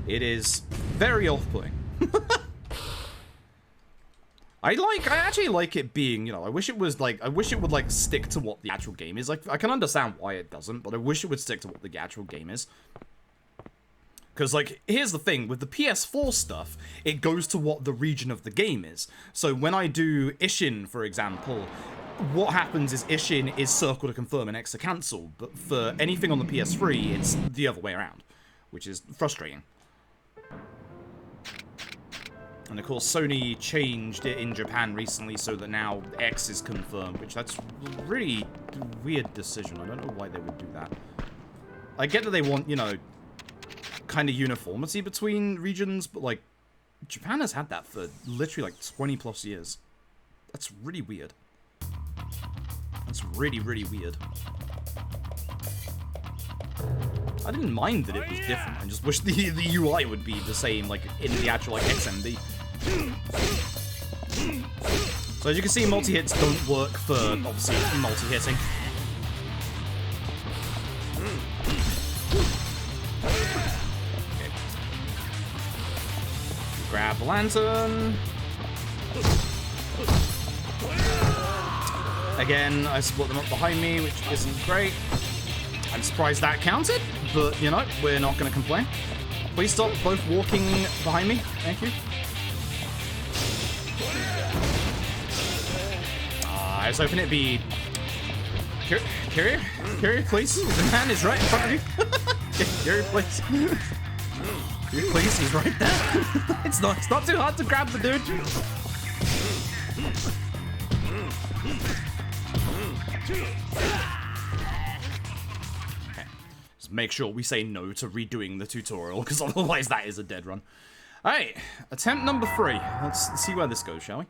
It is very off-putting. I actually like it being, you know, I wish it would, like, stick to what the actual game is. Like, I can understand why it doesn't, but I wish it would stick to what the actual game is. Because, like, here's the thing, with the PS4 stuff, it goes to what the region of the game is. So when I do Ishin, for example, what happens is Ishin is circle to confirm and X to cancel, but for anything on the PS3, it's the other way around, which is frustrating. And of course, Sony changed it in Japan recently so that now X is confirmed, which that's a really weird decision. I don't know why they would do that. I get that they want, you know, kind of uniformity between regions, but like, Japan has had that for literally like 20 plus years. That's really weird. That's really, really weird. I didn't mind that it was different. I just wish the UI would be the same, like, in the actual, like, XMD. So as you can see, multi-hits don't work for, obviously, multi-hitting. Okay. Grab the lantern. Again, I split them up behind me, which isn't great. I'm surprised that counted, but, you know, we're not going to complain. Please stop both walking behind me. Thank you. I was hoping it'd be... Kiryu, please. The man is right in front of you. Kiryu, please. Kiryu, please, he's right there. It's not too hard to grab the dude. Make sure we say no to redoing the tutorial, because otherwise that is a dead run. Alright, attempt number 3. Let's see where this goes, shall we?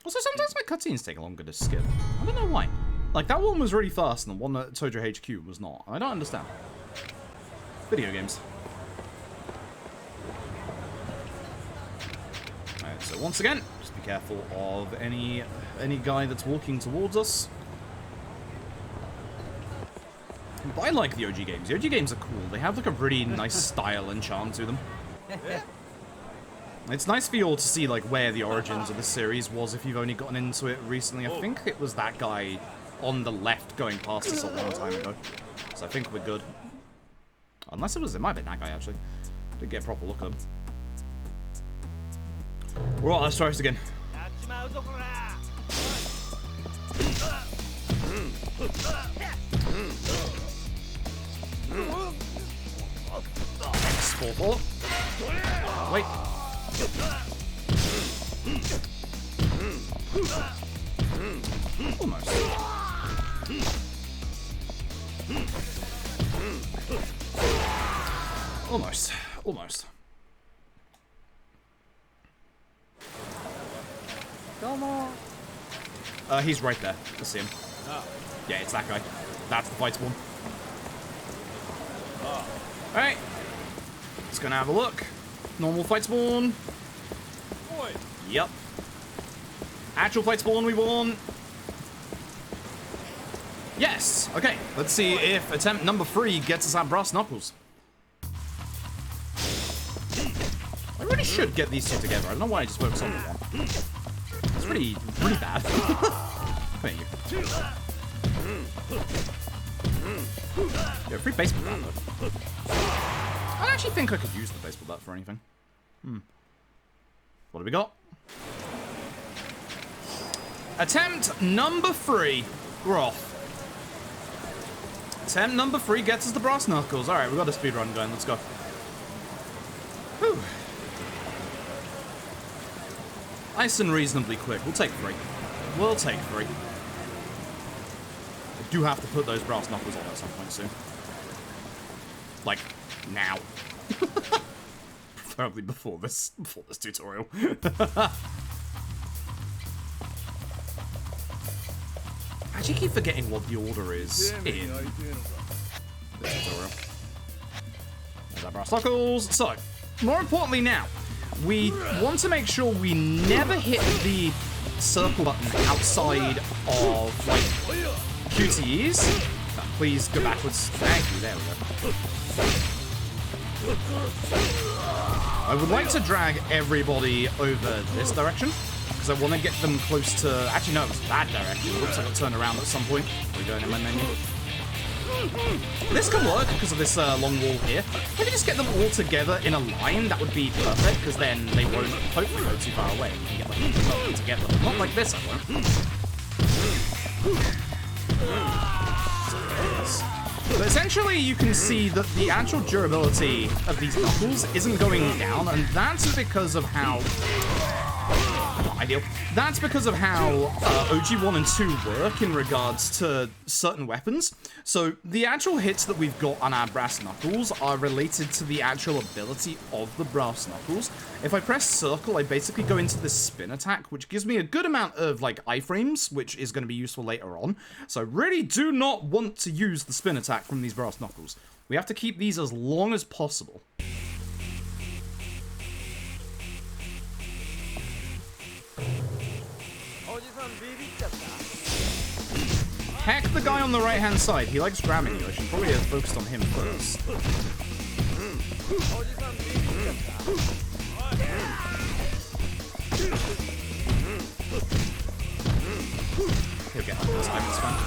Also, sometimes my cutscenes take longer to skip. I don't know why. Like, that one was really fast, and the one at Tojo HQ was not. I don't understand. Video games. Alright, so once again, just be careful of any guy that's walking towards us. But I like the OG games. The OG games are cool. They have like a really nice style and charm to them. It's nice for you all to see like where the origins of the series was if you've only gotten into it recently. I think it was that guy on the left going past us a long time ago. So I think we're good. Unless it might have been that guy actually. Didn't get a proper look at him. Right, let's try this again. X4. Wait. Almost. Almost. Come on. He's right there. I see him. Yeah, it's that guy. That's the fight spawn. Alright. Let's go and have a look. Normal fight spawn. Yep. Actual fight spawn we won. Yes. Okay. Let's see if attempt number 3 gets us our brass knuckles. I really should get these two together. I don't know why I just focus on one. It's really bad. Thank you. Yeah, free baseball bat though. I actually think I could use the baseball bat for anything. What do we got? Attempt number 3. We're off. Attempt number 3 gets us the brass knuckles. Alright, we've got a speedrun going. Let's go. Whew. Nice and reasonably quick. We'll take 3. We'll take 3. I do have to put those brass knuckles on at some point soon. Like, now. Preferably before this tutorial. I actually keep forgetting what the order is in this tutorial. There's our brass knuckles. So, more importantly now, we want to make sure we never hit the circle button outside of, like, QTEs. please go backwards. Thank you, there we go. I would like to drag everybody over this direction, because I want to get them close to... Actually, no, it was that direction. It looks like I'll turn around at some point. We're going in my menu. This can work because of this long wall here. If I can just get them all together in a line, that would be perfect, because then they won't hopefully go too far away. You can get them together. Not like this, I won't. But essentially, you can see that the actual durability of these knuckles isn't going down, and that's because of how... Not ideal. That's because of how OG 1 and 2 work in regards to certain weapons. So the actual hits that we've got on our brass knuckles are related to the actual ability of the brass knuckles. If I press circle, I basically go into this spin attack, which gives me a good amount of like iframes, which is going to be useful later on. So I really do not want to use the spin attack from these brass knuckles. We have to keep these as long as possible. Heck the guy on the right-hand side. He likes grabbing you. I should probably have focused on him first. He'll get up this time, it's fine.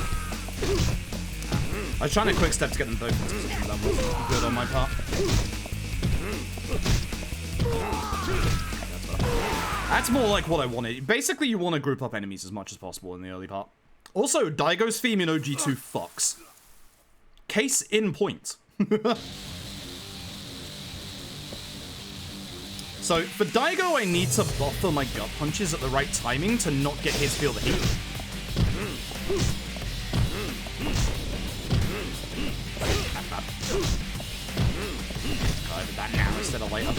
I was trying to quick step to get them both into position. That wasn't good on my part. That's more like what I wanted. Basically, you want to group up enemies as much as possible in the early part. Also, Daigo's theme in OG2 fucks. Case in point. So, for Daigo, I need to buffer my gut punches at the right timing to not get his feel the heat. I did that now instead of later.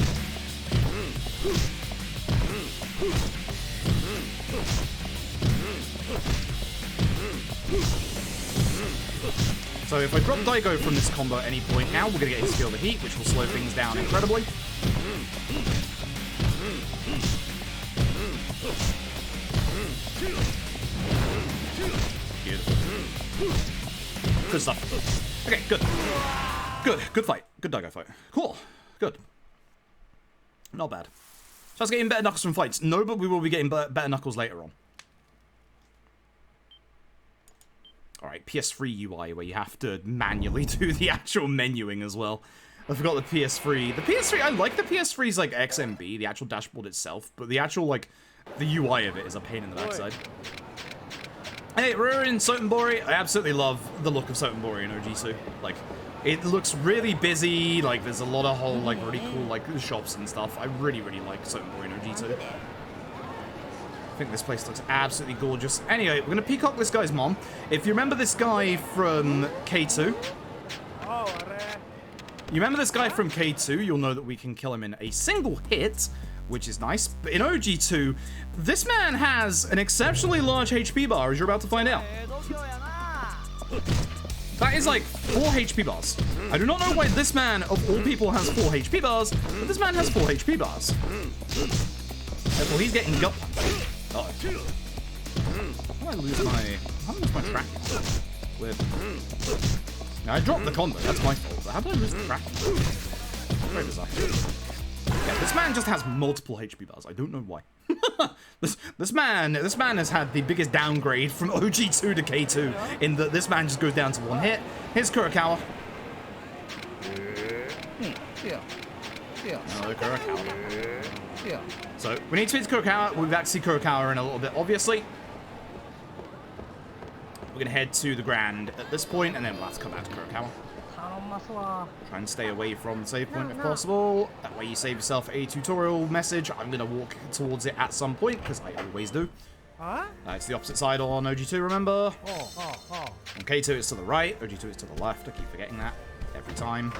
So if I drop Daigo from this combo at any point now, we're going to get his feel the heat, which will slow things down incredibly. Good stuff. Okay, good. Good fight. Good Daigo fight. Cool. Good. Not bad. So I was getting better knuckles from fights. No, but we will be getting better knuckles later on. Alright, PS3 UI, where you have to manually do the actual menuing as well. I forgot the PS3. The PS3, I like the PS3's, like, XMB, the actual dashboard itself, but the actual, like, the UI of it is a pain in the backside. Hey, we're in Sotenbori. I absolutely love the look of Sotenbori in OG2. Like, it looks really busy, like, there's a lot of whole, like, really cool, like, shops and stuff. I really, really like Sotenbori in OG2. I think this place looks absolutely gorgeous. Anyway, we're going to peacock this guy's mom. If you remember this guy from K2... You remember this guy from K2, you'll know that we can kill him in a single hit, which is nice. But in OG2, this man has an exceptionally large HP bar, as you're about to find out. That is like 4 HP bars. I do not know why this man, of all people, has 4 HP bars, but this man has 4 HP bars. Therefore, he's getting gut punched. Uh-oh. How did I lose my track? Weird. Now, I dropped the combo, that's my fault, but how did I lose the track? Very bizarre. Yeah, this man just has multiple HP bars, I don't know why. this man has had the biggest downgrade from OG2 to K2, in that this man just goes down to 1 hit. Here's Kurokawa. Another Kurokawa. So, we need to beat Kurokawa. We've actually seen Kurokawa in a little bit, obviously. We're going to head to the Grand at this point, and then we'll have to come back to Kurokawa. Try and stay away from the save point if possible. That way you save yourself a tutorial message. I'm going to walk towards it at some point, because I always do. It's the opposite side on OG2, remember? On K2 it's to the right, OG2 is to the left. I keep forgetting that every time.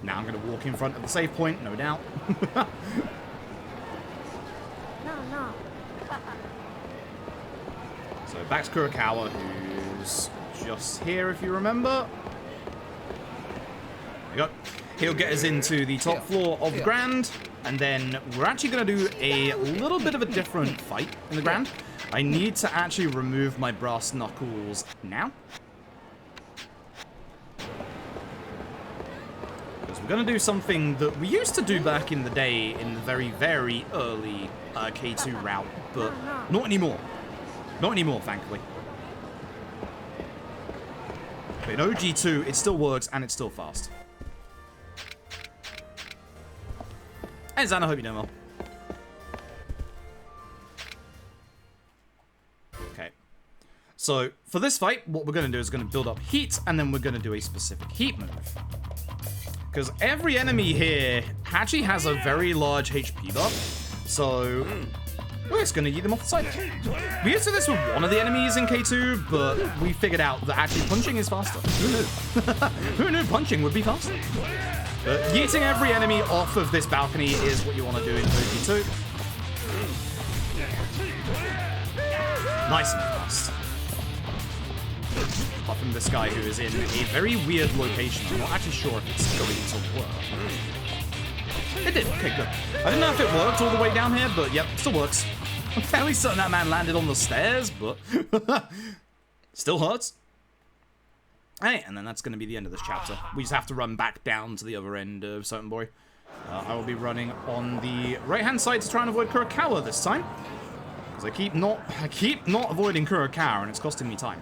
Now I'm going to walk in front of the save point, no doubt. So back to Kurokawa, who's just here, if you remember. There we go. He'll get us into the top floor of the Grand, and then we're actually going to do a little bit of a different fight in the Grand. I need to actually remove my brass knuckles now. Because we're going to do something that we used to do back in the day in the very, very early K2 route, but not anymore. Not anymore, thankfully. But in OG2, it still works and it's still fast. Hey, Zan, I hope you're doing well. Okay. So, for this fight, what we're going to do is going to build up heat, and then we're going to do a specific heat move. Because every enemy here actually has a very large HP buff, so we're just going to yeet them off the side. We used to do this with one of the enemies in K2, but we figured out that actually punching is faster. Who knew? Who knew punching would be faster? But yeeting every enemy off of this balcony is what you want to do in OG2. Nice and fast. Apart from this guy who is in a very weird location. I'm not actually sure if it's going to work. It did. Okay, good. I don't know if it worked all the way down here, but yep, still works. I'm fairly certain that man landed on the stairs, but still hurts. Hey, and then that's going to be the end of this chapter. We just have to run back down to the other end of Sotenbori. I will be running on the right-hand side to try and avoid Kurokawa this time. Because I keep not avoiding Kurokawa, and it's costing me time.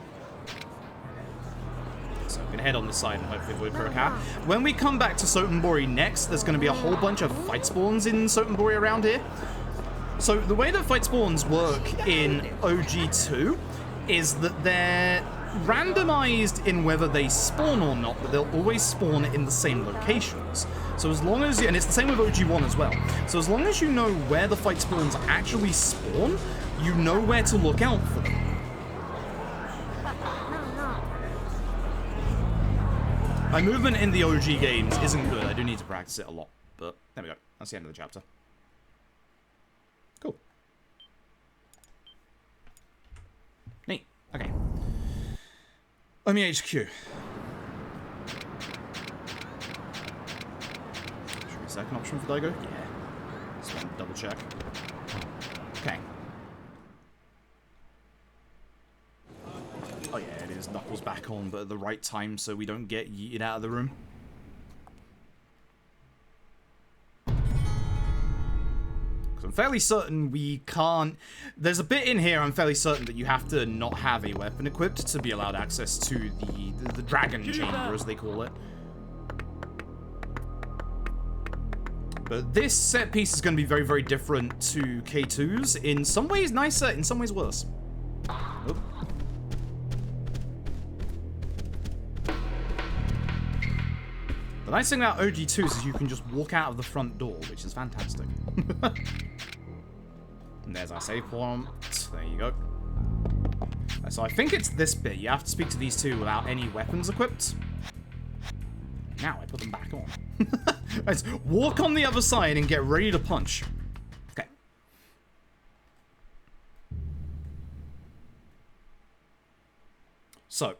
So I'm going to head on this side and hopefully avoid Haruka. When we come back to Sotenbori next, there's going to be a whole bunch of fight spawns in Sotenbori around here. So the way that fight spawns work in OG2 is that they're randomized in whether they spawn or not, but they'll always spawn in the same locations. So as long as, and it's the same with OG1 as well, so as long as you know where the fight spawns actually spawn, you know where to look out for them. My movement in the OG games isn't good. I do need to practice it a lot, but there we go. That's the end of the chapter. Cool. Neat. Okay. OMI HQ. Should be a second option for Daigo? Yeah. Just want to double check. Okay. Oh yeah, it is Knuckles back on, but at the right time so we don't get yeeted out of the room. Because I'm fairly certain we can't... There's a bit in here I'm fairly certain that you have to not have a weapon equipped to be allowed access to the dragon chamber, as they call it. But this set piece is going to be very, very different to K2's. In some ways nicer, in some ways worse. Oh. The nice thing about OG2s is you can just walk out of the front door, which is fantastic. And there's our save point. There you go. So I think it's this bit. You have to speak to these two without any weapons equipped. Now I put them back on. Let's walk on the other side and get ready to punch. Okay. So,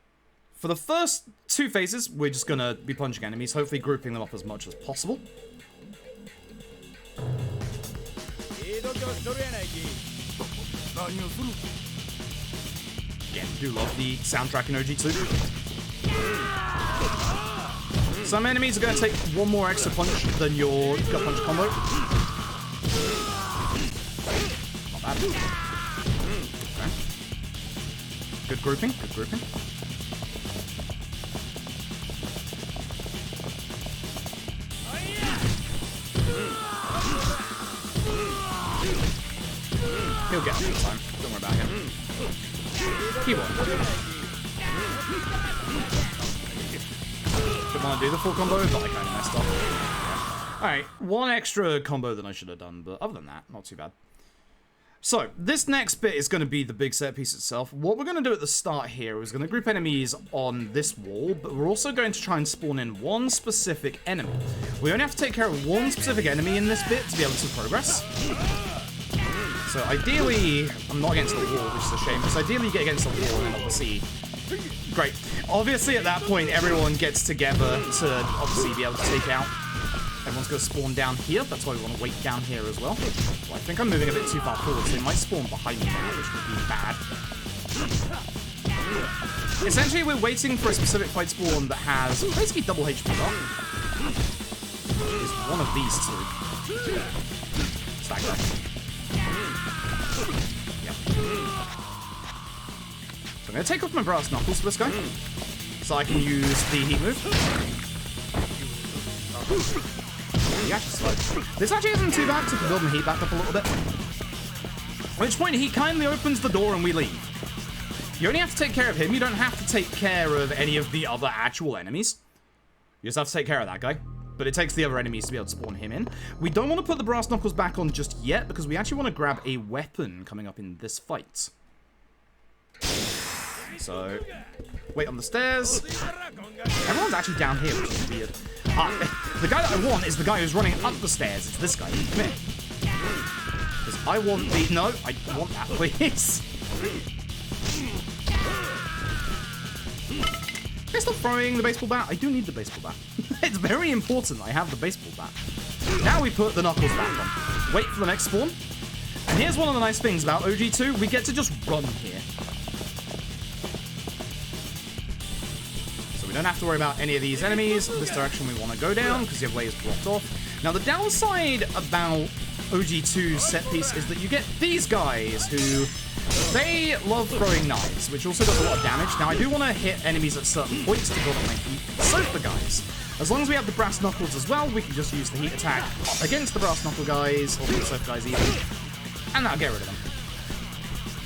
for the first two phases, we're just going to be punching enemies, hopefully grouping them up as much as possible. Again, do love the soundtrack in OG2. Some enemies are going to take one more extra punch than your gut punch combo. Not bad. Okay. Good grouping, good grouping. He'll get up this time. Don't worry about him. He won't. Didn't want to do the full combo, but I kind of messed up. Yeah. Alright, one extra combo than I should have done, but other than that, not too bad. So, this next bit is going to be the big set piece itself. What we're going to do at the start here is going to group enemies on this wall, but we're also going to try and spawn in one specific enemy. We only have to take care of one specific enemy in this bit to be able to progress. So ideally, I'm not against the wall, which is a shame, because ideally you get against the wall and then obviously... Great. Obviously at that point, everyone gets together to obviously be able to take out. Everyone's going to spawn down here, that's why we want to wait down here as well. Well, I think I'm moving a bit too far forward, so they might spawn behind me now, which would be bad. Essentially, we're waiting for a specific fight spawn that has basically double HP buff. is one of these two. Stack that. Yep. So I'm going to take off my brass knuckles for this guy, so I can use the heat move. He actually slowed. This actually isn't too bad, so I can build my heat back up a little bit. At which point he kindly opens the door and we leave. You only have to take care of him, you don't have to take care of any of the other actual enemies. You just have to take care of that guy. But it takes the other enemies to be able to spawn him in. We don't want to put the brass knuckles back on just yet, because we actually want to grab a weapon coming up in this fight. So, wait on the stairs. Everyone's actually down here, which is weird. The guy that I want is the guy who's running up the stairs. It's this guy. Come here. Because I want the... No, I want that, please. Can I stop throwing the baseball bat? I do need the baseball bat. It's very important I have the baseball bat. Now we put the knuckles back on. Wait for the next spawn. And here's one of the nice things about OG2. We get to just run here. We don't have to worry about any of these enemies. This direction we want to go down because your way is blocked off. Now the downside about OG2's set piece is that you get these guys who, they love throwing knives, which also does a lot of damage. Now I do want to hit enemies at certain points to build up my heat. So the guys, as long as we have the brass knuckles as well, we can just use the heat attack against the brass knuckle guys, or the surf guys even, and that'll get rid of them.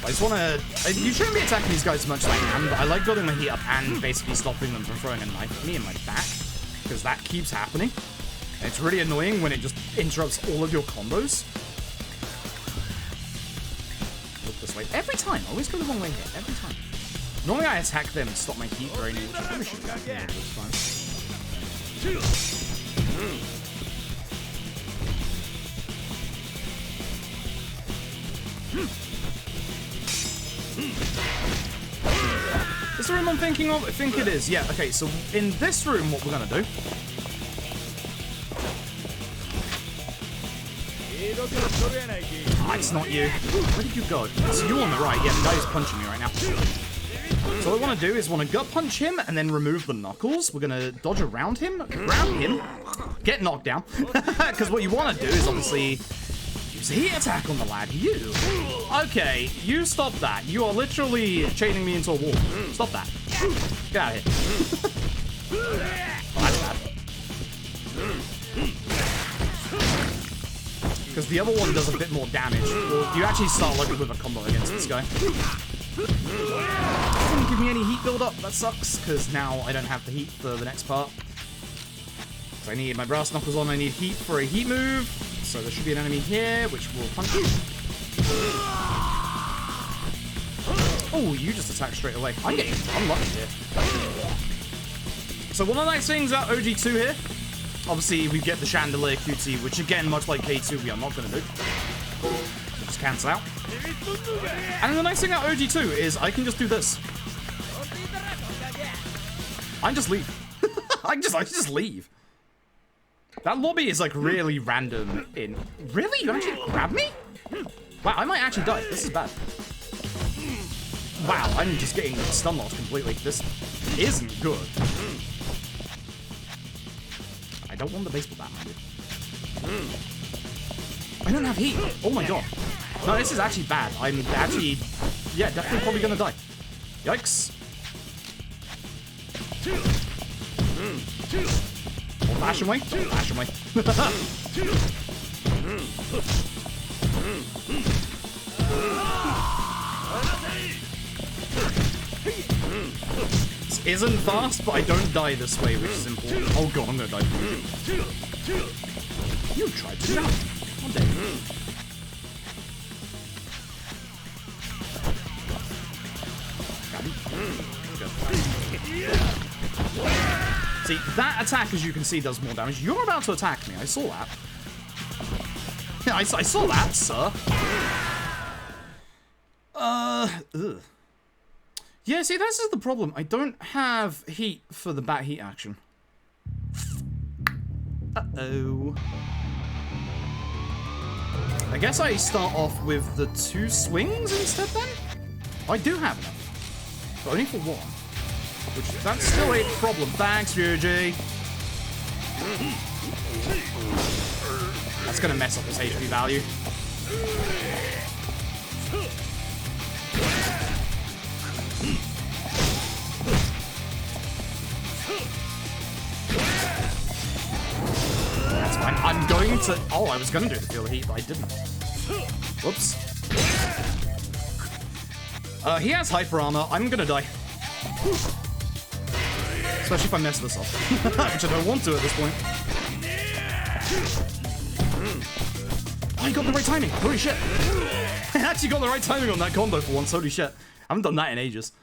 I just want to... You shouldn't be attacking these guys as much as I can, but I like building my heat up and basically stopping them from throwing a knife at me in my back, because that keeps happening. And it's really annoying when it just interrupts all of your combos. Look this way. Every time. I always go the wrong way here. Every time. Normally I attack them and stop my heat draining, which I probably should have done this time. Is the room I'm thinking of? I think it is. Yeah, okay, so in this room, what we're gonna do... Ah, it's not you. Where did you go? It's you on the right. Yeah, the guy who's punching me right now. So what I want to do is want to gut punch him and then remove the knuckles. We're gonna dodge around him, grab him, get knocked down. Because what you want to do is obviously... use a heat attack on the lad. You. Okay, you stop that. You are literally chaining me into a wall. Stop that. Get out of here. Oh, that's bad. Because the other one does a bit more damage. Well, you actually start like with a combo against this guy. Didn't give me any heat build up. That sucks, because now I don't have the heat for the next part. So I need my brass knuckles on. I need heat for a heat move. So there should be an enemy here, which will punch you. Oh, you just attacked straight away. I'm getting unlucky here. So one of the nice things about OG2 here, obviously we get the chandelier QT, which again, much like K2, we are not going to do. So just cancel out. And the nice thing about OG2 is I can just do this. I just leave. I just leave. That lobby is like really random in... Really? You actually grab me? Wow, I might actually die. This is bad. Wow, I'm just getting stun locked completely. This isn't good. I don't want the baseball bat, man, dude. I don't have heat. Oh my god. No, this is actually bad. I'm actually... Yeah, definitely probably gonna die. Yikes. Old-fashioned way? Old-fashioned way. This isn't fast, but I don't die this way, which is important. Oh god, I'm gonna die. You tried to jump. I'm dead. See, that attack, as you can see, does more damage. You're about to attack me. I saw that. Yeah, I saw that, sir. Ugh. Yeah, see, this is the problem. I don't have heat for the bat heat action. Uh-oh. I guess I start off with the 2 swings instead, then? I do have enough. But only for 1. Which, that's still a problem. Thanks, Ryuji. That's gonna mess up his HP value. That's fine. I'm going to... Oh, I was gonna do the Feel the Heat, but I didn't. Whoops. He has hyper armor. I'm gonna die. Especially if I mess this up. Which I don't want to at this point. Oh, I got the right timing. Holy shit. I actually got the right timing on that combo for once. Holy shit. I haven't done that in ages.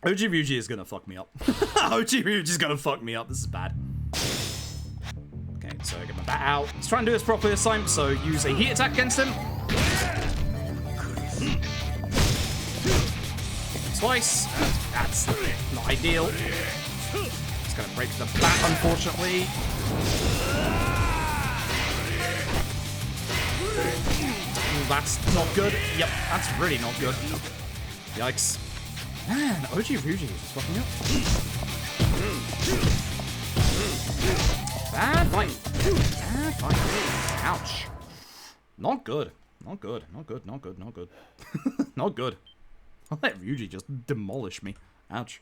OG Ryuji is gonna fuck me up. OG Ryuji is gonna fuck me up. This is bad. Okay, so I get my bat out. Let's try and do this properly this time. So use a heat attack against him. Twice. That's not ideal. It's gonna break the bat, unfortunately. Ooh, that's not good. Yep, that's really not good. Yikes. Man, OG Ryuji is just fucking up. Bad fight. Bad fight. Ouch. Not good. Not good. Not good. Not good. Not good. Not good. I'll let Ryuji just demolish me. Ouch.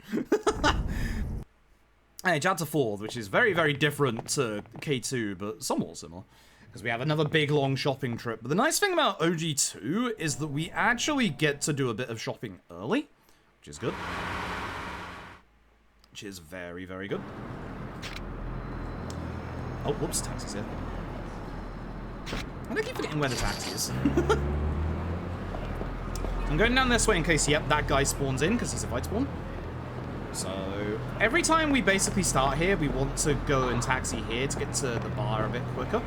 Hey, jab to fourth, which is very, very different to K2, but somewhat similar. Because we have another big, long shopping trip. But the nice thing about OG2 is that we actually get to do a bit of shopping early, which is good. Which is very, very good. Oh, whoops, taxi's here. I keep forgetting where the taxi is. I'm going down this way in case, yep, that guy spawns in, because he's a fight spawn. So, every time we basically start here, we want to go and taxi here to get to the bar a bit quicker.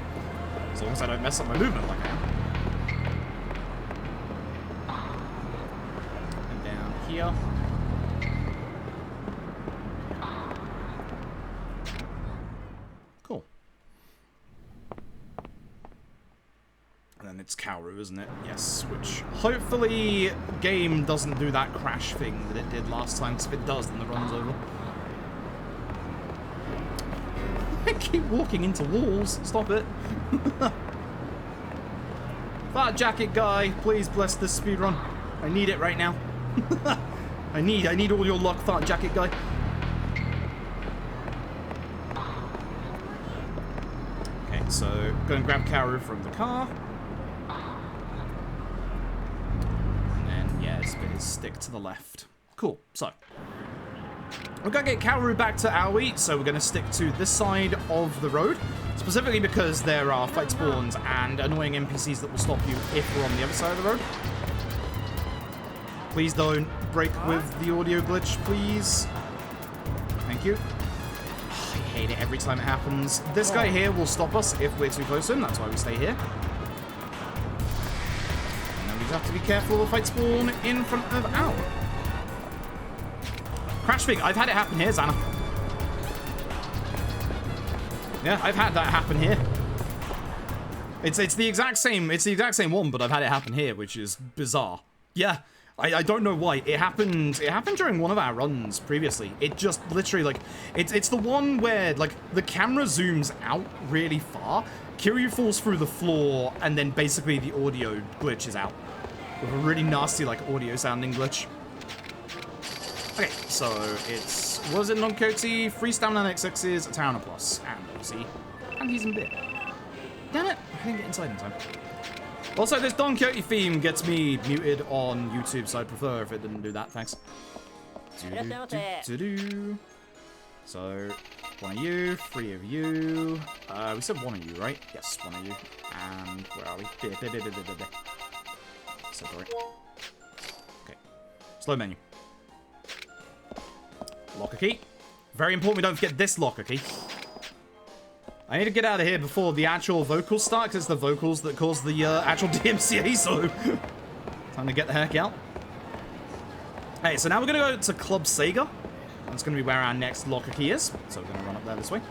As long as I don't mess up my movement like I am. And down here. Cool. And then it's Kaoru, isn't it? Yes, which hopefully game doesn't do that crash thing that it did last time, because if it does, then the run's over. I keep walking into walls. Stop it. Fat jacket guy, please bless this speedrun. I need it right now. I need all your luck, fat jacket guy. Okay, so go and grab Kaoru from the car. And then, yeah, it's his stick to the left. Cool, so. We're going to get Kaoru back to Aoi, so we're going to stick to this side of the road. Specifically because there are fight spawns and annoying NPCs that will stop you if we're on the other side of the road. Please don't break with the audio glitch, please. Thank you. I hate it every time it happens. This guy here will stop us if we're too close to him, that's why we stay here. And then we just have to be careful of the fight spawn in front of Aoi. Crash thing, I've had it happen here, Xana. Yeah, I've had that happen here. It's the exact same one, but I've had it happen here, which is bizarre. Yeah, I don't know why. It happened during one of our runs previously. It just literally like it's the one where like the camera zooms out really far, Kiryu falls through the floor, and then basically the audio glitches out. With a really nasty like audio sounding glitch. Okay, so it's, was it non-Coty, 3 stamina X6s, a Town plus, and obviously, and he's in bit. Damn it, I didn't get inside in time. Also, this Don Quixote theme gets me muted on YouTube, so I'd prefer if it didn't do that, thanks. So, one of you, 3 of you, we said 1 of you, right? Yes, 1 of you, and where are we? Sorry. Okay, slow menu. Locker key. Very important we don't forget this locker key. I need to get out of here before the actual vocals start, because it's the vocals that cause the actual DMCA, so... time to get the heck out. Hey, so now we're going to go to Club Sega. That's going to be where our next locker key is. So we're going to run up there this way.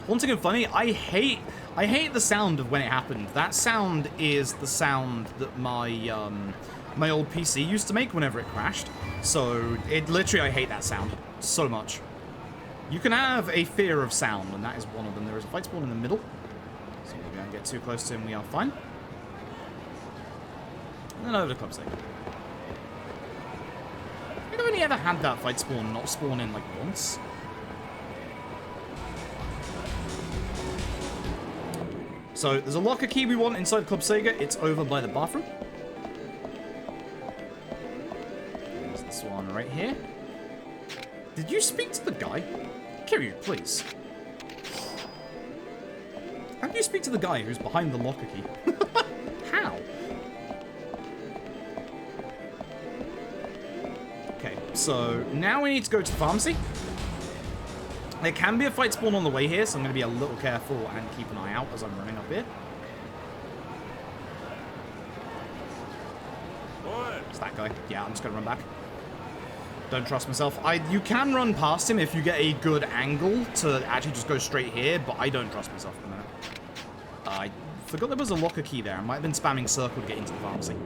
Haunting and funny, I hate the sound of when it happened. That sound is the sound that my old PC used to make whenever it crashed. So, it literally, I hate that sound so much. You can have a fear of sound, and that is one of them. There is a fight spawn in the middle. So we don't get too close to him, we are fine. And then over to Club Sega. I think I've only ever had that fight spawn not spawn in, like, once. So, there's a locker key we want inside Club Sega. It's over by the bathroom. There's this one right here. Did you speak to the guy? Kiryu, please. How do you speak to the guy who's behind the locker key? How? Okay, so now we need to go to the pharmacy. There can be a fight spawn on the way here, so I'm going to be a little careful and keep an eye out as I'm running up here. It's that guy. Yeah, I'm just going to run back. Don't trust myself. You can run past him if you get a good angle to actually just go straight here, but I don't trust myself for a minute. I forgot there was a locker key there. I might have been spamming circle to get into the pharmacy.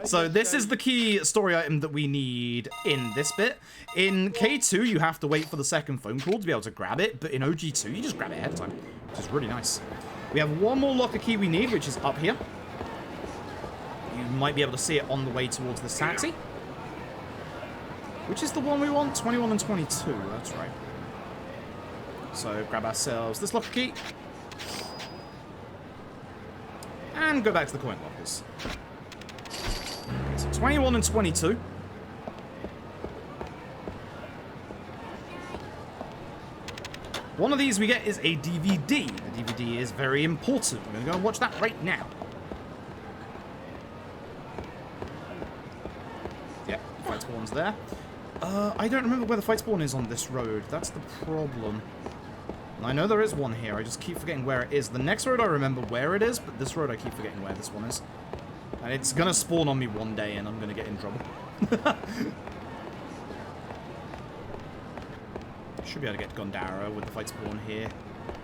So this is the key story item that we need in this bit. In K2, you have to wait for the second phone call to be able to grab it, but in OG2, you just grab it ahead of time, which is really nice. We have one more locker key we need, which is up here. You might be able to see it on the way towards this taxi. Which is the one we want? 21 and 22, that's right. So grab ourselves this locker key. And go back to the coin lockers. So 21 and 22. One of these we get is a DVD. The DVD is very important. We're going to go and watch that right now. Yep, fight spawn's there. I don't remember where the fight spawn is on this road. That's the problem. I know there is one here. I just keep forgetting where it is. The next road I remember where it is, but this road I keep forgetting where this one is. And it's going to spawn on me one day, and I'm going to get in trouble. Should be able to get Gondara with the fight spawn here.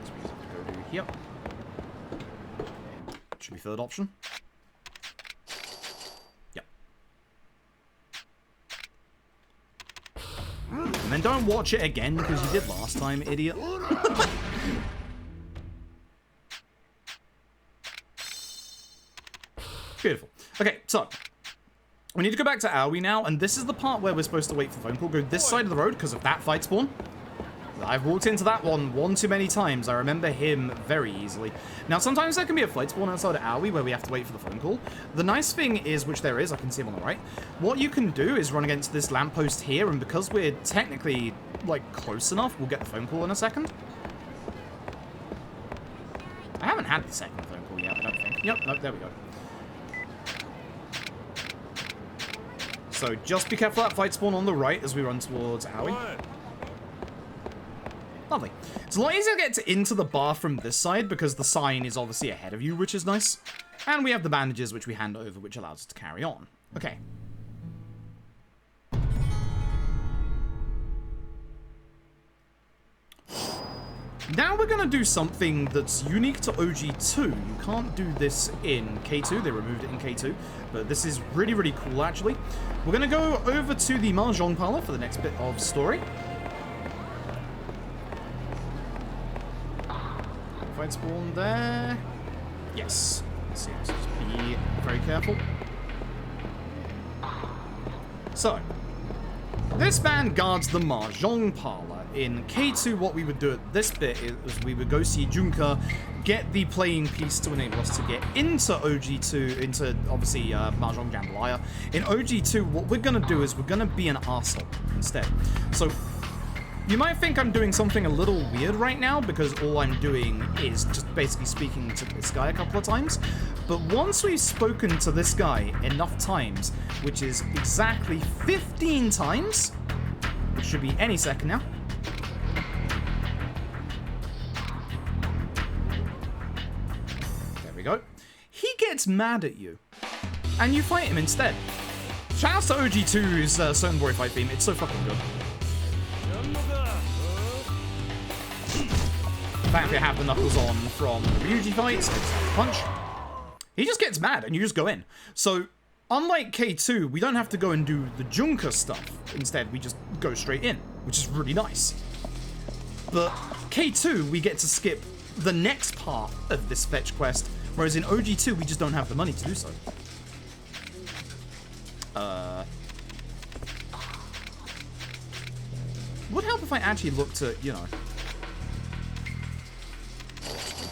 So we just have to go to here. Should be third option. Yep. And then don't watch it again, because you did last time, idiot. Beautiful. Okay, so we need to go back to Aoi now, and this is the part where we're supposed to wait for the phone call. Go this side of the road because of that fight spawn. I've walked into that one too many times. I remember him very easily. Now, sometimes there can be a fight spawn outside of Aoi where we have to wait for the phone call. The nice thing is, which there is, I can see him on the right, what you can do is run against this lamppost here, and because we're technically, like, close enough, we'll get the phone call in a second. I haven't had the second phone call yet, I don't think. Yep, no, there we go. So just be careful of that fight spawn on the right as we run towards Aoi. Lovely. It's a lot easier to get into the bar from this side because the sign is obviously ahead of you, which is nice. And we have the bandages, which we hand over, which allows us to carry on. Okay. Now we're going to do something that's unique to OG2. You can't do this in K2. They removed it in K2. But this is really, really cool, actually. We're going to go over to the Mahjong parlor for the next bit of story. Fight spawn there. Yes. Let's see. Let's just be very careful. So, this man guards the Mahjong parlor. In K2, what we would do at this bit is we would go see Junka, get the playing piece to enable us to get into OG2, into, obviously, Mahjong Jambalaya. In OG2, what we're going to do is we're going to be an arsehole instead. So, you might think I'm doing something a little weird right now, because all I'm doing is just basically speaking to this guy a couple of times. But once we've spoken to this guy enough times, which is exactly 15 times, which should be any second now. There we go. He gets mad at you, and you fight him instead. Shout out to OG2's Sotenbori fight theme. It's so fucking good. In fact, we have the knuckles on from the Ryuji fight, so it's a punch. He just gets mad, and you just go in. So, unlike K2, we don't have to go and do the Junka stuff. Instead, we just go straight in, which is really nice. But K2, we get to skip the next part of this fetch quest, whereas in OG2, we just don't have the money to do so. Would help if I actually looked at, you know...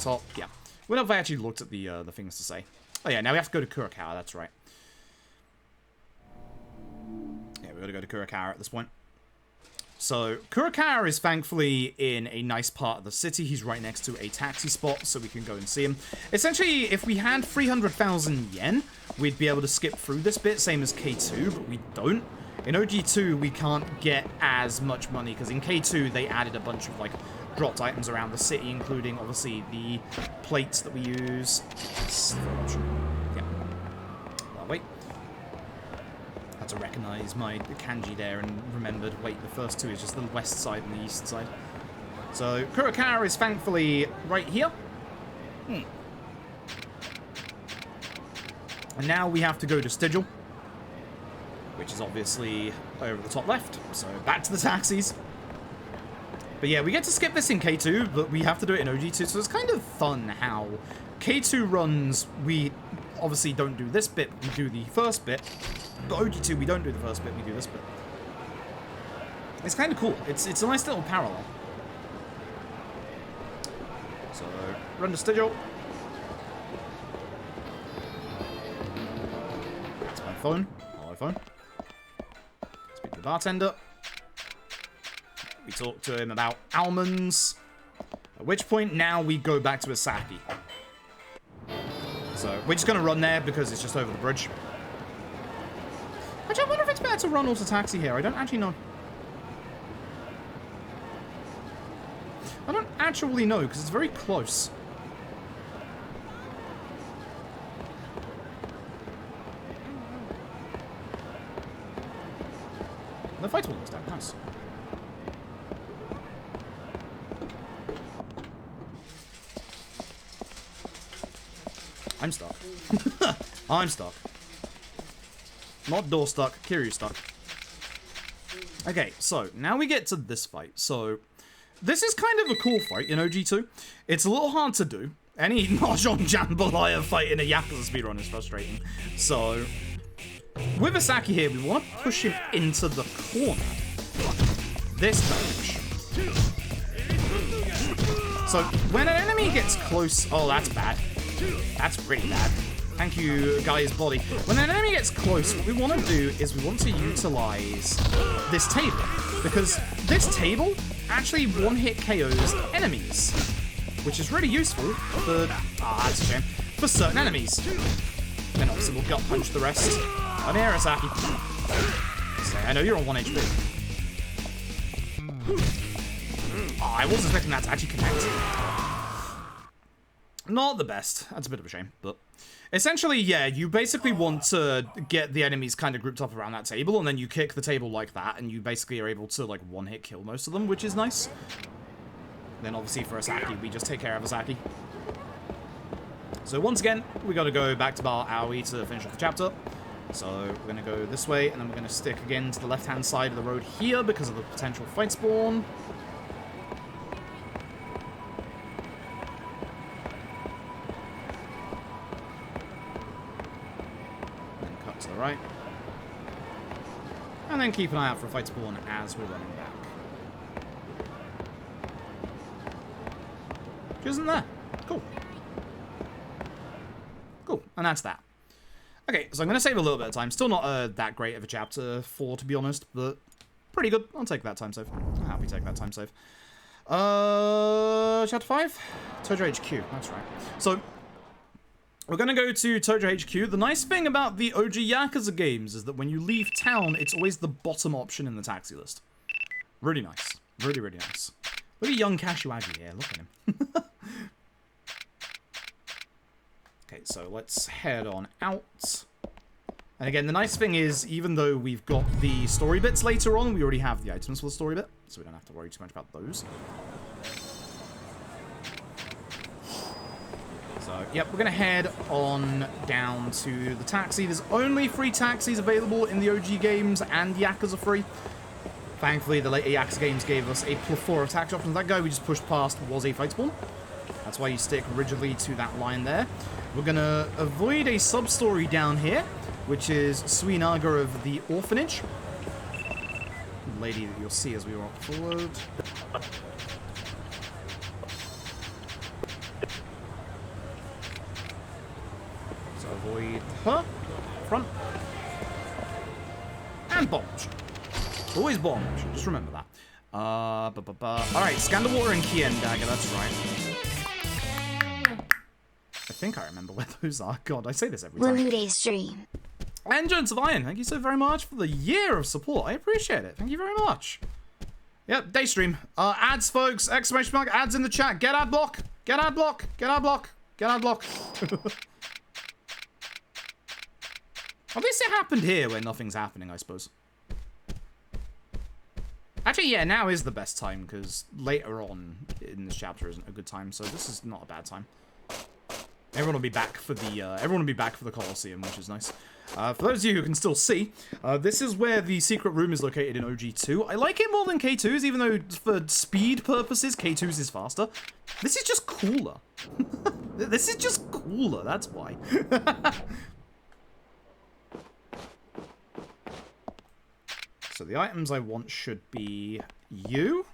top, yeah. Would help if I actually looked at the things to say. Oh yeah, now we have to go to Kurakawa, that's right. Yeah, we gotta go to Kurakawa at this point. So, Kurakawa is thankfully in a nice part of the city. He's right next to a taxi spot, so we can go and see him. Essentially, if we had 300,000 yen, we'd be able to skip through this bit, same as K2, but we don't. In OG2, we can't get as much money, because in K2, they added a bunch of, like, dropped items around the city, including, obviously, the plates that we use. That's the option. Yeah. Oh, wait. Had to recognize my kanji there and remembered, wait, the first two is just the west side and the east side. So, Kurakawa is thankfully right here. And now we have to go to Stigil, which is obviously over the top left. So, back to the taxis. But yeah, we get to skip this in K2, but we have to do it in OG2, so it's kind of fun how K2 runs, we obviously don't do this bit, we do the first bit, but OG2 we don't do the first bit, we do this bit. It's kind of cool. It's a nice little parallel. So, run to Stigil. That's my phone. Hello, phone. Speak to the bartender. We talk to him about almonds. At which point, now we go back to Osaki. So, we're just going to run there because it's just over the bridge. Actually, I wonder if it's better to run or to taxi here. I don't actually know. I don't actually know because it's very close. The fight will looks down. Nice. I'm stuck. I'm stuck. Not door stuck, Kiryu stuck. Okay, so now we get to this fight. So this is kind of a cool fight in OG2. It's a little hard to do. Any Mahjong Jambalaya fight in a Yakuza speedrun is frustrating. So with Osaki here, we want to push him into the corner. This damage. So when an enemy gets close, oh, that's bad. That's really bad. Thank you, guy's body. When an enemy gets close, what we want to do is we want to utilize this table. Because this table actually one-hit KOs enemies. Which is really useful for... that's a shame. For certain enemies. Then obviously we'll gut punch the rest. I'm here, Osaki. So I know you're on 1 HP. Oh, I wasn't expecting that to actually connect. Not the best. That's a bit of a shame, but... Essentially, yeah, you basically want to get the enemies kind of grouped up around that table, and then you kick the table like that, and you basically are able to, like, one-hit kill most of them, which is nice. Then, obviously, for Osaki, we just take care of Osaki. So, once again, we gotta go back to Bar Aoi to finish off the chapter. So, we're gonna go this way, and then we're gonna stick again to the left-hand side of the road here because of the potential fight spawn. To the right. And then keep an eye out for a fight spawn as we're running back. Which isn't there. Cool. Cool. And that's that. Okay, so I'm going to save a little bit of time. Still not that great of a chapter 4, to be honest, but pretty good. I'll take that time save. I'm happy to take that time save. Chapter 5? Tojo HQ. That's right. So... we're going to go to Tojo HQ. The nice thing about the OG Yakuza games is that when you leave town, it's always the bottom option in the taxi list. Really nice. Really, really nice. Look at young Kashiwagi here. Look at him. Okay, so let's head on out. And again, the nice thing is, even though we've got the story bits later on, we already have the items for the story bit, so we don't have to worry too much about those. So, yep, we're going to head on down to the taxi. There's only 3 taxis available in the OG games and Yakuza 3. Thankfully, the later Yakuza games gave us a plethora of attack options. That guy we just pushed past was a fight spawn. That's why you stick rigidly to that line there. We're going to avoid a sub-story down here, which is Suinaga of the Orphanage. The lady that you'll see as we walk forward. So avoid her. Front. And bombs. Always bombs. Just remember that. Alright, Scanderwater and Kien Dagger, that's right. I think I remember where those are. God, I say this every time. One stream. And Jones of Iron, thank you so very much for the year of support. I appreciate it. Thank you very much. Yep, day stream. Ads, folks. Exclamation mark. Ads in the chat. Get ad block. Get ad block. Get ad block. Get ad block. At least it happened here where nothing's happening, I suppose. Actually, yeah, now is the best time, because later on in this chapter isn't a good time, so this is not a bad time. Everyone will be back for the Coliseum, which is nice. For those of you who can still see, this is where the secret room is located in OG2. I like it more than K2's, even though for speed purposes, K2's is faster. This is just cooler. This is just cooler, that's why. So the items I want should be you.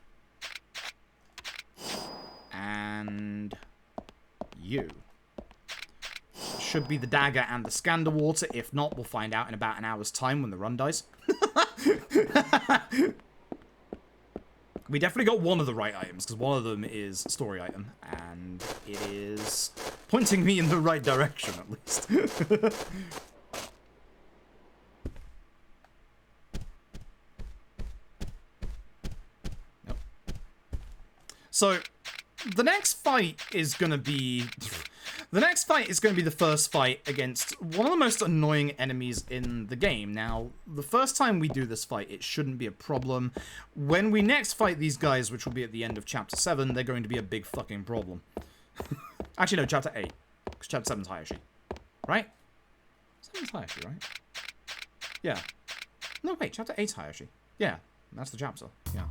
And you. Should be the dagger and the Scanderwater. If not, we'll find out in about an hour's time when the run dies. We definitely got one of the right items, because one of them is a story item. And it is pointing me in the right direction, at least. So, the next fight is going to be... The next fight is going to be the first fight against one of the most annoying enemies in the game. Now, the first time we do this fight, it shouldn't be a problem. When we next fight these guys, which will be at the end of Chapter 7, they're going to be a big fucking problem. Actually, no, Chapter 8. Because Chapter 7's Hayashi. Right? 7's Hayashi, right? Yeah. No, wait, Chapter 8's Hayashi. Yeah, that's the chapter. Yeah.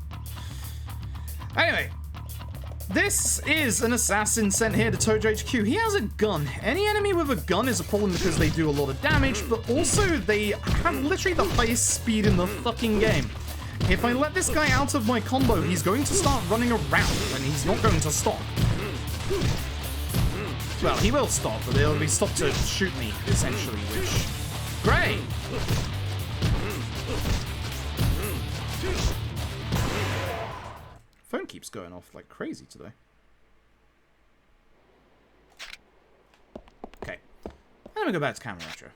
Anyway... This is an assassin sent here to Tojo HQ. He has a gun. Any enemy with a gun is a problem because they do a lot of damage, but also they have literally the highest speed in the fucking game. If I let this guy out of my combo, he's going to start running around, and he's not going to stop. Well, he will stop, but he'll be stopped to shoot me, essentially, which... Great! Phone keeps going off like crazy today. Okay. Let me go back to camera intro.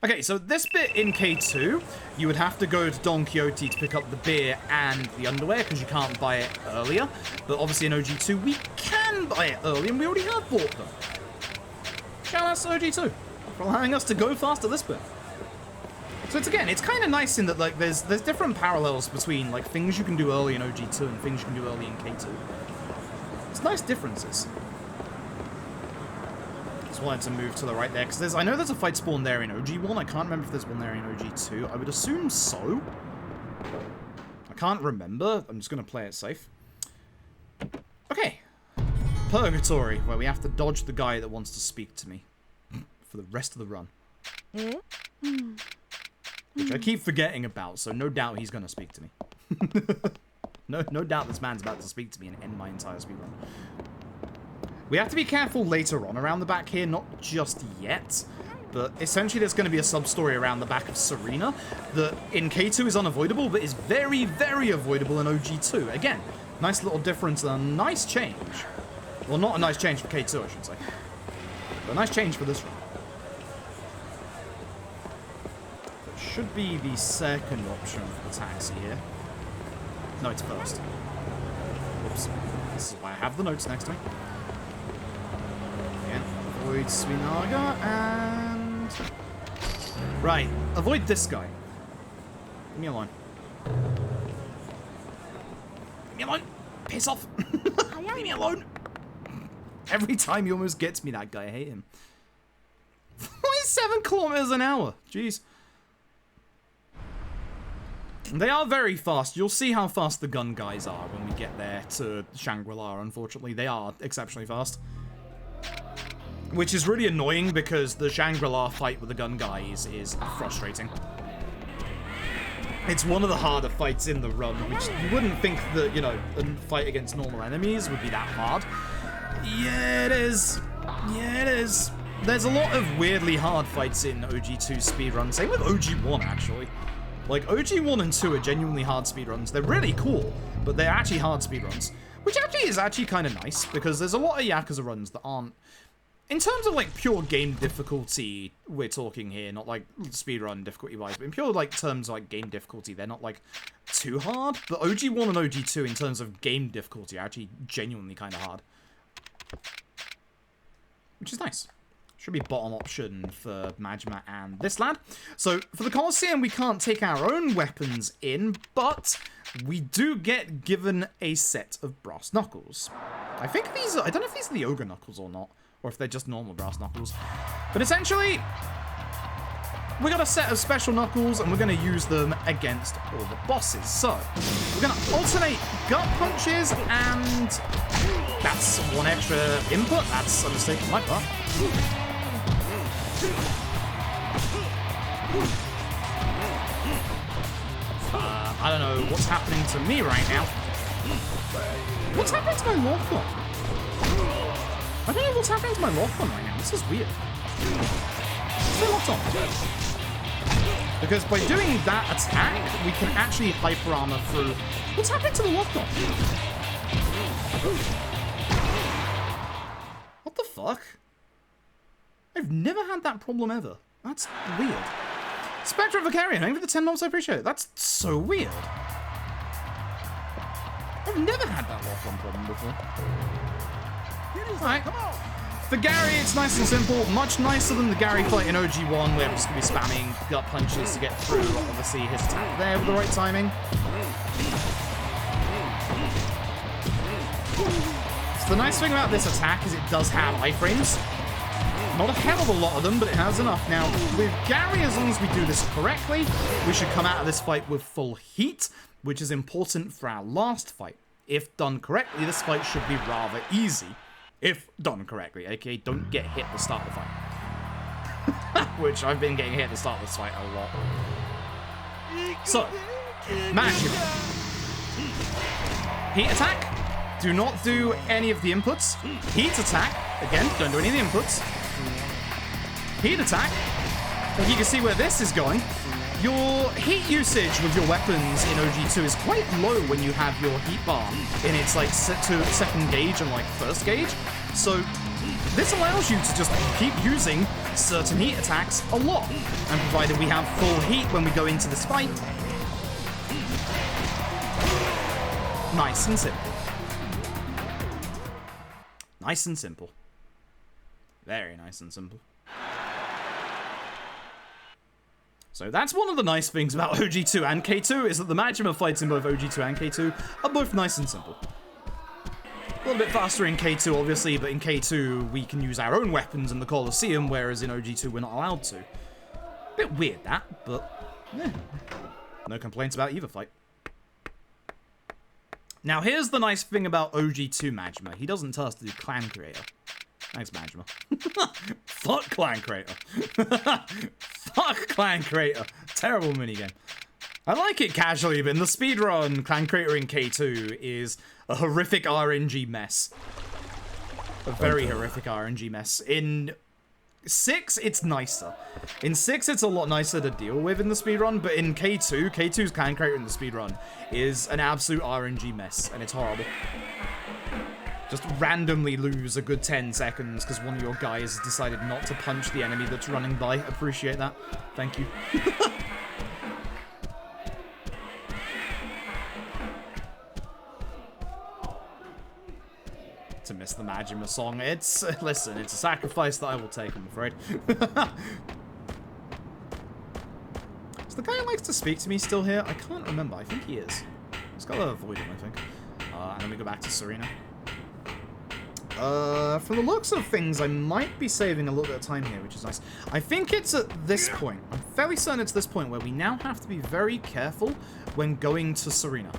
Okay, so this bit in K2, you would have to go to Don Quixote to pick up the beer and the underwear, because you can't buy it earlier. But obviously in OG2, we can buy it early, and we already have bought them. Shout out to OG2 for allowing us to go faster this bit. So it's kind of nice in that like there's different parallels between like things you can do early in OG2 and things you can do early in K2. It's nice differences. Just wanted to move to the right there because I know there's a fight spawn there in OG1. I can't remember if there's one there in OG2. I would assume so. I can't remember. I'm just gonna play it safe. Okay. Purgatory, where we have to dodge the guy that wants to speak to me for the rest of the run. Which I keep forgetting about, so no doubt he's going to speak to me. No doubt this man's about to speak to me and end my entire speedrun. We have to be careful later on around the back here, not just yet. But essentially there's going to be a sub-story around the back of Serena that in K2 is unavoidable, but is very, very avoidable in OG2. Again, nice little difference and a nice change. Well, not a nice change for K2, I should say. But a nice change for this run. Should be the second option for the taxi here. No, it's first. Oops. This is why I have the notes next to me. Again, avoid Suinaga and... Right, avoid this guy. Leave me alone. Leave me alone! Piss off! Leave me alone! Every time he almost gets me, that guy, I hate him. 47 kilometers an hour! Jeez. They are very fast. You'll see how fast the gun guys are when we get there to Shangri-La, unfortunately. They are exceptionally fast. Which is really annoying because the Shangri-La fight with the gun guys is frustrating. It's one of the harder fights in the run, which you wouldn't think that, you know, a fight against normal enemies would be that hard. Yeah, it is. Yeah, it is. There's a lot of weirdly hard fights in OG2 speedrun. Same with OG1, actually. Like, OG1 and 2 are genuinely hard speedruns. They're really cool, but they're actually hard speedruns. Which actually is kind of nice, because there's a lot of Yakuza runs that aren't... In terms of, like, pure game difficulty, we're talking here, not, like, speedrun difficulty-wise, but in pure, like, terms of, like, game difficulty, they're not, like, too hard. But OG1 and OG2, in terms of game difficulty, are actually genuinely kind of hard. Which is nice. Should be bottom option for Majima and this lad. So, for the Coliseum, we can't take our own weapons in, but we do get given a set of brass knuckles. I think these are... I don't know if these are the ogre knuckles or not, or if they're just normal brass knuckles. But essentially, we got a set of special knuckles, and we're going to use them against all the bosses. So, we're going to alternate gut punches, and that's one extra input. That's a mistake on my part. I don't know what's happening to me right now. What's happening to my lock-on? I don't know what's happening to my lock-on right now. This is weird. Still locked on. Because by doing that attack, we can actually hyper armor through. What's happening to the lock-on? What the fuck? I've never had that problem ever. That's weird. Spectre Vicarian, thank you for the 10 months, I appreciate it. That's so weird. I've never had that lock-on problem before. Alright. For Gary, it's nice and simple. Much nicer than the Gary fight in OG1, where we're just going to be spamming gut punches to get through, obviously, his attack there with the right timing. So the nice thing about this attack is it does have iframes. Not a hell of a lot of them, but it has enough. Now, with Gary, as long as we do this correctly, we should come out of this fight with full heat, which is important for our last fight. If done correctly, this fight should be rather easy. If done correctly, aka don't get hit at the start of the fight. Which I've been getting hit at the start of this fight a lot. So, Mahjong. Heat attack. Do not do any of the inputs. Heat attack. Again, don't do any of the inputs. Heat attack. Like you can see where this is going. Your heat usage with your weapons in OG2 is quite low when you have your heat bar in its like second gauge and like first gauge. So this allows you to just keep using certain heat attacks a lot. And provided we have full heat when we go into this fight, nice and simple. Nice and simple. Very nice and simple. So that's one of the nice things about OG2 and K2, is that the Majima fights in both OG2 and K2 are both nice and simple. A little bit faster in K2, obviously, but in K2 we can use our own weapons in the Coliseum, whereas in OG2 we're not allowed to. Bit weird, that, but yeah. No complaints about either fight. Now, here's the nice thing about OG2 Majima. He doesn't tell us to do Clan Creator. Thanks, Majima. Fuck Clan Creator. Fuck Clan Creator. Terrible minigame. I like it casually, but in the speedrun, Clan Creator in K2 is a horrific RNG mess. A very horrific RNG mess. In 6, it's nicer. In 6, it's a lot nicer to deal with in the speedrun, but in K2, K2's Clan Creator in the speedrun is an absolute RNG mess, and it's horrible. Just randomly lose a good 10 seconds because one of your guys decided not to punch the enemy that's running by. Appreciate that. Thank you. To miss the Majima song. It's, listen, it's a sacrifice that I will take, I'm afraid. Is the guy who likes to speak to me still here? I can't remember. I think he is. Just gotta avoid him, I think. And then we go back to Serena. From the looks of things, I might be saving a little bit of time here, which is nice. I think it's at this point. I'm fairly certain it's this point where we now have to be very careful when going to Serena.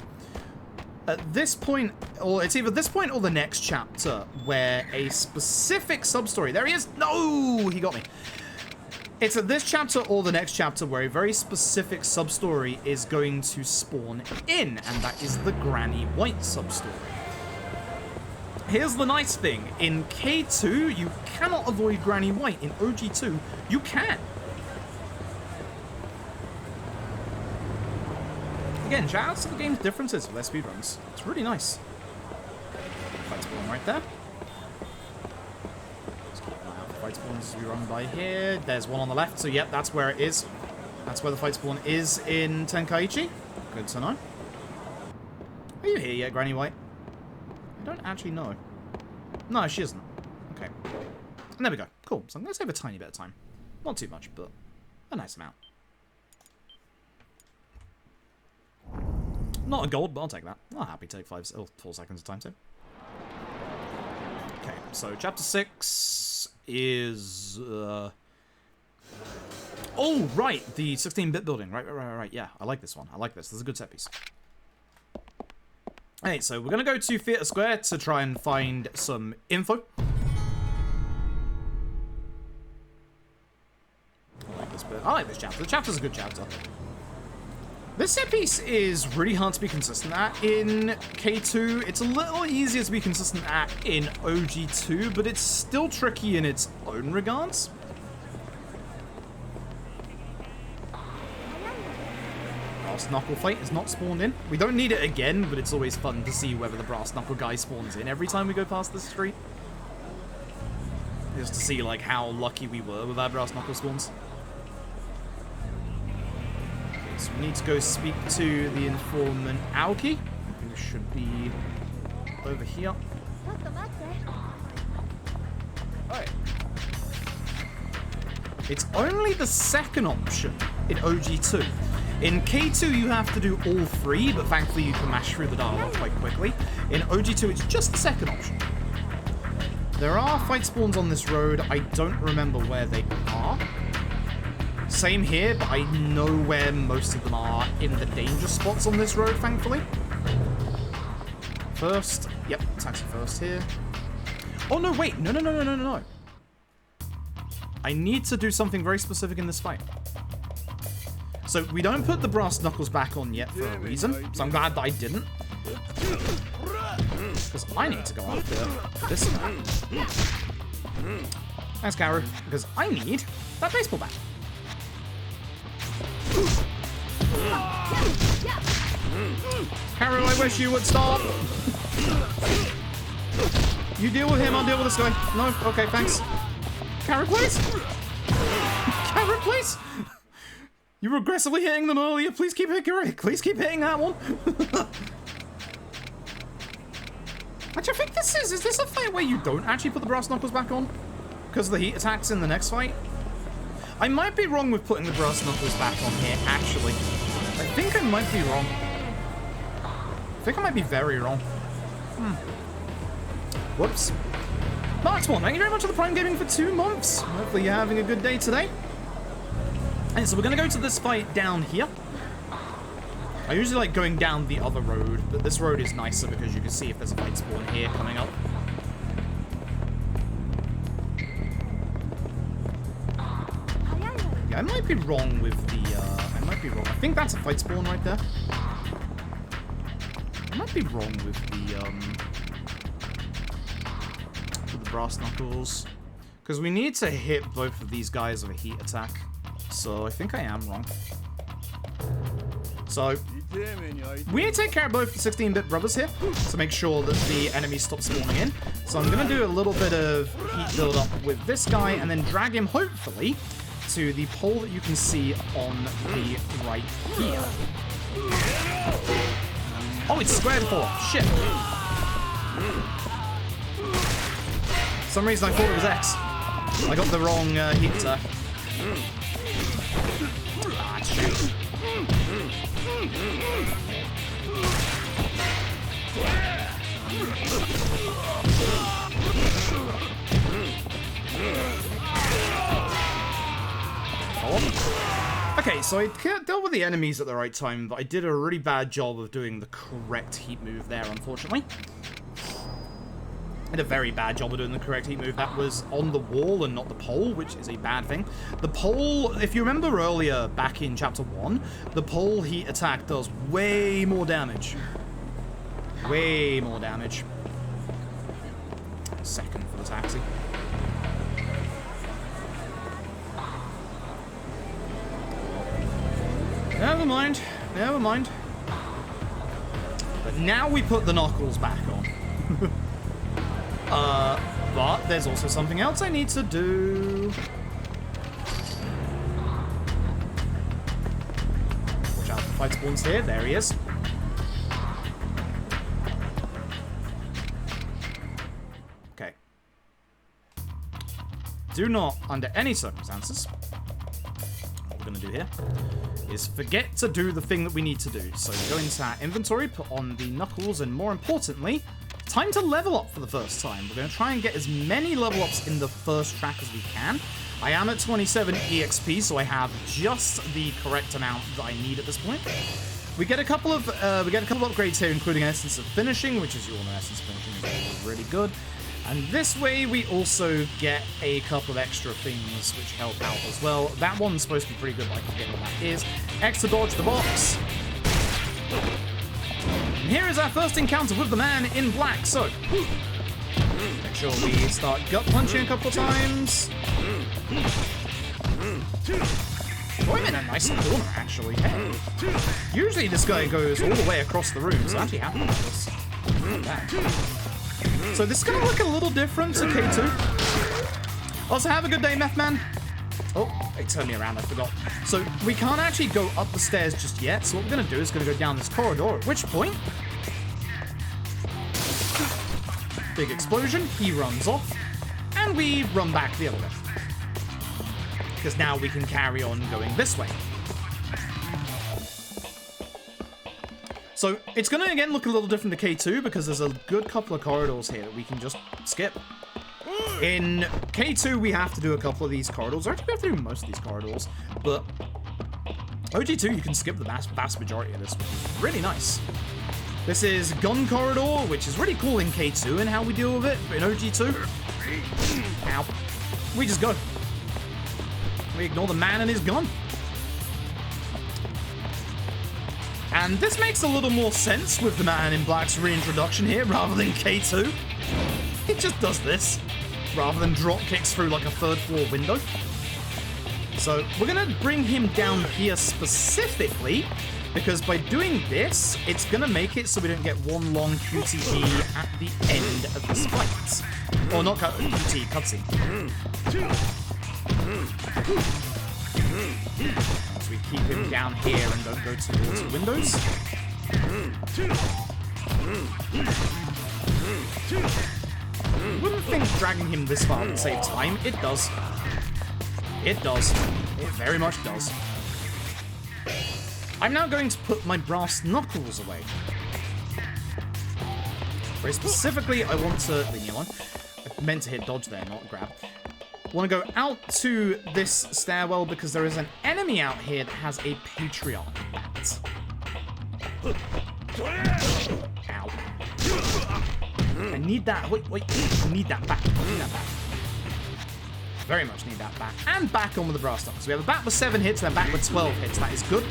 At this point, or it's either this point or the next chapter, where a specific sub-story... There he is! No! He got me. It's at this chapter or the next chapter where a very specific sub-story is going to spawn in, and that is the Granny White sub-story. Here's the nice thing. In K2, you cannot avoid Granny White. In OG2, you can. Again, shout out to the game's differences for their speedruns. It's really nice. Fight spawn right there. Let's keep an eye out for fight spawns as we run by here. There's one on the left, so yep, that's where it is. That's where the fight spawn is in Tenkaichi. Good to know. Are you here yet, Granny White? I don't actually know. No, she isn't. Okay. And there we go. Cool. So I'm going to save a tiny bit of time. Not too much, but a nice amount. Not a gold, but I'll take that. I'll happy take 4 seconds of time too. Okay, so chapter 6 is... Oh, right! The 16-bit building. Right. Yeah, I like this one. I like this. This is a good set piece. Hey, so we're going to go to Theatre Square to try and find some info. I like this bit. I like this chapter. The chapter's a good chapter. This set piece is really hard to be consistent at in K2. It's a little easier to be consistent at in OG2, but it's still tricky in its own regards. Brass Knuckle fight is not spawned in. We don't need it again, but it's always fun to see whether the Brass Knuckle guy spawns in every time we go past this street. Just to see like how lucky we were with our Brass Knuckle spawns. So we need to go speak to the informant Aoki, who should be over here. Right. It's only the second option in OG2. In K2 you have to do all 3, but thankfully you can mash through the dialogue quite quickly. In OG2 it's just the second option. There are fight spawns on this road. I don't remember where they are. Same here, but I know where most of them are in the danger spots on this road, thankfully. First, yep, taxi first here. Oh, no, wait, no. I need to do something very specific in this fight. So, we don't put the brass knuckles back on yet for a reason, so I'm glad that I didn't. Because I need to go after this guy. Thanks, Karu, because I need that baseball bat. Karu, I wish you would stop. You deal with him, I'll deal with this guy. No? Okay, thanks. Karu, please? Karu, please? You were aggressively hitting them earlier. Please keep hitting. Please keep hitting that one. Actually, I think this is this a fight where you don't actually put the brass knuckles back on? Because of the heat attacks in the next fight? I might be wrong with putting the brass knuckles back on here, actually. I think I might be wrong. I think I might be very wrong. Whoops. Markswan, thank you very much for the Prime Gaming for 2 months. Hopefully you're having a good day today. And so we're going to go to this fight down here. I usually like going down the other road, but this road is nicer because you can see if there's a fight spawn here coming up. Yeah, I might be wrong with the, I might be wrong. I think that's a fight spawn right there. I might be wrong with the brass knuckles. Because we need to hit both of these guys with a heat attack. So I think I am wrong. So we need to take care of both the 16-bit brothers here to make sure that the enemies stop spawning in. So I'm going to do a little bit of heat build-up with this guy and then drag him, hopefully, to the pole that you can see on the right here. Oh, it's squared 4. Shit. For some reason I thought it was X. I got the wrong heat attack. Ah, shoot. Okay, so I dealt with the enemies at the right time, but I did a really bad job of doing the correct heat move there, unfortunately. I did a very bad job of doing the correct heat move. That was on the wall and not the pole, which is a bad thing. The pole, if you remember earlier back in Chapter 1, the pole heat attack does way more damage. Way more damage. Second for the taxi. Never mind. Never mind. But now we put the knuckles back on. But there's also something else I need to do. Watch out, the fight spawns here. There he is. Okay. Do not, under any circumstances, what we're going to do here is forget to do the thing that we need to do. So go into our inventory, put on the knuckles, and more importantly, time to level up for the first time. We're going to try and get as many level ups in the first track as we can. I am at 27 EXP, so I have just the correct amount that I need at this point. We get a couple of upgrades here, including Essence of Finishing, which, as you all know, Essence of Finishing is really good. And this way, we also get a couple of extra things which help out as well. That one's supposed to be pretty good, but I forget what that is. Extra dodge the box. And here is our first encounter with the man in black. So, make sure we start gut punching a couple of times. Oh, I'm in a nice corner, actually. Hey. Usually this guy goes all the way across the room, so I'm actually happy with this. Not bad. So this is going to look a little different to K2. Also, have a good day, Meth Man. Oh, it turned me around, I forgot. So we can't actually go up the stairs just yet, so what we're going to do is going to go down this corridor, at which point... Big explosion, he runs off, and we run back the other way. Because now we can carry on going this way. So it's going to, again, look a little different to K2 because there's a good couple of corridors here that we can just skip. In K2, we have to do a couple of these corridors. Actually, we have to do most of these corridors. But OG2, you can skip the vast majority of this, which is really nice. This is Gun Corridor, which is really cool in K2 and how we deal with it. But in OG2, ow, we just go. We ignore the man and his gun. And this makes a little more sense with the Man in Black's reintroduction here, rather than K2. It just does this, rather than drop kicks through like a third floor window. So we're gonna bring him down here specifically, because by doing this, it's gonna make it so we don't get one long QTE at the end of this fight. Or not QTE, cutscene. So we keep him down here and don't go towards the windows. Wouldn't think dragging him this far would save time. It does. It does. It very much does. I'm now going to put my brass knuckles away. Very specifically, I want to... Leave me alone. I meant to hit dodge there, not grab. I want to go out to this stairwell because there is an enemy out here that has a Patriarch bat. Ow. I need that. Wait. I need that back. I need that back. Very much need that back. And back on with the brass knuckles. We have a bat with 7 hits and a bat with 12 hits. That is good.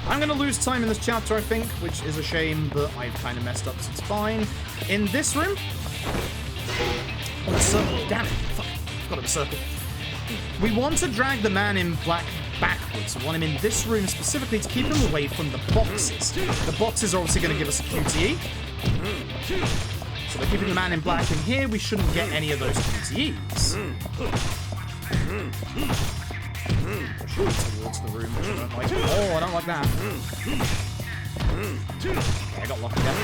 I'm going to lose time in this chapter, I think, which is a shame, but I've kind of messed up, so it's fine. In this room... Oh, a circle. Damn it. Fuck. I've got a circle. We want to drag the Man in Black backwards. We want him in this room specifically to keep him away from the boxes. The boxes are obviously going to give us a QTE. So by keeping the Man in Black in here, we shouldn't get any of those QTEs. Towards the room, which I don't like. Oh, I don't like that. Okay, I got lucky there.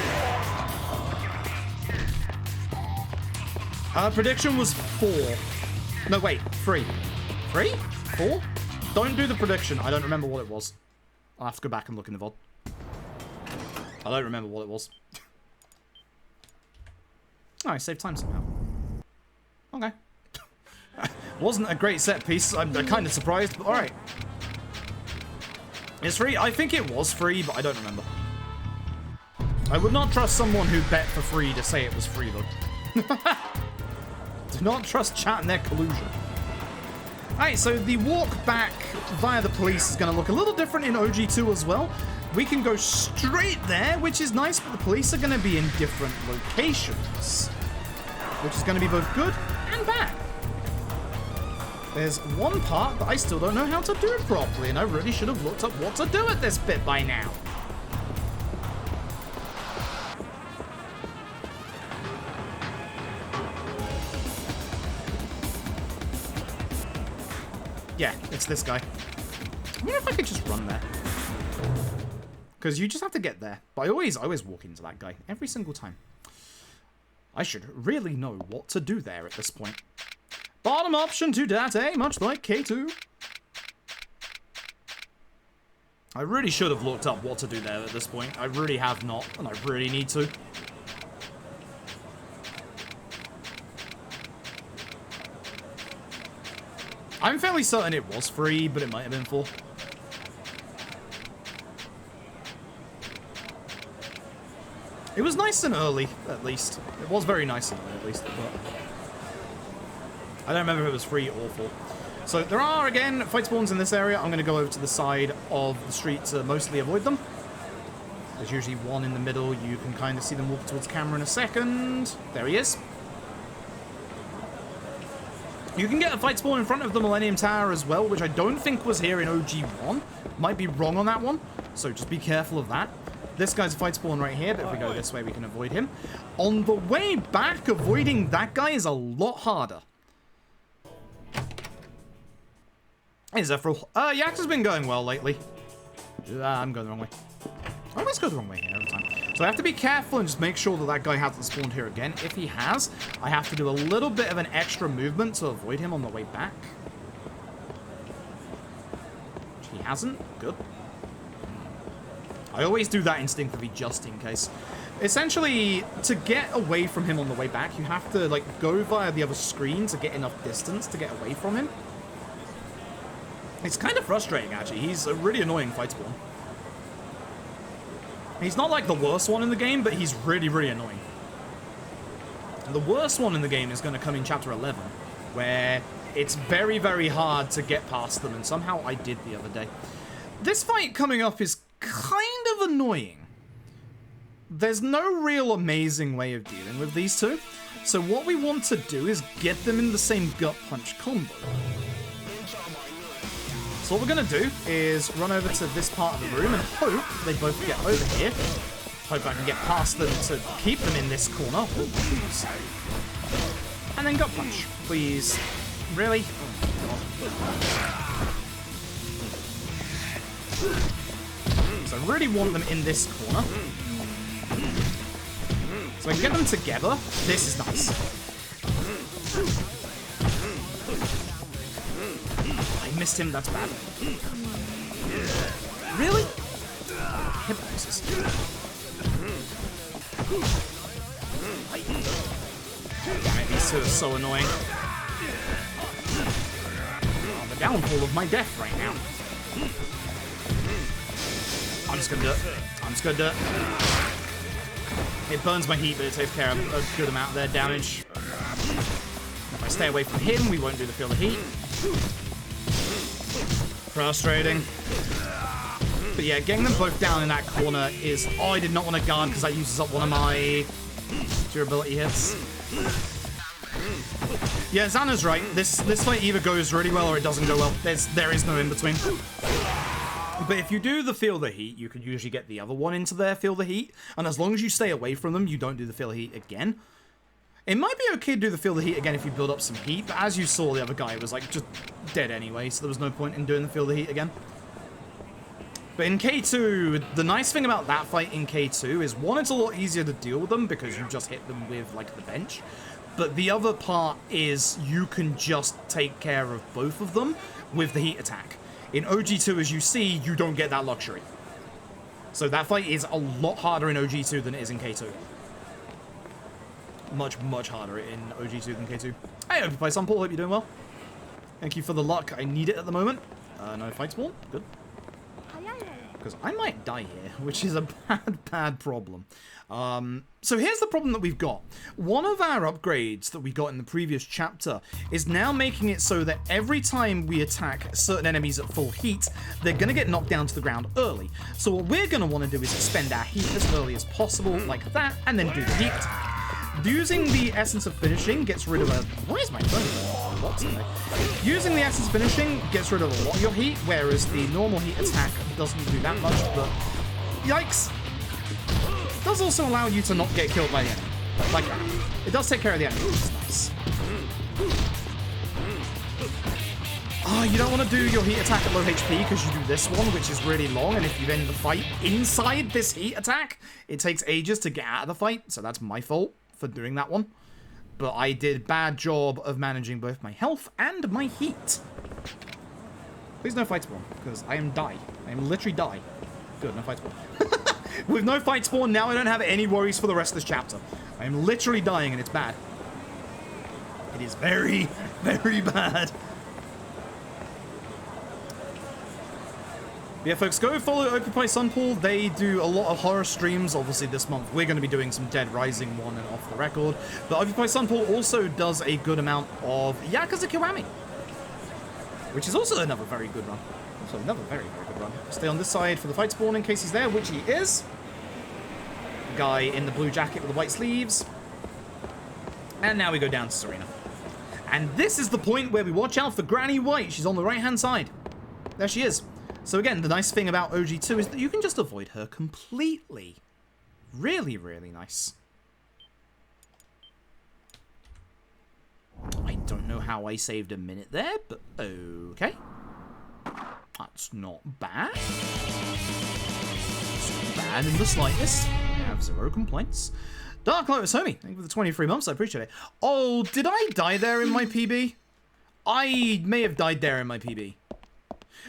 Prediction was 4. No, wait, 3. 3? 4? Don't do the prediction. I don't remember what it was. I'll have to go back and look in the VOD. I don't remember what it was. Oh, I saved time somehow. Okay. Wasn't a great set piece. I'm kind of surprised, but alright. It's free? I think it was free, but I don't remember. I would not trust someone who bet for free to say it was free, though. Do not trust chat and their collusion. Alright, so the walk back via the police is going to look a little different in OG2 as well. We can go straight there, which is nice, but the police are going to be in different locations, which is going to be both good and bad. There's one part that I still don't know how to do properly, and I really should have looked up what to do at this bit by now. Yeah, it's this guy. I wonder if I could just run there. Because you just have to get there. But I always walk into that guy. Every single time. I should really know what to do there at this point. Bottom option to date, much like K2. I really should have looked up what to do there at this point. I really have not, and I really need to. I'm fairly certain it was free, but it might have been full. It was nice and early, at least. It was very nice and early, at least. But I don't remember if it was free or full. So there are, again, fight spawns in this area. I'm going to go over to the side of the street to mostly avoid them. There's usually one in the middle. You can kind of see them walk towards camera in a second. There he is. You can get a fight spawn in front of the Millennium Tower as well, which I don't think was here in OG1. Might be wrong on that one, so just be careful of that. This guy's a fight spawn right here, but if we go this way, we can avoid him. On the way back, avoiding that guy is a lot harder. Hey, Zephyr. Yakuza's been going well lately. I'm going the wrong way. I always go the wrong way here every time. So I have to be careful and just make sure that that guy hasn't spawned here again. If he has, I have to do a little bit of an extra movement to avoid him on the way back. Which he hasn't. Good. I always do that instinctively just in case. Essentially, to get away from him on the way back, you have to, like, go via the other screen to get enough distance to get away from him. It's kind of frustrating, actually. He's a really annoying fight spawn. He's not, like, the worst one in the game, but he's really, really annoying. And the worst one in the game is going to come in Chapter 11, where it's very, very hard to get past them, and somehow I did the other day. This fight coming up is kind of annoying. There's no real amazing way of dealing with these two, so what we want to do is get them in the same gut punch combo. So what we're going to do is run over to this part of the room and hope they both get over here. Hope I can get past them to keep them in this corner. Ooh, please. And then gut punch. Please. Really? So I really want them in this corner. So I can get them together. This is nice. I missed him, that's bad. Really? Hitboxes. Damn it, these two are so annoying. Oh, the downfall of my death right now. I'm just gonna do it. I'm just gonna do it. It burns my heat, but it takes care of a good amount of their damage. If I stay away from him, we won't do the feel the heat. Frustrating. But yeah, getting them both down in that corner is... Oh, I did not want to guard because that uses up one of my durability hits. Yeah, Xana's right. This fight either goes really well or it doesn't go well. There is no in between. But if you do the feel the heat, you can usually get the other one into their feel the heat. And as long as you stay away from them, you don't do the feel the heat again. It might be okay to do the feel the heat again if you build up some heat, but as you saw, the other guy was like just dead anyway, so there was no point in doing the feel the heat again. But in K2, the nice thing about that fight in K2 is, one, it's a lot easier to deal with them because you just hit them with, like, the bench. But the other part is you can just take care of both of them with the heat attack. In OG2, as you see, you don't get that luxury. So that fight is a lot harder in OG2 than it is in K2. Much, much harder in OG2 than K2. Hey, hope you play some, Paul. Hope you're doing well. Thank you for the luck. I need it at the moment. No fight spawn. Good. Because I might die here, which is a bad problem. So here's the problem that we've got. One of our upgrades that we got in the previous chapter is now making it so that every time we attack certain enemies at full heat, they're going to get knocked down to the ground early. So what we're going to want to do is expend our heat as early as possible, like that, and then do the heat attack. Using the Essence of Finishing gets rid of a... Why is my phone a lot today? Using the Essence of Finishing gets rid of a lot of your heat, whereas the normal heat attack doesn't do that much, but... Yikes! It does also allow you to not get killed by the enemy. Like that. It does take care of the enemy, which is nice. Oh, you don't want to do your heat attack at low HP because you do this one, which is really long, and if you end the fight inside this heat attack, it takes ages to get out of the fight, so that's my fault for doing that one. But I did a bad job of managing both my health and my heat. Please no fight spawn, because I am die. I am literally die. Good, no fight spawn. With no fight spawn, now I don't have any worries for the rest of this chapter. I am literally dying, and it's bad. It is very, very bad. Yeah, folks, go follow Occupy Sunpool. They do a lot of horror streams. Obviously, this month we're going to be doing some Dead Rising 1 and Off the Record. But Occupy Sunpool also does a good amount of Yakuza Kiwami, which is also another very good run. Also another very, very good run. Stay on this side for the fight spawn in case he's there, which he is. The guy in the blue jacket with the white sleeves. And now we go down to Serena. And this is the point where we watch out for Granny White. She's on the right-hand side. There she is. So again, the nice thing about OG2 is that you can just avoid her completely. Really, really nice. I don't know how I saved a minute there, but okay. That's not bad. It's not bad in the slightest. I have 0 complaints. Dark Lotus Homie, thank you for the 23 months, I appreciate it. Oh, did I die there in my PB? I may have died there in my PB.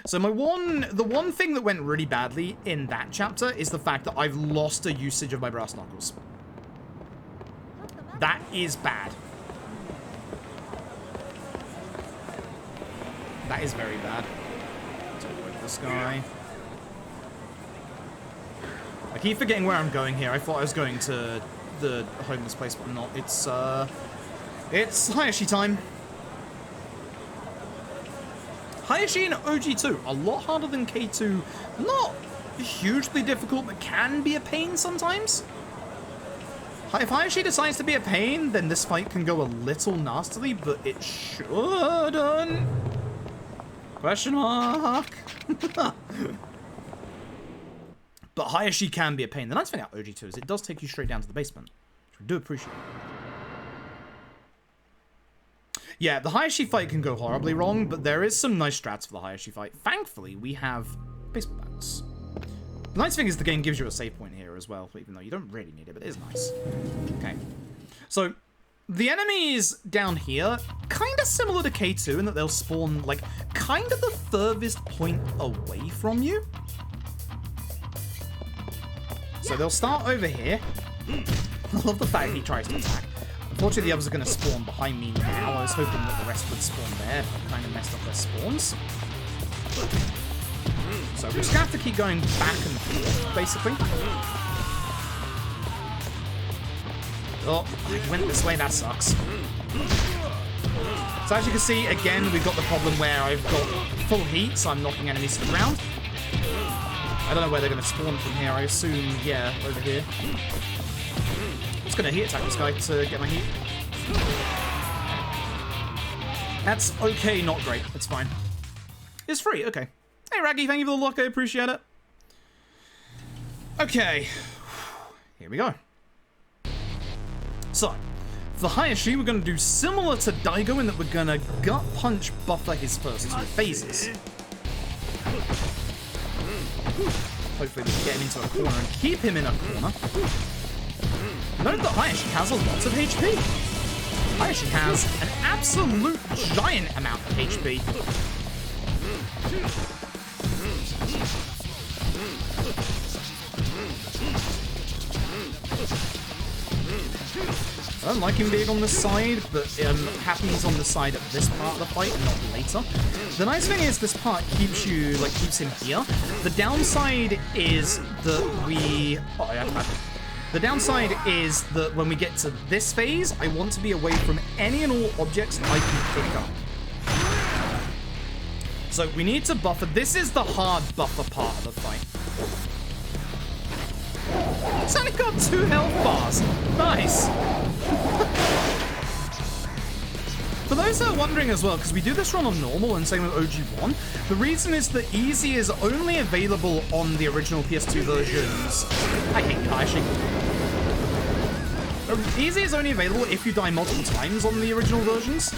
So the one thing that went really badly in that chapter is the fact that I've lost a usage of my brass knuckles. That is bad. That is very bad. Let's avoid this guy. I keep forgetting where I'm going here. I thought I was going to the homeless place, but I'm not. It's Hayashi time. Hayashi in OG2, a lot harder than K2. Not hugely difficult, but can be a pain sometimes. If Hayashi decides to be a pain, then this fight can go a little nastily, but it shouldn't. Question mark. But Hayashi can be a pain. The nice thing about OG2 is it does take you straight down to the basement, which I do appreciate. Yeah, the Hayashi fight can go horribly wrong, but there is some nice strats for the Hayashi fight. Thankfully, we have baseball bats. The nice thing is the game gives you a save point here as well, even though you don't really need it, but it is nice. Okay. So, the enemies down here, kind of similar to K2 in that they'll spawn, like, kind of the furthest point away from you. So they'll start over here. I love the fact he tries to attack. Unfortunately, the others are going to spawn behind me now. I was hoping that the rest would spawn there, but I kind of messed up their spawns. So we're just going to have to keep going back and forth, basically. Oh, I went this way, that sucks. So as you can see, again, we've got the problem where I've got full heat, so I'm knocking enemies to the ground. I don't know where they're going to spawn from here. I assume, yeah, over here. I'm just going to heat attack this guy to get my heat. That's okay, not great. It's fine. It's free, okay. Hey, Raggy, thank you for the lock. I appreciate it. Okay. Here we go. So, for Hayashi, we're going to do similar to Daigo in that we're going to gut punch buffer his first 2 phases. Hopefully we can get him into a corner and keep him in a corner. Note that Hayashi has a lot of HP. Hayashi has an absolute giant amount of HP. I don't like him being on this side, but I'm happy he's on the side of this part of the fight and not later. The nice thing is this part keeps you, like, keeps him here. The downside is that we... Oh, yeah, bad. The downside is that when we get to this phase, I want to be away from any and all objects I can pick up. So we need to buffer. This is the hard buffer part of the fight. It's only got 2 health bars. Nice. For those that are wondering as well, because we do this run on normal and same with OG1, the reason is that Easy is only available on the original PS2 versions. I hate crashing. Easy is only available if you die multiple times on the original versions.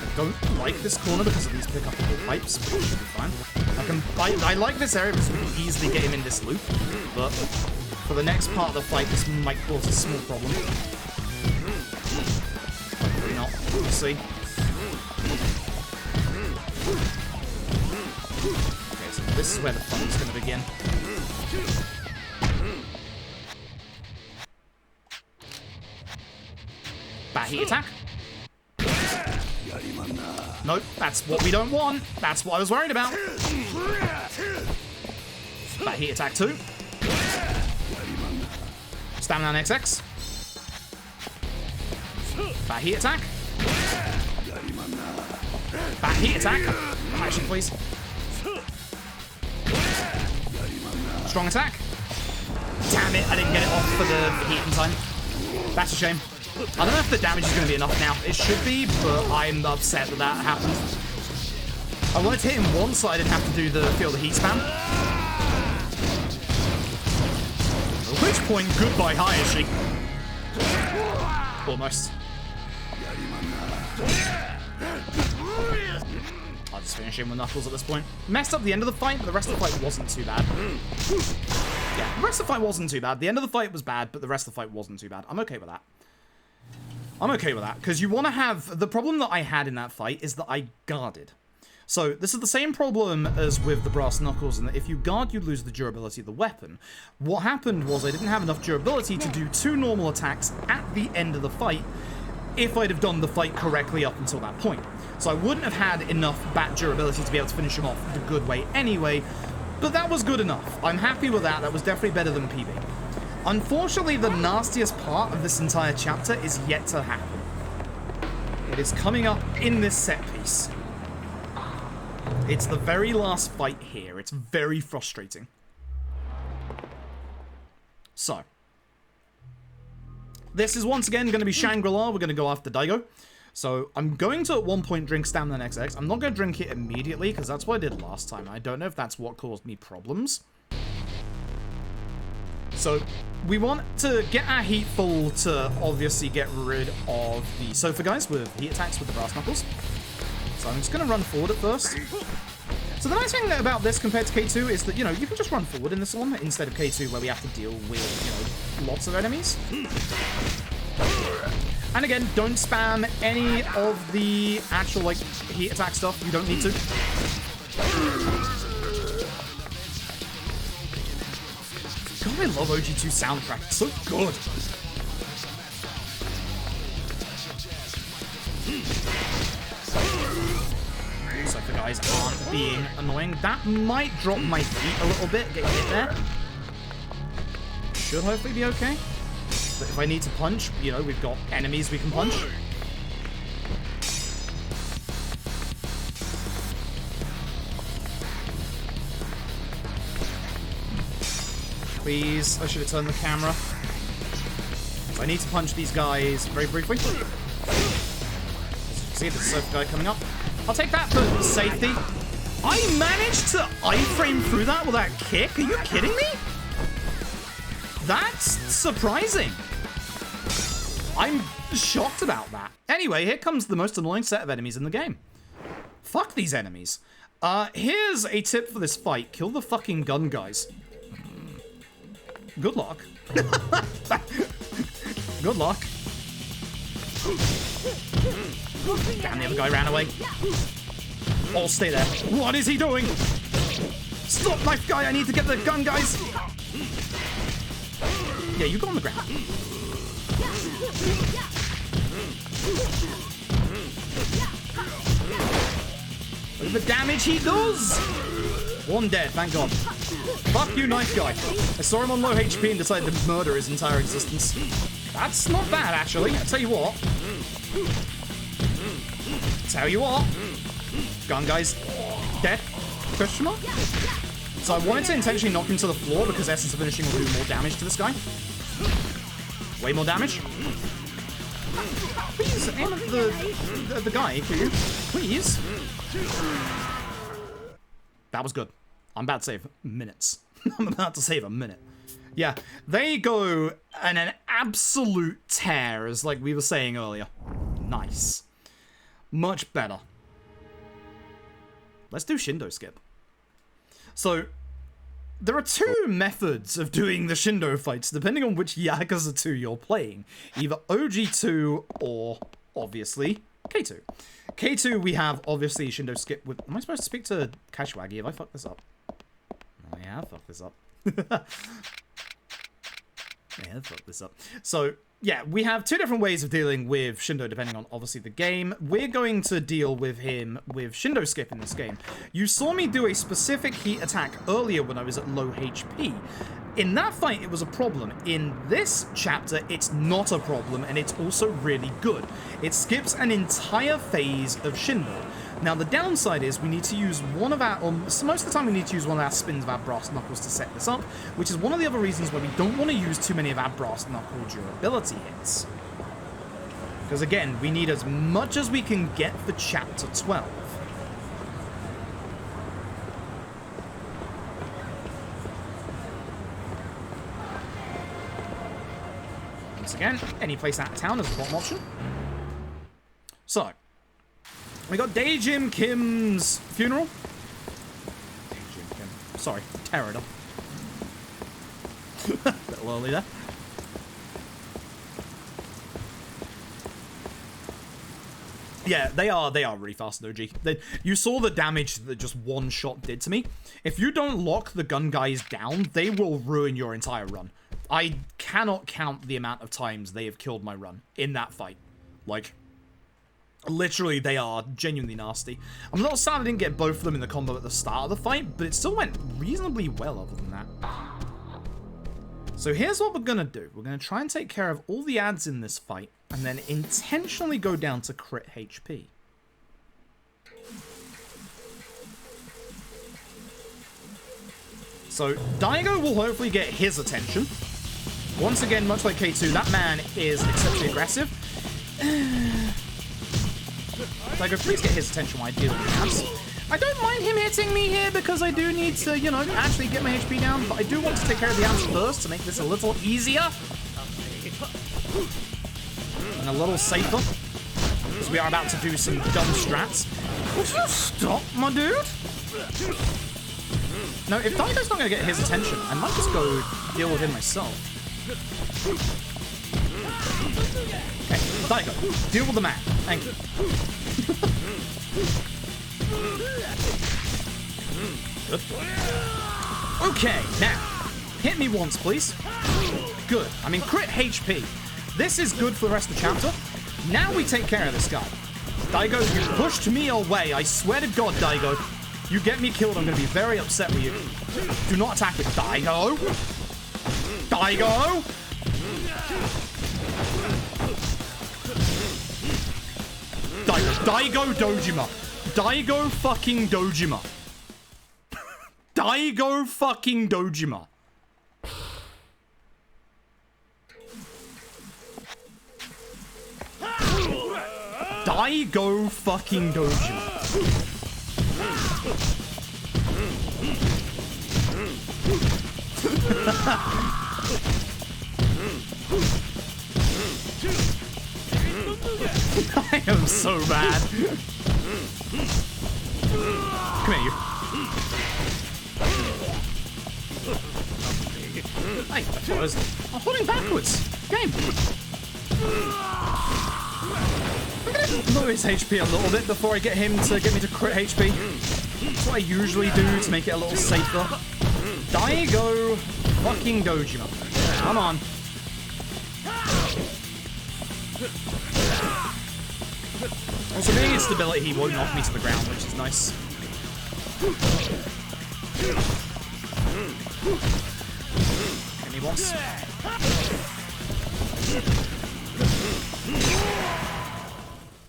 I don't like this corner because of these pick-up-able pipes, but it should be fine. I like this area because we can easily get him in this loop, but for the next part of the fight, this might cause a small problem. Hopefully not. We'll see. Okay, so this is where the fun is going to begin. Bat heat attack. Nope, that's what we don't want. That's what I was worried about. Bat heat attack 2. Stamina XX. Bat heat attack. Bat heat attack. Action, please. Strong attack. Damn it, I didn't get it off for the heat in time. That's a shame. I don't know if the damage is going to be enough now. It should be, but I'm upset that that happened. I wanted to hit him once so I didn't have to do the feel the heat spam. At which point, goodbye Hayashi. Almost. I'll just finish him with Knuckles at this point. Messed up the end of the fight, but the rest of the fight wasn't too bad. Yeah, the rest of the fight wasn't too bad. The end of the fight was bad, but the rest of the fight wasn't too bad. I'm okay with that. I'm okay with that, because you want to have... The problem that I had in that fight is that I guarded. So, this is the same problem as with the Brass Knuckles, in that if you guard, you lose the durability of the weapon. What happened was I didn't have enough durability to do 2 normal attacks at the end of the fight, if I'd have done the fight correctly up until that point. So I wouldn't have had enough bat durability to be able to finish him off the good way anyway, but that was good enough. I'm happy with that. That was definitely better than PB. Unfortunately, the nastiest part of this entire chapter is yet to happen. It is coming up in this set piece. It's the very last fight here. It's very frustrating. So, this is once again going to be Shangri-La. We're going to go after Daigo. So, I'm going to at one point drink Stamina XX. I'm not going to drink it immediately because that's what I did last time. I don't know if that's what caused me problems. So, we want to get our heat full to obviously get rid of the sofa guys with heat attacks with the Brass Knuckles. So I'm just going to run forward at first. So the nice thing about this compared to K2 is that, you know, you can just run forward in this one instead of K2 where we have to deal with, you know, lots of enemies. And again, don't spam any of the actual, like, heat attack stuff. You don't need to. God, I love OG2 soundtrack. It's so good. So if the guys aren't being annoying, that might drop my feet a little bit, getting hit there. Should hopefully be okay. But if I need to punch, you know, we've got enemies we can punch. Please, I should have turned the camera. I need to punch these guys very briefly. As you can see, there's a surf guy coming up. I'll take that for safety. I managed to iframe through that with that kick. Are you kidding me? That's surprising. I'm shocked about that. Anyway, here comes the most annoying set of enemies in the game. Fuck these enemies. Here's a tip for this fight. Kill the fucking gun guys. Good luck. Good luck. Damn, the other guy ran away. Oh, stay there. What is he doing? Stop, knife guy. I need to get the gun guys. Yeah, you go on the ground. Look at the damage he does! One dead, thank God. Fuck you, knife guy. I saw him on low HP and decided to murder his entire existence. That's not bad, actually. I tell you what. Gun guy's dead. Question mark? So I wanted to intentionally knock him to the floor because Essence of Finishing will do more damage to this guy. Way more damage. Please aim at the guy, can you? Please. That was good. I'm about to save minutes. I'm about to save a minute. Yeah, they go in an absolute tear, as like we were saying earlier. Nice. Much better. Let's do Shindo skip. So, there are two methods of doing the Shindo fights, depending on which Yakuza 2 you're playing. Either OG2 or, obviously, K2. K2, we have, obviously, Shindo skip with... Am I supposed to speak to Kashiwagi? Have I fucked this up? Oh, yeah, I fucked this up. Yeah, I fucked this up. So, yeah, we have two different ways of dealing with Shindo, depending on, obviously, the game. We're going to deal with him with Shindo skip in this game. You saw me do a specific heat attack earlier when I was at low HP. In that fight, it was a problem. In this chapter, it's not a problem, and it's also really good. It skips an entire phase of Shindo. Now, the downside is we need to use one of our, most of the time we need to use one of our spins of our brass knuckles to set this up, which is one of the other reasons why we don't want to use too many of our brass knuckle durability hits. Because again, we need as much as we can get for chapter 12. Once again, any place out of town is a bottom option. So, we got Daejim Kim's funeral. Daejim Kim. Sorry, Terror. A little early there. Yeah, they are really fast in OG. You saw the damage that just one shot did to me. If you don't lock the gun guys down, they will ruin your entire run. I cannot count the amount of times they have killed my run in that fight. Like, literally, they are genuinely nasty. I'm a little sad I didn't get both of them in the combo at the start of the fight, but it still went reasonably well other than that. So here's what we're gonna do. We're gonna try and take care of all the ads in this fight, and then intentionally go down to crit HP. So Daigo will hopefully get his attention. Once again, much like K2, that man is exceptionally aggressive. Daigo, please get his attention while I deal with the ads. I don't mind him hitting me here because I do need to, you know, actually get my HP down, but I do want to take care of the ads first to make this a little easier. And a little safer. Because we are about to do some dumb strats. Would you stop, my dude? No, if Daigo's not going to get his attention, I might just go deal with him myself. Okay, Daigo, deal with the man. Thank you. Good. Okay, now, hit me once, please. Good. I'm in crit HP. This is good for the rest of the chapter. Now we take care of this guy. Daigo, you pushed me away. I swear to God, Daigo. You get me killed, I'm going to be very upset with you. Do not attack it, Daigo. Daigo! Daigo Dojima. Daigo fucking Dojima. Daigo fucking Dojima. Daigo fucking Dojima. I am so bad. Come here, you. Hey, that's what I was... I'm holding backwards. Game. I'm gonna lower his HP a little bit before I get him to get me to crit HP. That's what I usually do to make it a little safer. Daigo fucking Dojima. Come on. Also, being instability, he won't knock me to the ground, which is nice. Hit me once.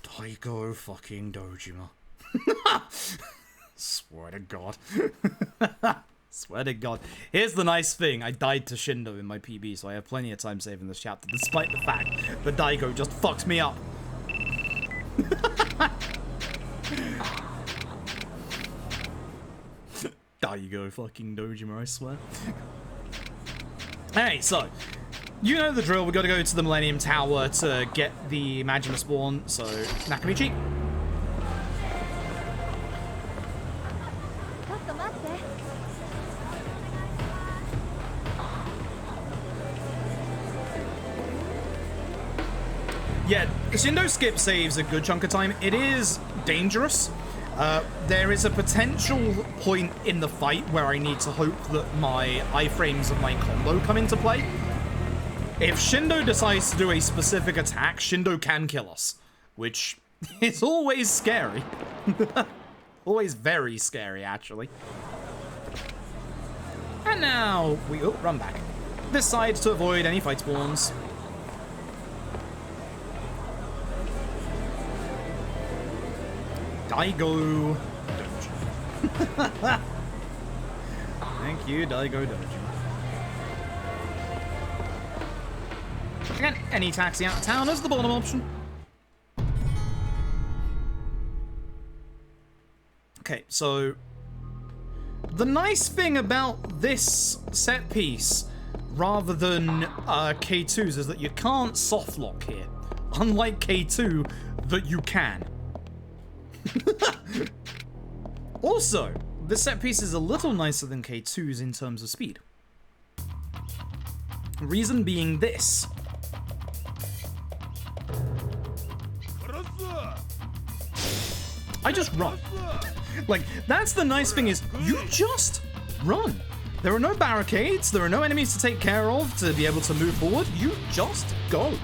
Daigo fucking Dojima. Swear to God. Swear to God. Here's the nice thing. I died to Shindo in my PB, so I have plenty of time saving this chapter, despite the fact that Daigo just fucks me up. Daigo fucking Dojima, I swear. Alright, so, you know the drill. We gotta go to the Millennium Tower to get the Majima spawn, so Nakamichi. Yeah, Shindo skip saves a good chunk of time. It is dangerous. There is a potential point in the fight where I need to hope that my iframes of my combo come into play. If Shindo decides to do a specific attack, Shindo can kill us, which is always scary. Always very scary, actually. And now we run back. This side to avoid any fight spawns. Daigo Doji. Thank you, Daigo Doji. Again, any taxi out of town is the bottom option. Okay, so the nice thing about this set piece, rather than K2's, is that you can't soft lock here. Unlike K2, that you can. Also, this set piece is a little nicer than K2's in terms of speed. Reason being this. I just run. Like, that's the nice thing, is you just run. There are no barricades, there are no enemies to take care of to be able to move forward. You just go.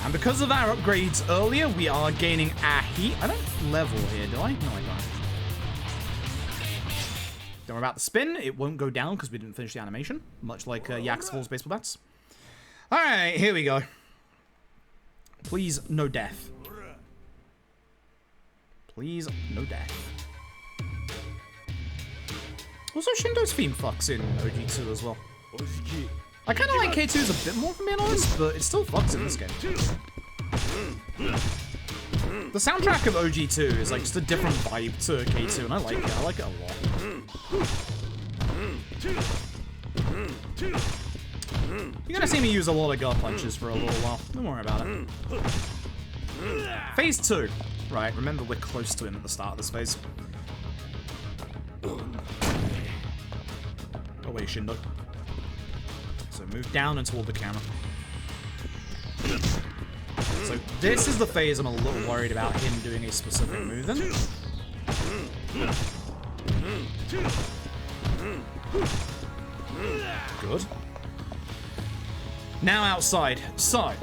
And because of our upgrades earlier, we are gaining our heat. I don't level here, do I? No, I don't. Don't worry about the spin. It won't go down because we didn't finish the animation. Much like Yakuza Falls baseball bats. Alright, here we go. Please, no death. Please, no death. Also, Shindo's theme fucks in OG2 as well. I kind of like K2's a bit more, for being honest, but it still fucks in this game. The soundtrack of OG2 is like just a different vibe to K2, and I like it. I like it a lot. You're gonna see me use a lot of gut punches for a little while. Don't worry about it. Phase 2. Right, remember we're close to him at the start of this phase. Away, Shindo. So move down and toward the camera. So this is the phase I'm a little worried about him doing a specific move in. Good. Now outside. So,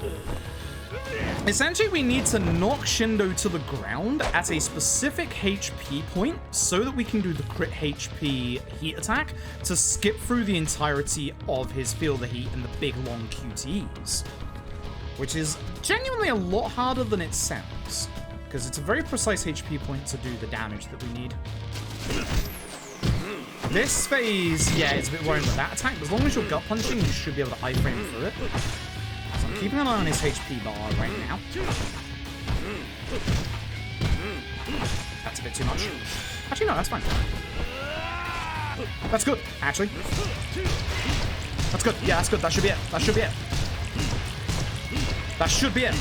essentially we need to knock Shindo to the ground at a specific HP point so that we can do the crit HP heat attack to skip through the entirety of his feel the heat and the big long QTEs. Which is genuinely a lot harder than it sounds, because it's a very precise HP point to do the damage that we need. This phase, yeah, it's a bit worrying with that attack, but as long as you're gut punching, you should be able to iframe through it. So I'm keeping an eye on his HP bar right now. That's a bit too much. Actually, no, that's fine. That's good, actually. That's good. Yeah, that's good. That should be it. That should be it. That should be it.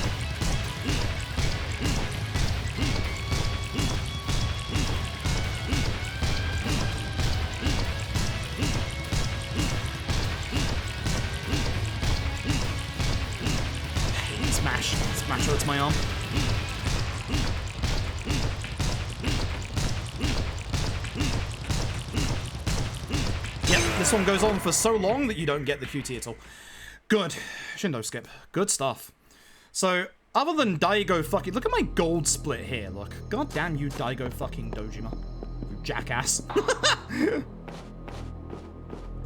Smash. Smash hurts my arm. Yep, This one goes on for so long that you don't get the QT at all. Good. Shindo skip. Good stuff. So, other than Daigo fucking... Look at my gold split here, look. God damn you, Daigo fucking Dojima. You jackass.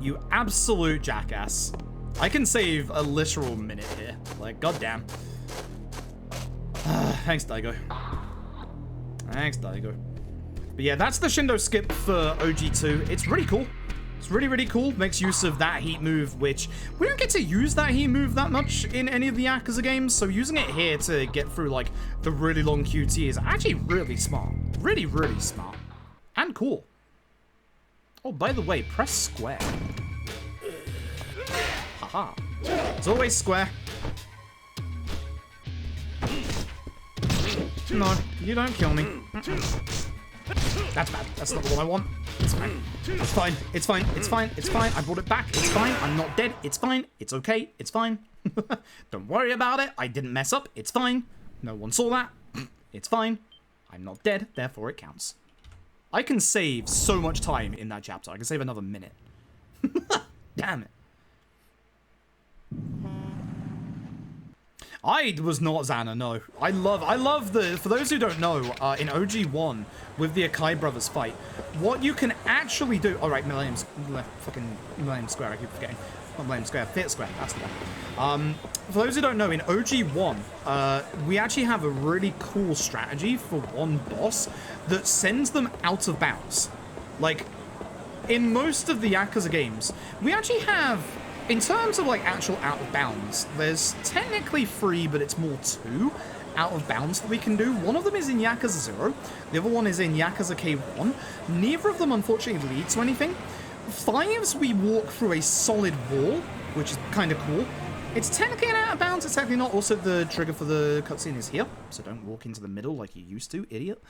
You absolute jackass. I can save a literal minute here. Like, goddamn. Thanks, Daigo. Thanks, Daigo. But yeah, that's the Shindo skip for OG2. It's really cool. It's really, really cool. Makes use of that heat move, which we don't get to use that heat move that much in any of the Yakuza games. So using it here to get through, like, the really long QT is actually really smart. Really, really smart. And cool. Oh, by the way, press square. Haha. It's always square. No, you don't kill me. That's bad. That's not the one I want. It's fine. It's fine. It's fine. It's fine. It's fine. I brought it back. It's fine. I'm not dead. It's fine. It's okay. It's fine. Don't worry about it. I didn't mess up. It's fine. No one saw that. It's fine. I'm not dead. Therefore, it counts. I can save so much time in that chapter. I can save another minute. Damn it. I was not Xana, no. I love the, for those who don't know, in OG1, with the Akai brothers fight, what you can actually do, alright, Millennium Square, I keep forgetting. Not Millennium Square, Theatre Square, that's the one. For those who don't know, in OG1, we actually have a really cool strategy for one boss that sends them out of bounds. Like, in most of the Yakuza games, we actually have... In terms of, like, actual out of bounds, there's technically 3, but it's more 2 out of bounds that we can do. One of them is in Yakuza 0. The other one is in Yakuza K1. Neither of them, unfortunately, lead to anything. 5s, we walk through a solid wall, which is kind of cool. It's technically an out of bounds. It's technically not. Also, the trigger for the cutscene is here, so don't walk into the middle like you used to, idiot.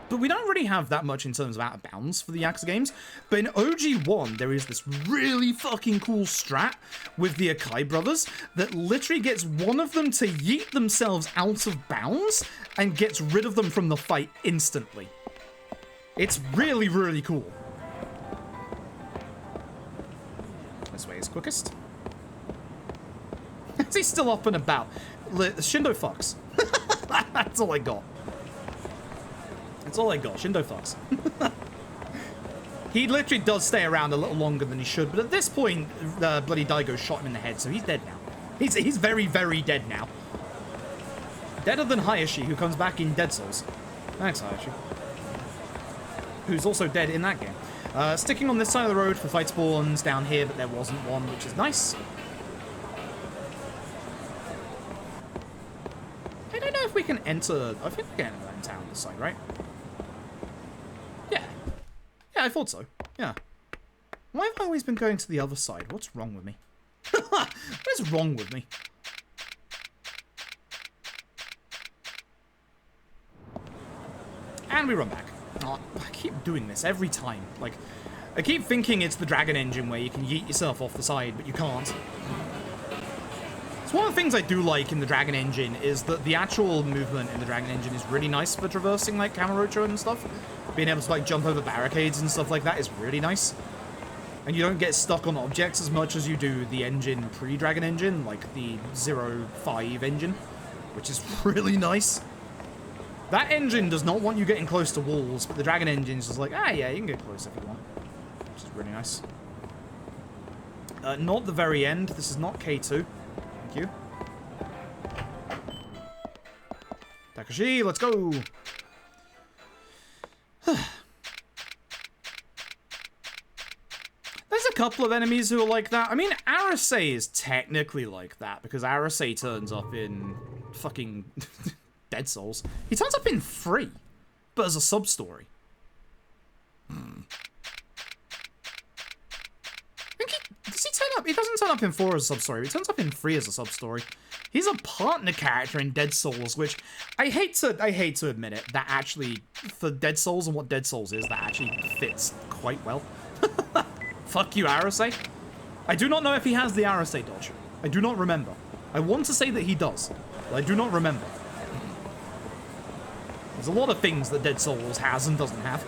But we don't really have that much in terms of out of bounds for the Yakuza games. But in OG1, there is this really fucking cool strat with the Akai brothers that literally gets one of them to yeet themselves out of bounds and gets rid of them from the fight instantly. It's really, really cool. This way is quickest. Is he still up and about? Shindo fucks. That's all I got. That's all I got. Shindo fucks. He literally does stay around a little longer than he should, but at this point, bloody Daigo shot him in the head, so he's dead now. He's very, very dead now. Deader than Hayashi, who comes back in Dead Souls. Thanks, Hayashi. Who's also dead in that game. Sticking on this side of the road for fight spawns down here, but there wasn't one, which is nice. I don't know if we can enter... I think we can enter that in town this side, right? Yeah. Yeah, I thought so. Yeah. Why have I always been going to the other side? What's wrong with me? What is wrong with me? And we run back. Oh, I keep doing this every time. Like, I keep thinking it's the Dragon Engine where you can yeet yourself off the side, but you can't. So one of the things I do like in the Dragon Engine is that the actual movement in the Dragon Engine is really nice for traversing, like, Kamurocho and stuff. Being able to, like, jump over barricades and stuff like that is really nice. And you don't get stuck on objects as much as you do the engine pre-Dragon Engine, like the 0.5 engine, which is really nice. That engine does not want you getting close to walls, but the Dragon Engine is just like, ah, yeah, you can get close if you want. Which is really nice. Not the very end. This is not K2. Thank you. Takashi, let's go! There's a couple of enemies who are like that. I mean, Arase is technically like that, because Arase turns up in fucking Dead Souls. He turns up in 3, but as a sub-story. Does he turn up? He doesn't turn up in 4 as a sub-story. He turns up in 3 as a sub-story. He's a partner character in Dead Souls, which I hate to admit it, that actually, for Dead Souls and what Dead Souls is, that actually fits quite well. Fuck you, Arase. I do not know if he has the Arase dodge. I do not remember. I want to say that he does, but I do not remember. There's a lot of things that Dead Souls has and doesn't have.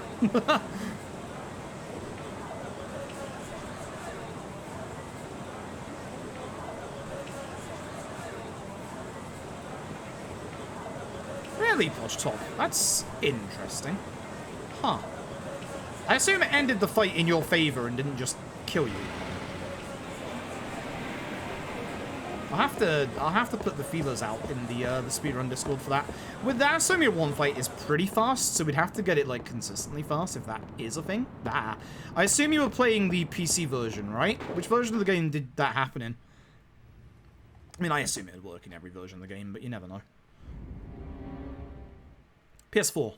really, Podge That's interesting. Huh. I assume it ended the fight in your favor and didn't just kill you. I'll have to put the feelers out in the speedrun Discord for that. With that, Asomia 1 fight is pretty fast, so we'd have to get it like consistently fast if that is a thing. I assume you were playing the PC version, right? Which version of the game did that happen in? I mean, I assume it would work in every version of the game, but you never know. PS4.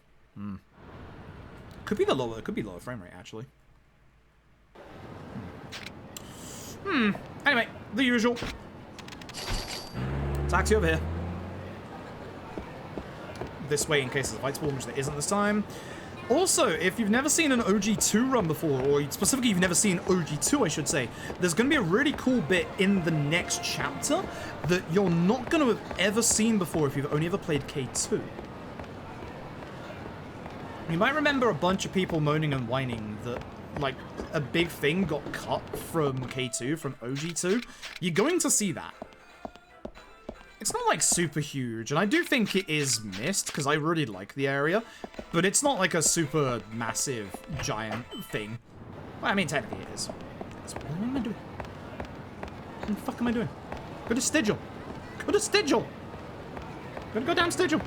Could be lower frame rate, actually. Anyway, the usual. Taxi over here. This way in case there's a fight spawn, which there isn't this time. Also, if you've never seen an OG2 run before, or specifically you've never seen OG2, I should say, there's going to be a really cool bit in the next chapter that you're not going to have ever seen before if you've only ever played K2. You might remember a bunch of people moaning and whining that, like, a big thing got cut from K2, from OG2. You're going to see that. It's not, like, super huge, and I do think it is missed, because I really like the area, but it's not, like, a super massive, giant thing. Well, I mean, technically it is. What am I doing? What the fuck am I doing? Go to Stigil. Go to Stigil! Gotta go down Stigil.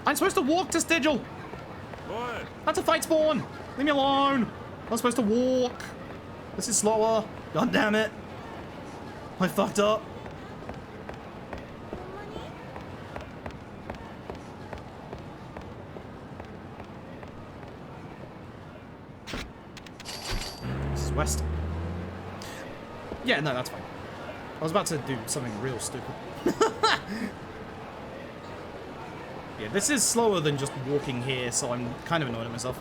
I'm supposed to walk to Stigil! What? That's a fight spawn! Leave me alone! I'm supposed to walk! This is slower. God damn it. I fucked up. This is west. Yeah, no, that's fine. I was about to do something real stupid. Yeah, this is slower than just walking here, so I'm kind of annoyed at myself.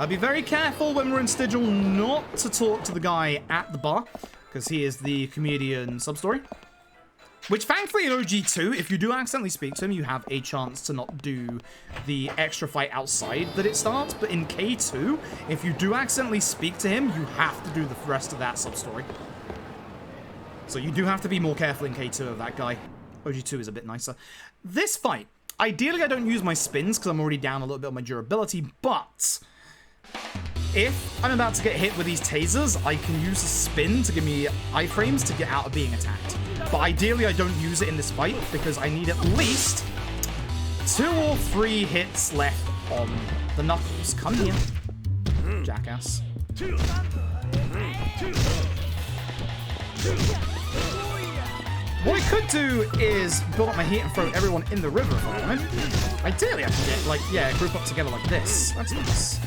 Be very careful when we're in Stigil not to talk to the guy at the bar, because he is the comedian sub-story. Which, thankfully, in OG2, if you do accidentally speak to him, you have a chance to not do the extra fight outside that it starts. But in K2, if you do accidentally speak to him, you have to do the rest of that sub-story. So you do have to be more careful in K2 of that guy. OG2 is a bit nicer. This fight, ideally I don't use my spins because I'm already down a little bit on my durability, but if I'm about to get hit with these tasers, I can use a spin to give me iframes to get out of being attacked. But ideally I don't use it in this fight because I need at least 2 or 3 hits left on the knuckles. Come here, jackass. What I could do is build up my heat and throw everyone in the river for a moment. Ideally I can get, like, yeah, group up together like this. That's nice.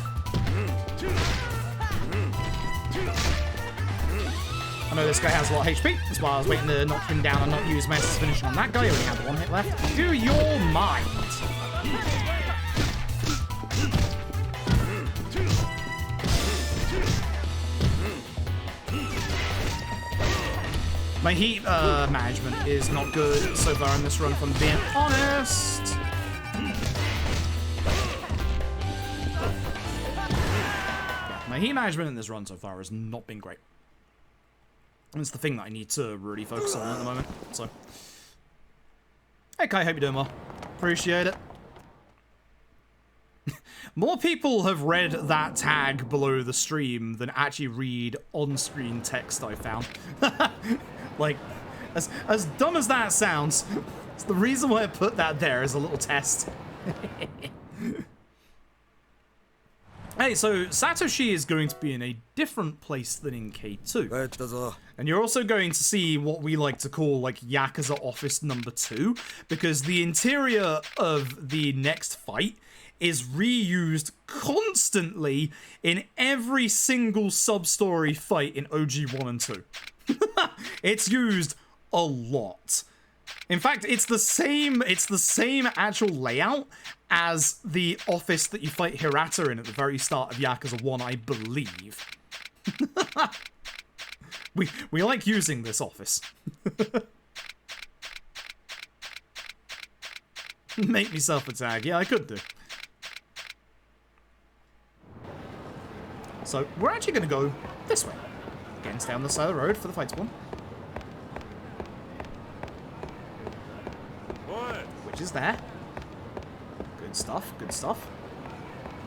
I know this guy has a lot of HP. That's why I was waiting to knock him down and not use Master's finishing on that guy. I only had 1 hit left. Do your mind. My heat management is not good so far in this run, if I'm being honest. My heat management in this run so far has not been great. And it's the thing that I need to really focus on at the moment, so. Hey Kai, hope you're doing well. Appreciate it. More people have read that tag below the stream than actually read on-screen text I found. Like, as dumb as that sounds, it's the reason why I put that there as a little test. Hey, so Satoshi is going to be in a different place than in K2. And you're also going to see what we like to call, like, Yakuza Office number 2, because the interior of the next fight is reused constantly in every single sub-story fight in OG 1 and 2. It's used a lot. In fact, it's the same actual layout as the office that you fight Hirata in at the very start of Yakuza 1, I believe. We like using this office. Make me self-attack. Yeah, I could do. So, we're actually going to go this way. Again, stay on the side of the road for the fight spawn. What? Which is there. Good stuff, good stuff.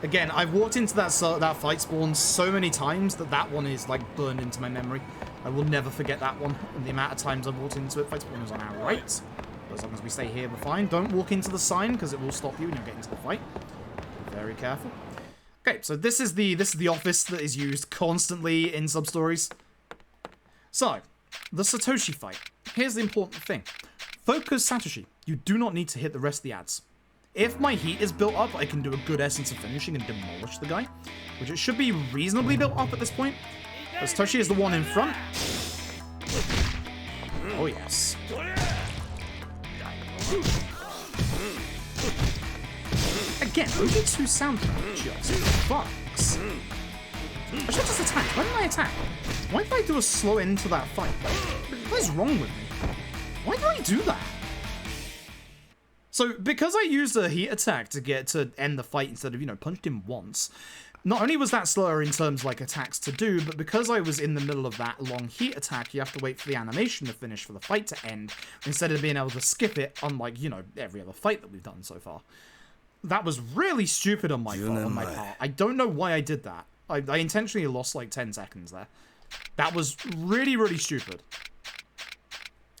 Again, I've walked into that fight spawn so many times that one is like burned into my memory. I will never forget that one. And the amount of times I've walked into it, fight spawn is on our right. But as long as we stay here, we're fine. Don't walk into the sign because it will stop you when you get into the fight. Be very careful. Okay, so this is the office that is used constantly in sub-stories. So, the Satoshi fight. Here's the important thing. Focus Satoshi. You do not need to hit the rest of the ads. If my heat is built up, I can do a good essence of finishing and demolish the guy. Which it should be reasonably built up at this point. But Satoshi is the one in front. Oh yes. Again, OG2 soundtrack just fucks. I should just attack. Why didn't I attack? Why did I do a slow end to that fight? What is wrong with me? Why did I do that? So, because I used a heat attack to end the fight instead of, you know, punched him once, not only was that slower in terms of, like, attacks to do, but because I was in the middle of that long heat attack, you have to wait for the animation to finish for the fight to end, instead of being able to skip it, unlike, you know, every other fight that we've done so far. That was really stupid on my part. I don't know why I did that. I intentionally lost, like, 10 seconds there. That was really, really stupid.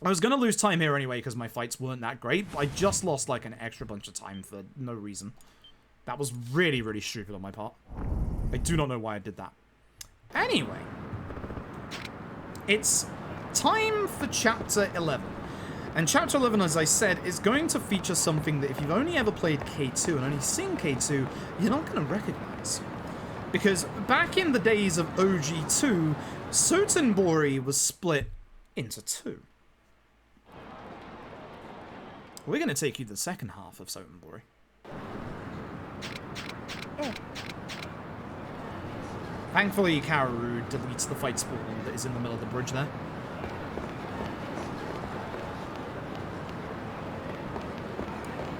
I was going to lose time here anyway because my fights weren't that great, but I just lost like an extra bunch of time for no reason. That was really, really stupid on my part. I do not know why I did that. Anyway. It's time for Chapter 11. And Chapter 11, as I said, is going to feature something that if you've only ever played K2 and only seen K2, you're not going to recognize. Because back in the days of OG2, Sotenbori was split into two. We're going to take you to the second half of Sotenbori. Oh. Thankfully, Kaoru deletes the fight spawn that is in the middle of the bridge there.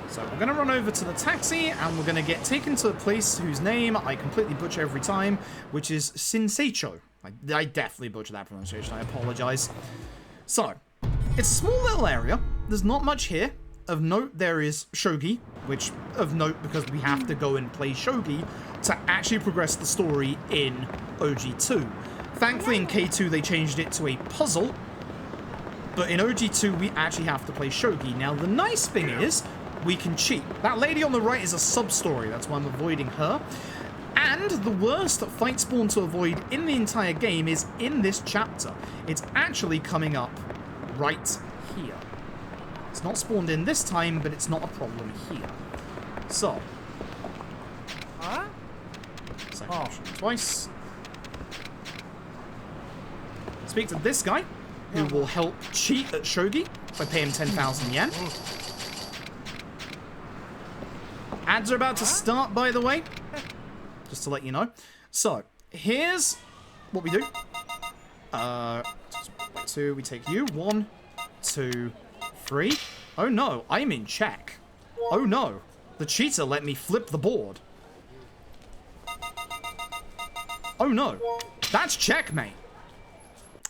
So we're going to run over to the taxi, and we're going to get taken to a place whose name I completely butcher every time, which is Shinseicho. I definitely butcher that pronunciation, I apologize. So, it's a small little area. There's not much here. Of note, there is Shogi, which, of note, because we have to go and play Shogi to actually progress the story in OG2. Thankfully, in K2, they changed it to a puzzle, but in OG2, we actually have to play Shogi. Now, the nice thing is, we can cheat. That lady on the right is a sub-story, that's why I'm avoiding her. And the worst fight spawn to avoid in the entire game is in this chapter. It's actually coming up right here. It's not spawned in this time, but it's not a problem here. So. Twice. Speak to this guy, who will help cheat at Shogi if I pay him 10,000 yen. Ads are about to start, by the way. Just to let you know. So, here's what we do. Two, we take you. 1, 2, 3. Oh no, I'm in check. Oh no, the cheater let me flip the board. Oh no, that's checkmate.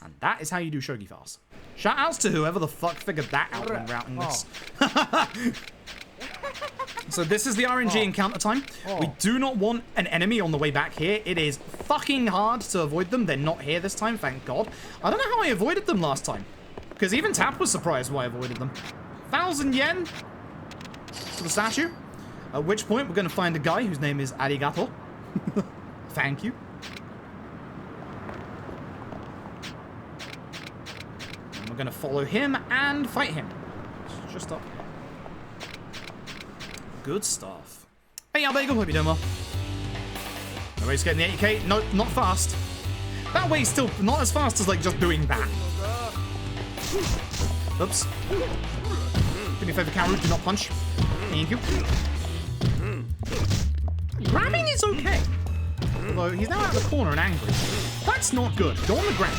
And that is how you do Shogi fast. Shoutouts to whoever the fuck figured that out when routing this. So this is the RNG encounter time. We do not want an enemy on the way back here. It is fucking hard to avoid them. They're not here this time, thank God. I don't know how I avoided them last time. Because even Tap was surprised why I avoided them. 1,000 yen to the statue. At which point we're going to find a guy whose name is Arigato. Thank you. And we're going to follow him and fight him. It's just up here. Good stuff. Hey, Albagel, hope you're doing well. Nobody's getting the 80k. No, not fast. That way still not as fast as like just doing that. Oops. Do me a favor, Kaoru, do not punch. Thank you. Grabbing is okay. Although he's now out of the corner and angry. That's not good. Go on the ground.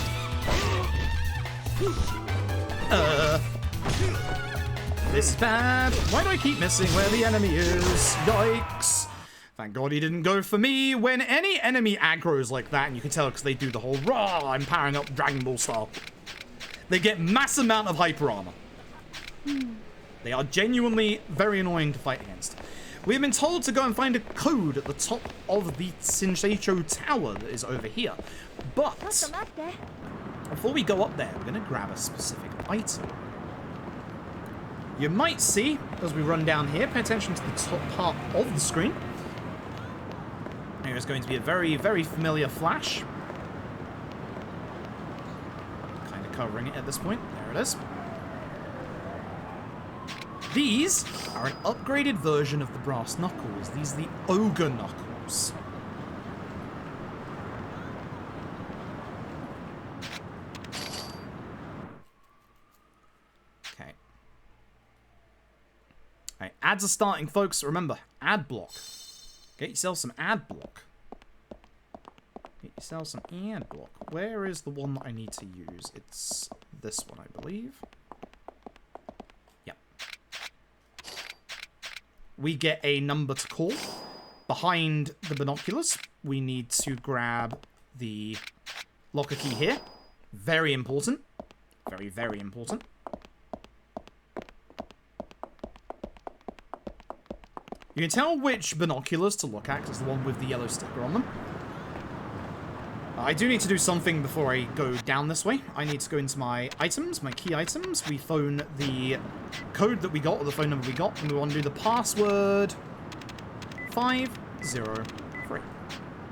This is bad. Why do I keep missing where the enemy is? Yikes. Thank God he didn't go for me. When any enemy aggroes like that, and you can tell because they do the whole raw, I'm powering up Dragon Ball style. They get mass amount of hyper armor. They are genuinely very annoying to fight against. We have been told to go and find a code at the top of the Shinseicho Tower that is over here. But before we go up there, we're going to grab a specific item. You might see, as we run down here, pay attention to the top part of the screen. There is going to be a very, very familiar flash. Kind of covering it at this point. There it is. These are an upgraded version of the brass knuckles. These are the ogre knuckles. Okay. Alright, ads are starting, folks. Remember, ad block. Get yourself some ad block. Get yourself some ad block. Where is the one that I need to use? It's this one, I believe. Yep. We get a number to call. Behind the binoculars, we need to grab the locker key here. Very important. Very, very important. You can tell which binoculars to look at, because it's the one with the yellow sticker on them. I do need to do something before I go down this way. I need to go into my items, my key items. We phone the code that we got, or the phone number we got, and we want to do the password 503.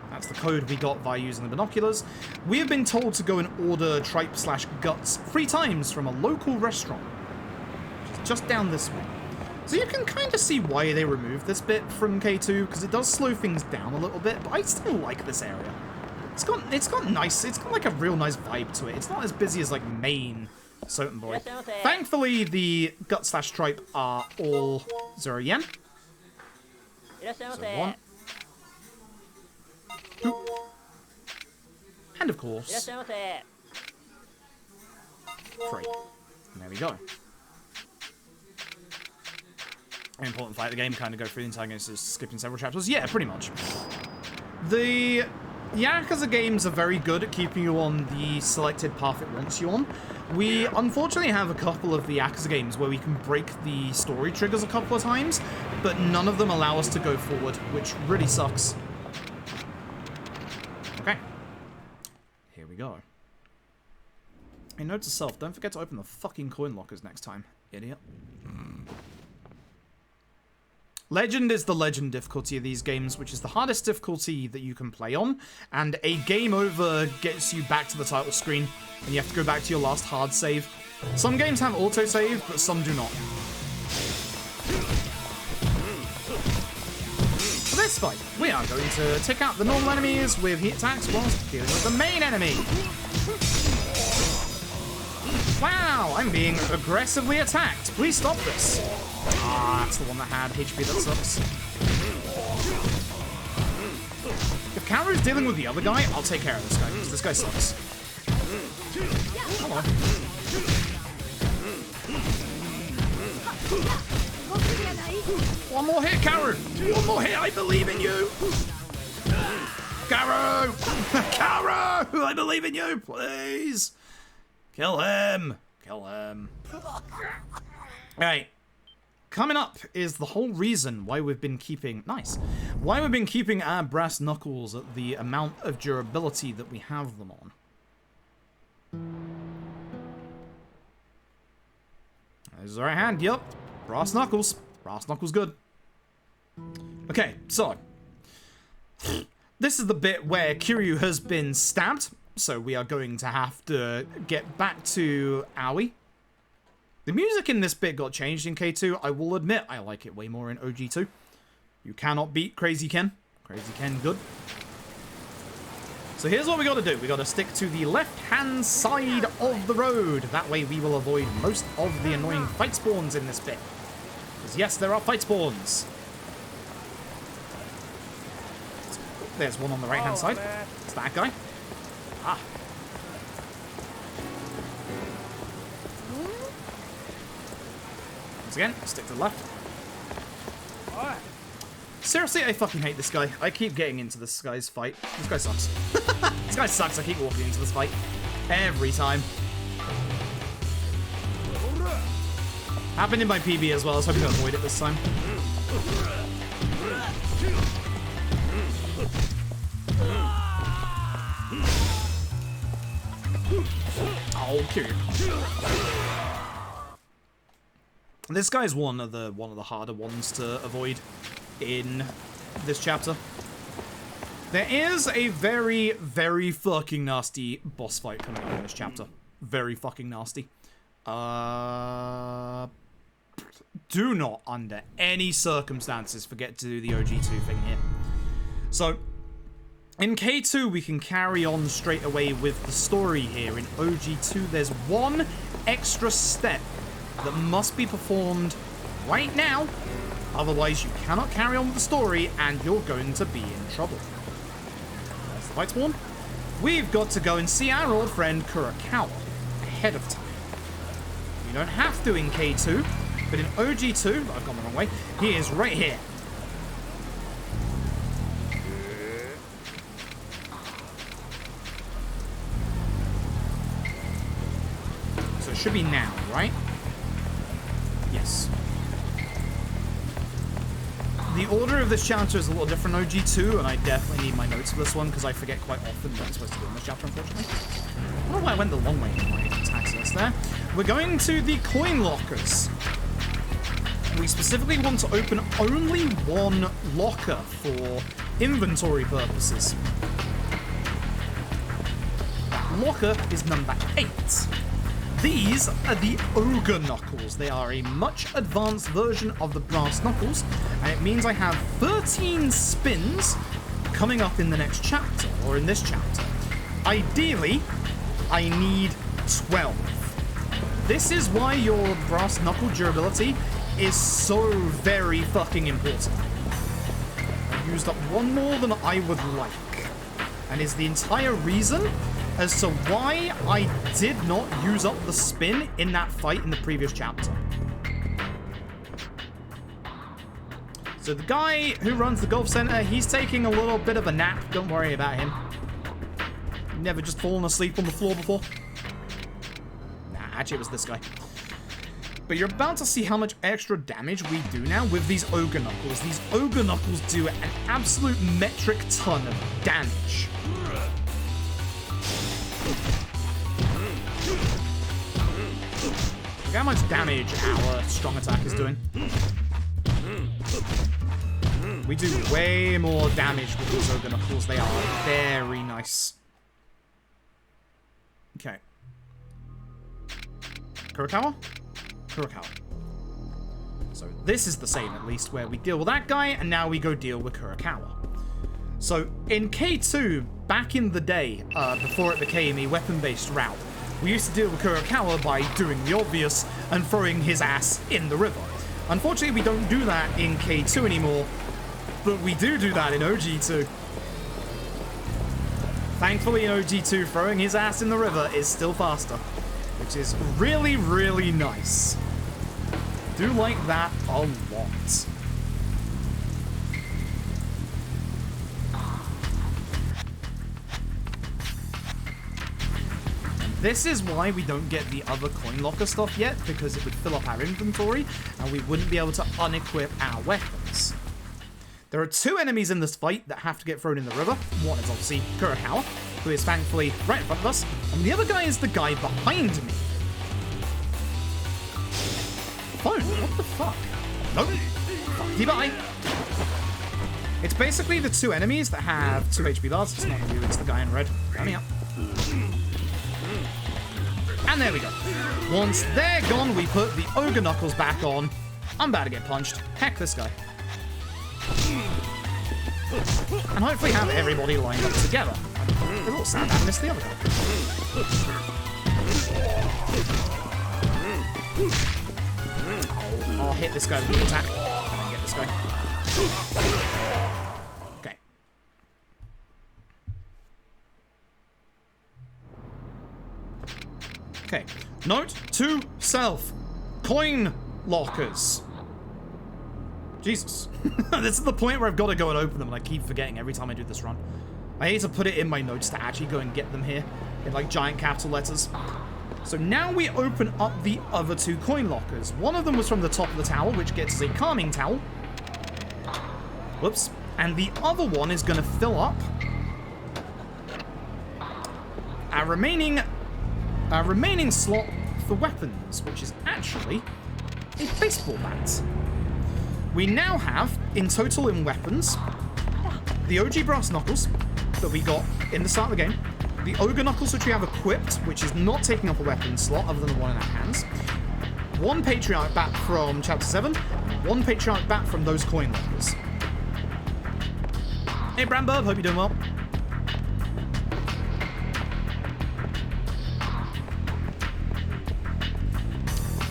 That's the code we got via using the binoculars. We have been told to go and order tripe/guts 3 times from a local restaurant, which is just down this way. So you can kind of see why they removed this bit from K2, because it does slow things down a little bit, but I still like this area. It's got like a real nice vibe to it. It's not as busy as like main Sotenbori. Thankfully, the gut/tripe are all 0 yen. So 1, 2, and of course 3. And there we go. An important fight of the game, kind of go through the entire game, so skipping several chapters. Yeah, pretty much. The Yakuza games are very good at keeping you on the selected path it wants you on. We unfortunately have a couple of the Yakuza games where we can break the story triggers a couple of times, but none of them allow us to go forward, which really sucks. Okay. Here we go. A note to self, don't forget to open the fucking coin lockers next time, idiot. Legend is the legend difficulty of these games, which is the hardest difficulty that you can play on, and a game over gets you back to the title screen, and you have to go back to your last hard save. Some games have autosave, but some do not. For this fight, we are going to take out the normal enemies with heat attacks whilst dealing with the main enemy. Wow, I'm being aggressively attacked. Please stop this. Ah, that's the one that had HP that sucks. If Kaoru's dealing with the other guy, I'll take care of this guy, because this guy sucks. Come on. One more hit, Kaoru! One more hit, I believe in you! Kaoru! Kaoru! I believe in you, please! Kill him! Kill him. Alright. Coming up is the whole reason why we've been keeping... Nice. Why we've been keeping our brass knuckles at the amount of durability that we have them on. There's the right hand. Yup. Brass knuckles. Brass knuckles good. Okay, so. This is the bit where Kiryu has been stabbed. So we are going to have to get back to Aoi. The music in this bit got changed in K2. I will admit, I like it way more in OG2. You cannot beat Crazy Ken. Crazy Ken, good. So here's what we got to do. We got to stick to the left-hand side of the road. That way we will avoid most of the annoying fight spawns in this bit. Because yes, there are fight spawns. There's one on the right-hand side. It's that guy. Ah. Once again, stick to the left. Seriously, I fucking hate this guy. I keep getting into this guy's fight. This guy sucks. This guy sucks. I keep walking into this fight. Every time. Happened in my PB as well. I was hoping to avoid it this time. I'll kill you. This guy's one of the harder ones to avoid in this chapter. There is a very, very fucking nasty boss fight coming up in this chapter. Very fucking nasty. Do not, under any circumstances, forget to do the OG2 thing here. So, in K2, we can carry on straight away with the story here. In OG2, there's one extra step that must be performed right now. Otherwise, you cannot carry on with the story, and you're going to be in trouble. There's the fight spawn. We've got to go and see our old friend Kurokawa ahead of time. You don't have to in K2, but in OG2, I've gone the wrong way, he is right here. So it should be now, right? Yes. The order of this chapter is a little different in OG2, and I definitely need my notes for this one, because I forget quite often what I'm supposed to do in this chapter, unfortunately. I don't know why I went the long way in my attacks list there. We're going to the coin lockers. We specifically want to open only one locker for inventory purposes. That locker is number 8. These are the Ogre Knuckles. They are a much advanced version of the Brass Knuckles, and it means I have 13 spins coming up in the next chapter, or in this chapter. Ideally, I need 12. This is why your Brass Knuckle durability is so very fucking important. I used up one more than I would like, and is the entire reason as to why I did not use up the spin in that fight in the previous chapter. So the guy who runs the golf center, he's taking a little bit of a nap. Don't worry about him. Never just fallen asleep on the floor before. Nah, actually it was this guy. But you're about to see how much extra damage we do now with these Ogre Knuckles. These Ogre Knuckles do an absolute metric ton of damage. Look how much damage our strong attack is doing. We do way more damage with these Ogre Knuckles. They are very nice. Okay. Kurokawa? Kurokawa. So this is the same, at least, where we deal with that guy, and now we go deal with Kurokawa. So in K2, back in the day, before it became a weapon-based route, we used to deal with Kurokawa by doing the obvious and throwing his ass in the river. Unfortunately, we don't do that in K2 anymore, but we do that in OG2. Thankfully, in OG2, throwing his ass in the river is still faster, which is really, really nice. Do like that a lot. This is why we don't get the other coin locker stuff yet, because it would fill up our inventory, and we wouldn't be able to unequip our weapons. There are 2 enemies in this fight that have to get thrown in the river. One is obviously Kurokawa, who is thankfully right in front of us, and the other guy is the guy behind me. Phone, what the fuck? Nope. Fuck you, bye. It's basically the 2 enemies that have 2 HP bars. It's not you, it's the guy in red. Coming up. And there we go. Once they're gone, we put the Ogre Knuckles back on. I'm about to get punched. Heck this guy. And hopefully have everybody lined up together. A little sad I missed the other guy. I'll hit this guy with the attack. And then get this guy. Okay. Okay. Note to self. Coin lockers. Jesus. This is the point where I've got to go and open them, and I keep forgetting every time I do this run. I need to put it in my notes to actually go and get them here in, like, giant capital letters. So now we open up the other 2 coin lockers. One of them was from the top of the tower, which gets us a calming towel. Whoops. And the other one is going to fill up our remaining slot for weapons, which is actually a baseball bat. We now have, in total in weapons, the OG brass knuckles that we got in the start of the game, the ogre knuckles which we have equipped, which is not taking up a weapon slot other than the one in our hands, 1 patriarch bat from chapter 7, 1 patriarch bat from those coin lockers. Hey Brambub, hope you're doing well.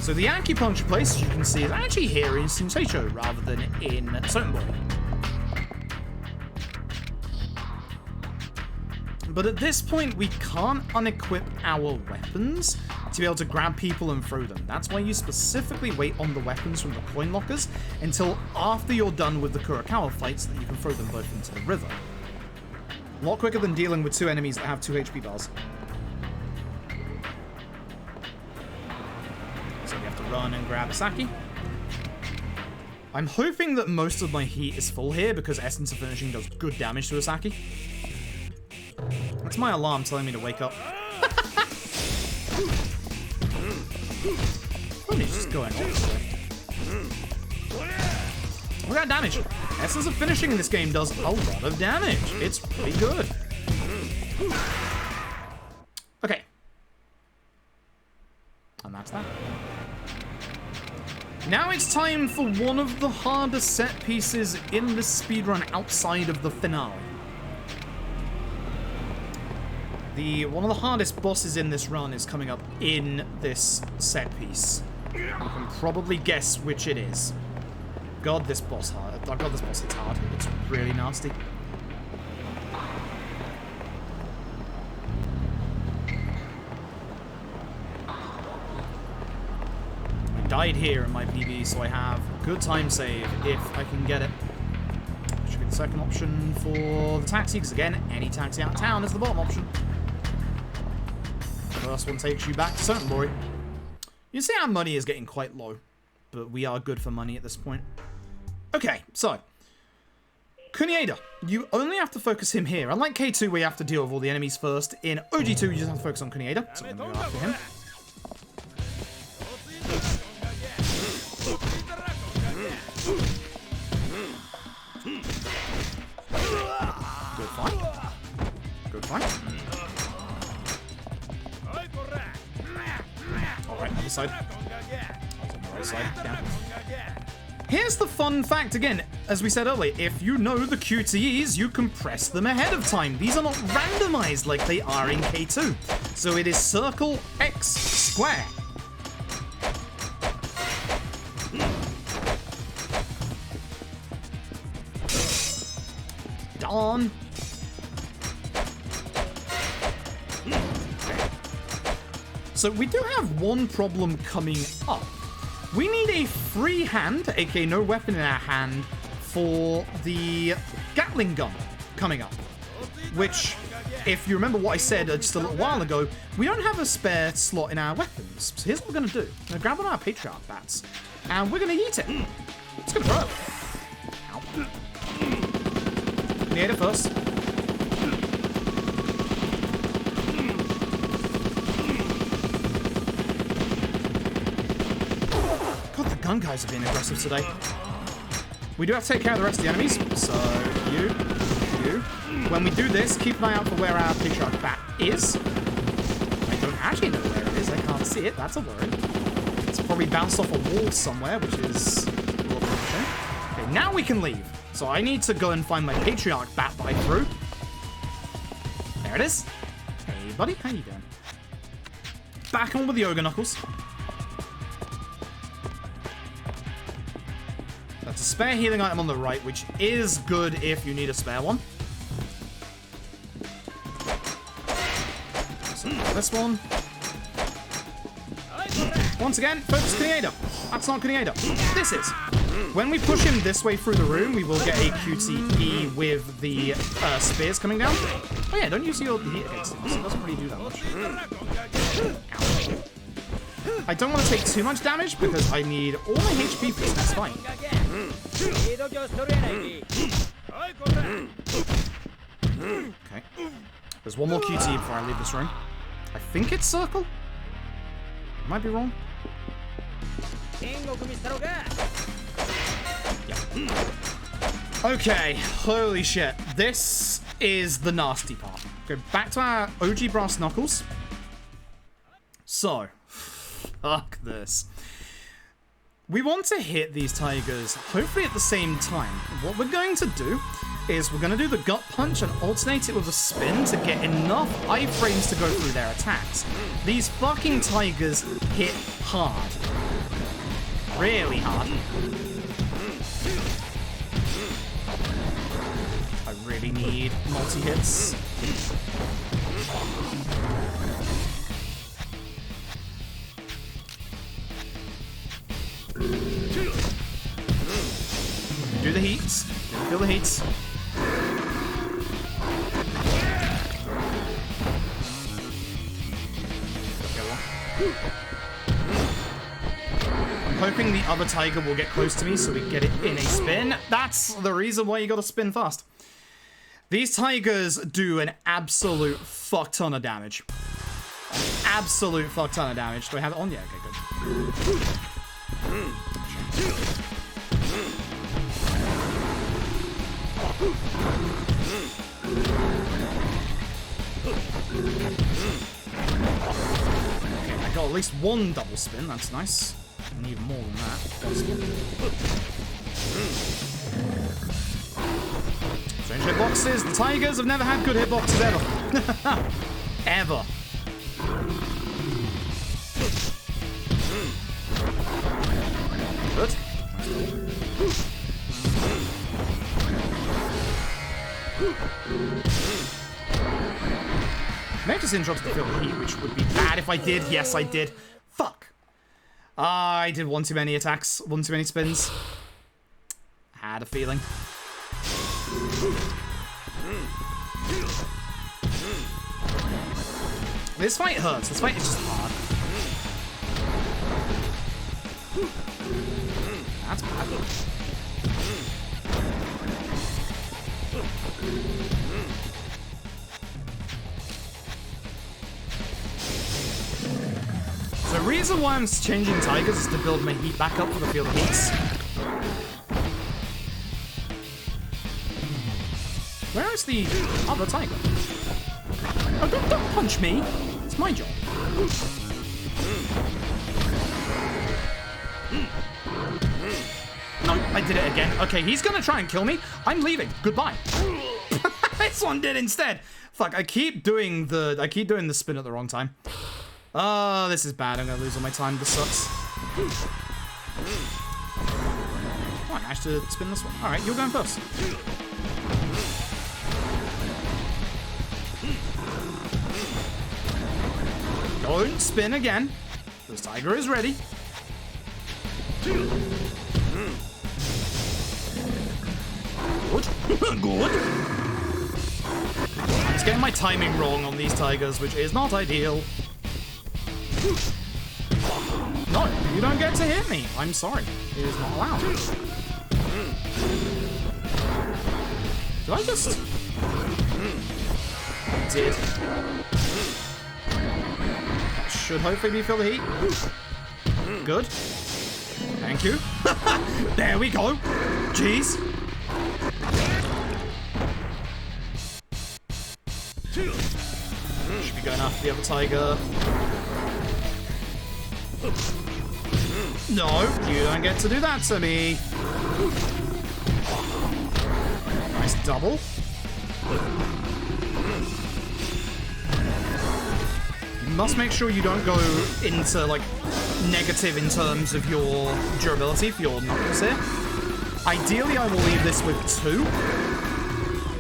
So the acupuncture place, as you can see, is actually here in Tojo rather than in Sotenbori. But at this point, we can't unequip our weapons to be able to grab people and throw them. That's why you specifically wait on the weapons from the coin lockers until after you're done with the Kurakawa fights so that you can throw them both into the river. A lot quicker than dealing with 2 enemies that have 2 HP bars. So we have to run and grab Osaki. I'm hoping that most of my heat is full here because Essence of Finishing does good damage to Osaki. That's my alarm telling me to wake up. What is just going on? Look at that damage. Essence of Finishing in this game does a lot of damage. It's pretty good. Okay. And that's that. Now it's time for one of the harder set pieces in the speedrun outside of the finale. One of the hardest bosses in this run is coming up in this set piece. You can probably guess which it is. God, this boss hard. Oh God, this boss hits hard. It's really nasty. I died here in my PB, so I have a good time save if I can get it. Should be the second option for the taxi, because again, any taxi out of town is the bottom option. First one takes you back to Sotenbori. You see our money is getting quite low, but we are good for money at this point. Okay, so Kunieda, you only have to focus him here. Unlike K2, where you have to deal with all the enemies first, in OG2 you just have to focus on Kunieda, so I'm going to go after him. Good fight. Good fight. Alright, other side. On the right side, yeah. Here's the fun fact again, as we said earlier, if you know the QTEs, you can press them ahead of time. These are not randomized like they are in K2. So it is circle X square. Darn. So we do have one problem coming up. We need a free hand, aka no weapon in our hand, for the Gatling gun coming up. Which, if you remember what I said just a little while ago, we don't have a spare slot in our weapons. So here's what we're going to do. I'm going to grab one of our Patriarch bats, and we're going to eat it. It's going to throw. Ow. Need it first. Gun guys are being aggressive today. We do have to take care of the rest of the enemies. So, you. When we do this, keep an eye out for where our Patriarch bat is. I don't actually know where it is. I can't see it. That's a worry. It's probably bounced off a wall somewhere, which is a little bit of a shame. Okay, now we can leave. So I need to go and find my Patriarch bat that I threw. There it is. Hey, buddy. How you doing? Back on with the Ogre Knuckles. That's a spare healing item on the right, which is good if you need a spare one. So this one. Once again, focus Kunieda. That's not Kunieda. This is. When we push him this way through the room, we will get a QTE with the spears coming down. Oh yeah, don't use your heat against him. It doesn't really do that much. Ow. I don't want to take too much damage because I need all my HP for this. That's fine. Okay. There's one more QT before I leave this room. I think it's circle. Might be wrong. Yeah. Okay, holy shit. This is the nasty part. Go back to our OG brass knuckles. So, fuck this. We want to hit these tigers, hopefully at the same time. What we're going to do is we're going to do the gut punch and alternate it with a spin to get enough iframes to go through their attacks. These fucking tigers hit hard. Really hard. I really need multi-hits. Do the heats. Feel the heats. I'm hoping the other tiger will get close to me so we get it in a spin. That's the reason why you gotta spin fast. These tigers do an absolute fuck ton of damage. An absolute fuck ton of damage. Do I have it on? Yeah, okay, good. Okay, I got at least one double spin. That's nice. I need more than that. Strange hitboxes. The tigers have never had good hitboxes ever. Ever. Good. May I just interrupt the field heat, which would be bad if I did. Yes, I did. Fuck. I did one too many attacks, one too many spins. Had a feeling. This fight hurts. This fight is just hard. That's bad. The reason why I'm changing tigers is to build my heat back up for the field of heats. Where is the other tiger? Oh, don't punch me. It's my job. No, I did it again. Okay, he's gonna try and kill me. I'm leaving. Goodbye. This one did instead. Fuck, I keep doing the spin at the wrong time. Oh, this is bad. I'm gonna lose all my time. This sucks. Oh, I managed to spin this one. Alright, you're going first. Don't spin again. This tiger is ready. Good. Good. I'm just getting my timing wrong on these tigers, which is not ideal. No, you don't get to hit me. I'm sorry. It is not allowed. Did I just... I did. That should hopefully be fill the heat. Good. Thank you. There we go. Jeez. Should be going after the other tiger. No, you don't get to do that to me. Nice double. You must make sure you don't go into, like, negative in terms of your durability for your knuckles here. Ideally, I will leave this with 2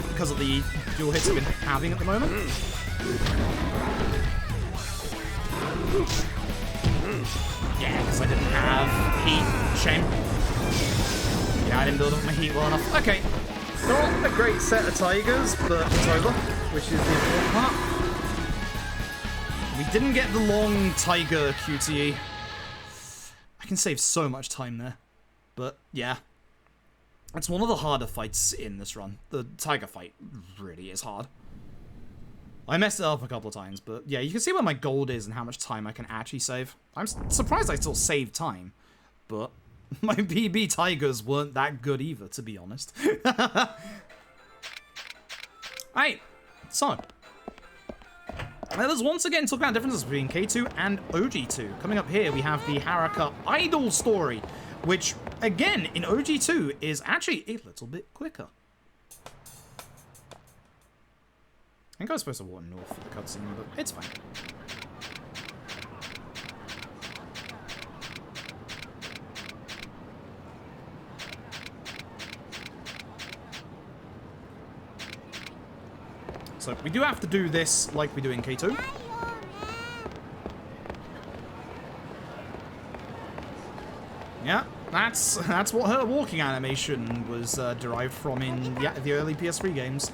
because of the dual hits I've been having at the moment. Yeah, because I didn't have heat. Shame. Yeah, I didn't build up my heat well enough. Okay. Not a great set of tigers, but it's over, which is the important part. We didn't get the long tiger QTE. I can save so much time there. But, yeah. It's one of the harder fights in this run. The tiger fight really is hard. I messed it up a couple of times, but yeah, you can see where my gold is and how much time I can actually save. I'm surprised I still save time, but my PB tigers weren't that good either, to be honest. Alright, so. Let's once again talk about differences between K2 and OG2. Coming up here, we have the Haruka idol story, which, again, in OG2 is actually a little bit quicker. I think I was supposed to walk north for the cutscene, but it's fine. So we do have to do this like we do in K2. Yeah, that's what her walking animation was derived from in the early PS3 games.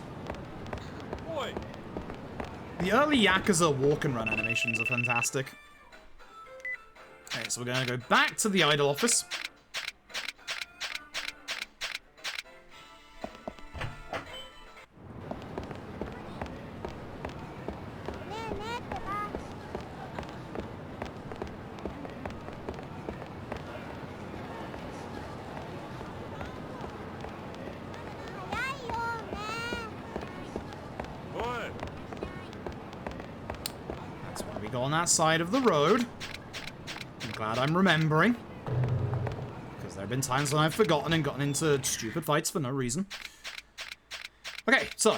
The early Yakuza walk and run animations are fantastic. Okay, so we're going to go back to the idol office. On that side of the road. I'm glad I'm remembering. Because there have been times when I've forgotten and gotten into stupid fights for no reason. Okay, so.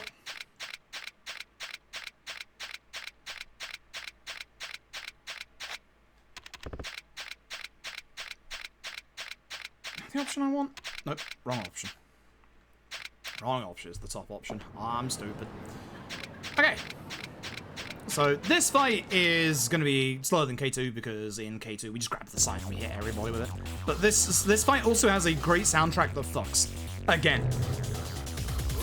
The option I want? Nope, wrong option. Wrong option is the top option. I'm stupid. Okay. So this fight is going to be slower than K2 because in K2 we just grab the side and we hit everybody with it. But this fight also has a great soundtrack that fucks. Again.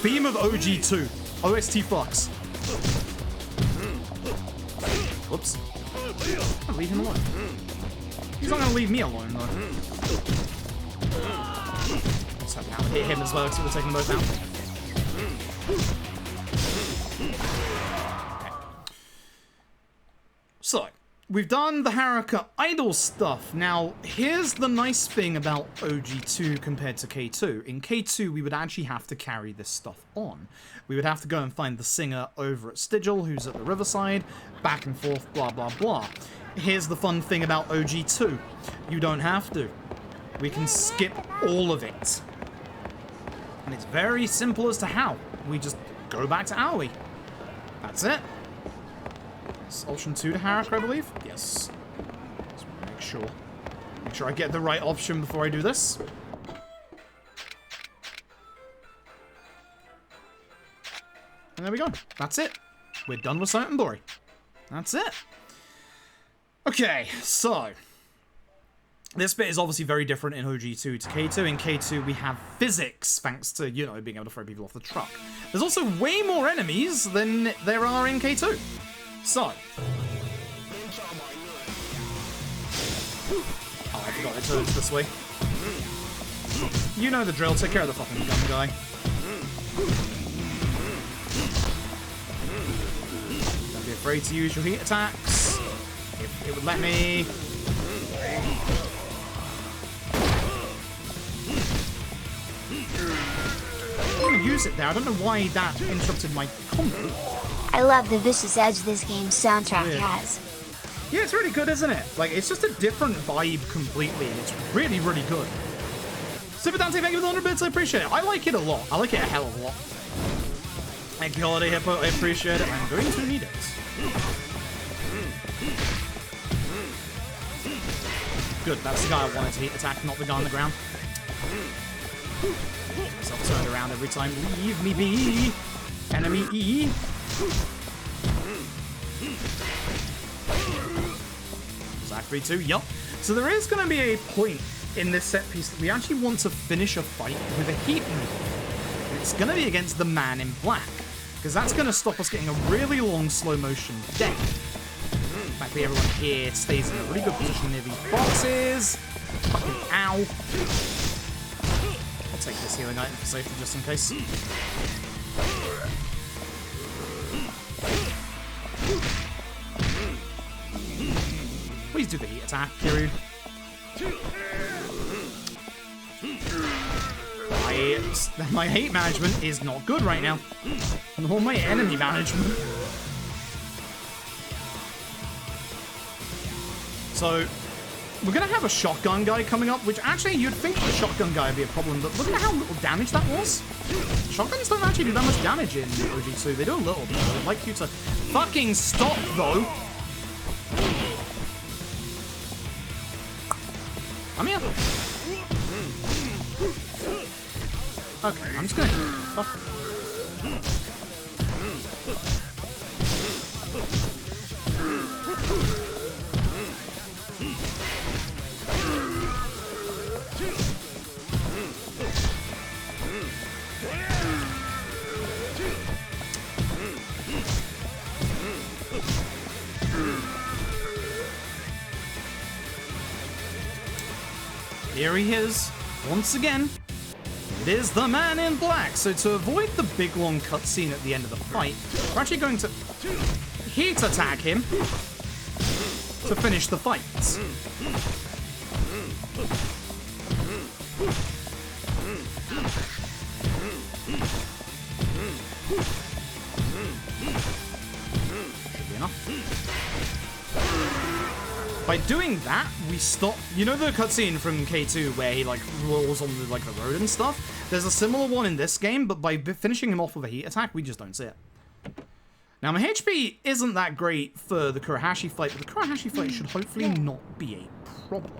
Theme of OG2. OST fucks. Whoops. I'll leave him alone. He's not going to leave me alone though. So now we'll hit him as well because we're taking them both out. So, we've done the Haruka idol stuff. Now, here's the nice thing about OG2 compared to K2. In K2, we would actually have to carry this stuff on. We would have to go and find the singer over at Stigil, who's at the riverside, back and forth, blah, blah, blah. Here's the fun thing about OG2. You don't have to. We can skip all of it. And it's very simple as to how. We just go back to Aoi. That's it. Option 2 to Haruka, I believe? Yes. Just want to make sure. Make sure I get the right option before I do this. And there we go. That's it. We're done with Sotenbori. That's it. Okay, so. This bit is obviously very different in OG2 to K2. In K2, we have physics, thanks to, you know, being able to throw people off the truck. There's also way more enemies than there are in K2. So. Oh, I forgot it turns this way. You know the drill. Take care of the fucking gun guy. Don't be afraid to use your heat attacks. If it would let me. I'm gonna use it there. I don't know why that interrupted my combo. I love the vicious edge this game's soundtrack has. Yeah, it's really good, isn't it? Like, it's just a different vibe completely, and it's really, really good. Super Dante, thank you for the 100 bits, I appreciate it. I like it a lot. I like it a hell of a lot. Thank you, Holiday Hippo, I appreciate it. I'm going to need it. Good, that's the guy I wanted to heat attack, not the guy on the ground. Myself turned around every time. Leave me be. Enemy E. Zach 3-2, yup. So there is going to be a point in this set piece that we actually want to finish a fight with a heat move. And it's going to be against the man in black, because that's going to stop us getting a really long slow motion death. Thankfully, everyone here stays in a really good position near these boxes. Fucking ow. I'll take this healing item for safety just in case. Please do the heat attack, Kiryu. My hate management is not good right now. Nor my enemy management. So, we're going to have a shotgun guy coming up, which actually you'd think the shotgun guy would be a problem, but look at how little damage that was. Shotguns don't actually do that much damage in OG2. They do a little bit. I'd like you to fucking stop, though. Come here. Okay, I'm just gonna... Fuck. Here he is, once again. It is the man in black. So to avoid the big long cutscene at the end of the fight, we're actually going to heat attack him to finish the fight. Should be enough. By doing that, we stop... You know the cutscene from K2 where he, like, rolls on the, like, the road and stuff? There's a similar one in this game, but by finishing him off with a heat attack, we just don't see it. Now, my HP isn't that great for the Kurahashi fight, but the Kurahashi fight should hopefully not be a problem.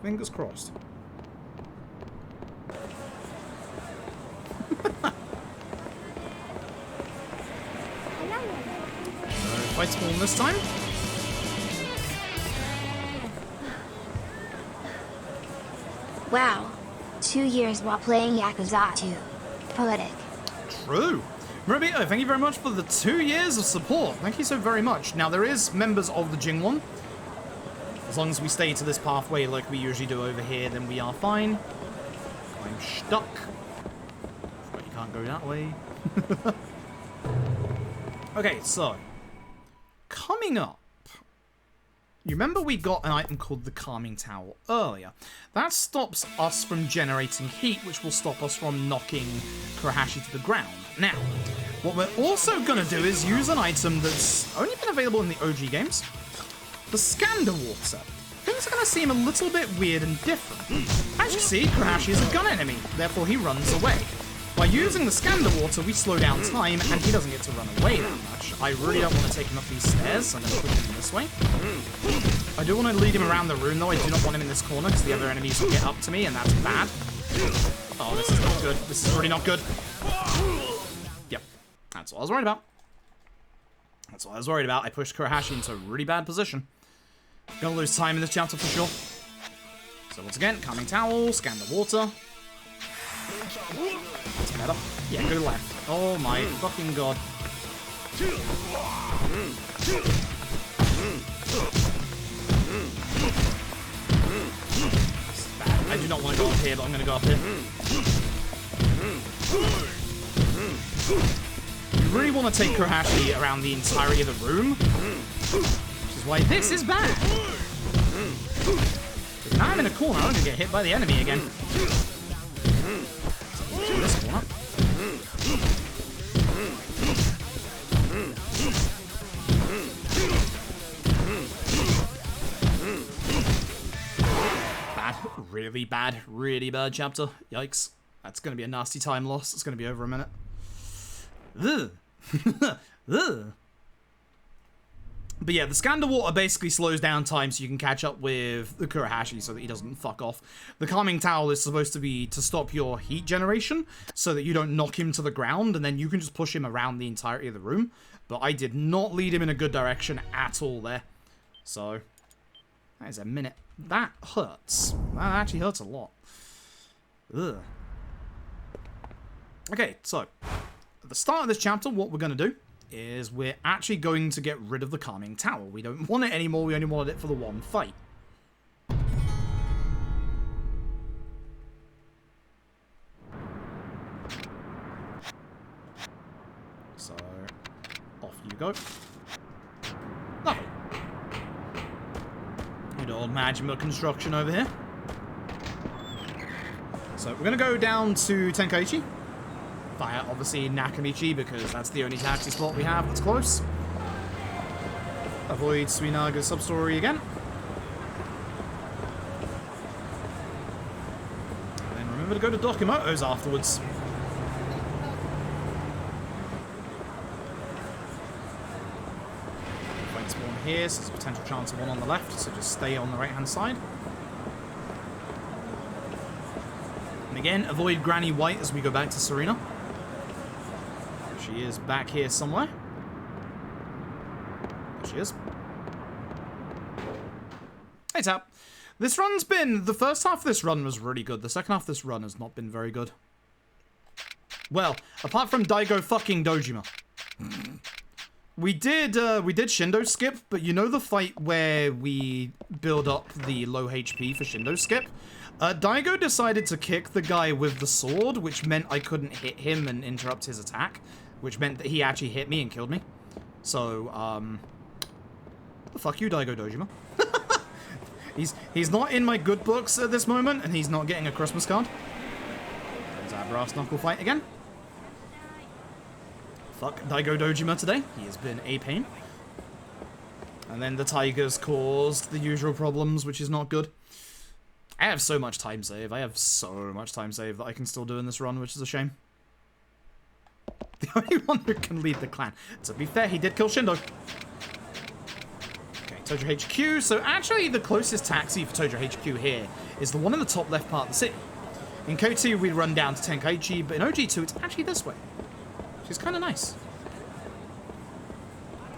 Fingers crossed. Fight spawn this time. Wow. 2 years while playing Yakuza 2. Poetic. True. Robito, thank you very much for the 2 years of support. Thank you so very much. Now, there is members of the Jingwon. As long as we stay to this pathway like we usually do over here, then we are fine. I'm stuck. But you can't go that way. Okay, so. Coming up. You remember we got an item called the Calming Towel earlier. That stops us from generating heat, which will stop us from knocking Kurahashi to the ground. Now, what we're also going to do is use an item that's only been available in the OG games. The Scander Water. Things are going to seem a little bit weird and different. As you see, Kurahashi is a gun enemy, therefore he runs away. By using the Scander Water, we slow down time, and he doesn't get to run away that much. I really don't want to take him up these stairs, so I'm going to push him this way. I do want to lead him around the room, though. I do not want him in this corner, because the other enemies will get up to me, and that's bad. Oh, this is not good. This is really not good. Yep. That's what I was worried about. That's what I was worried about. I pushed Kurahashi into a really bad position. Gonna lose time in this chapter for sure. So once again, Calming Towel, Scander Water. That's better. Yeah, go left. Oh my fucking god. Bad. I do not want to go up here, but I'm going to go up here. You really want to take Kurahashi around the entirety of the room, which is why this is bad. Because now I'm in a corner, I'm going to get hit by the enemy again. This corner. Bad. Really bad chapter. Yikes. That's going to be a nasty time loss. It's going to be over a minute. Ugh. Ugh. But yeah, the Scander Water basically slows down time so you can catch up with the Kurahashi so that he doesn't fuck off. The Calming Towel is supposed to be to stop your heat generation so that you don't knock him to the ground, and then you can just push him around the entirety of the room. But I did not lead him in a good direction at all there. So, that is a minute. That hurts. That actually hurts a lot. Ugh. Okay, so at the start of this chapter, what we're going to do is we're actually going to get rid of the Calming Tower. We don't want it anymore. We only wanted it for the one fight. So, off you go. Lovely. Good old Majima construction over here. So, we're going to go down to Tenkaichi. Via, obviously, Nakamichi, because that's the only taxi spot we have that's close. Avoid Suinaga's sub-story again. And then remember to go to Dokimoto's afterwards. Fight spawn here, so there's a potential chance of one on the left, so just stay on the right-hand side. And again, avoid Granny White as we go back to Serena. She is back here somewhere. There she is. Hey, Tap. This run's been... The first half of this run was really good. The second half of this run has not been very good. Well, apart from Daigo fucking Dojima. We did Shindo skip, but you know the fight where we build up the low HP for Shindo skip? Daigo decided to kick the guy with the sword, which meant I couldn't hit him and interrupt his attack. Which meant that he actually hit me and killed me. So, the fuck you, Daigo Dojima. He's not in my good books at this moment, and he's not getting a Christmas card. There's our brass knuckle fight again. Fuck Daigo Dojima today. He has been a pain. And then the tigers caused the usual problems, which is not good. I have so much time save. I have so much time save that I can still do in this run, which is a shame. The only one who can lead the clan. To be fair, he did kill Shindo. Okay, Tojo HQ. So actually, the closest taxi for Tojo HQ here is the one in the top left part of the city. In K2, we run down to Tenkaichi, but in OG2, it's actually this way. Which is kind of nice.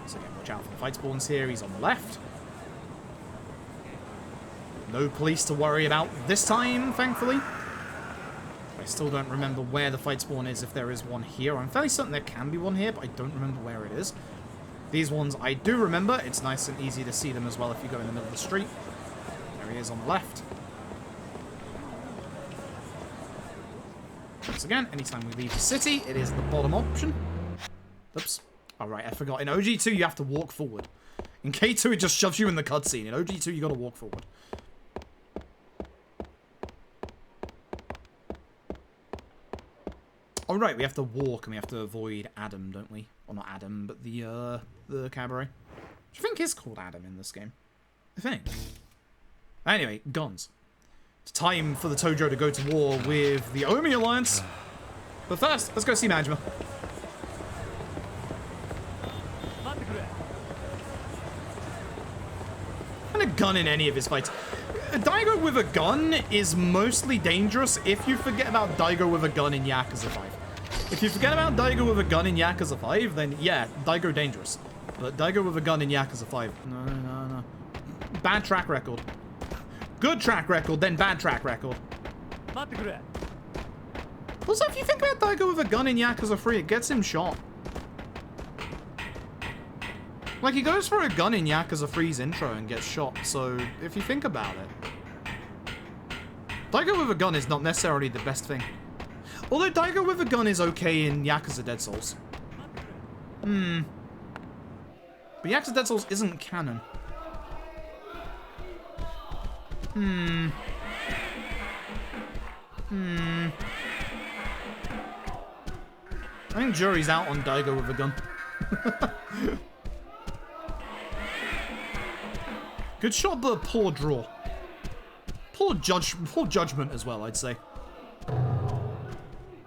So again, watch out for the fight spawns here. He's on the left. No police to worry about this time, thankfully. I still don't remember where the fight spawn is, if there is one here. I'm fairly certain there can be one here, but I don't remember where it is. These ones I do remember. It's nice and easy to see them as well if you go in the middle of the street. There he is on the left. Once again, anytime we leave the city, it is the bottom option. Oops. Alright, I forgot. In OG2, you have to walk forward. In K2, it just shoves you in the cutscene. In OG2, you gotta walk forward. Oh, right, we have to walk and we have to avoid Adam, don't we? Or not Adam, but the cabaret. Which I think is called Adam in this game. I think. Anyway, guns. It's time for the Tojo to go to war with the Omi Alliance. But first, let's go see Majima. And a gun in any of his fights. Daigo with a gun is mostly dangerous if you forget about Daigo with a gun in Yakuza 5. If you forget about Daigo with a gun in Yakuza 5, then yeah, Daigo dangerous. But Daigo with a gun in Yakuza 5, no. Bad track record. Good track record, then bad track record. Also, if you think about Daigo with a gun in Yakuza 3, it gets him shot. Like, he goes for a gun in Yakuza 3's intro and gets shot, so if you think about it. Daigo with a gun is not necessarily the best thing. Although Daigo with a gun is okay in Yakuza Dead Souls. But Yakuza Dead Souls isn't canon. I think jury's out on Daigo with a gun. Good shot, but a poor draw. Poor judgment as well, I'd say.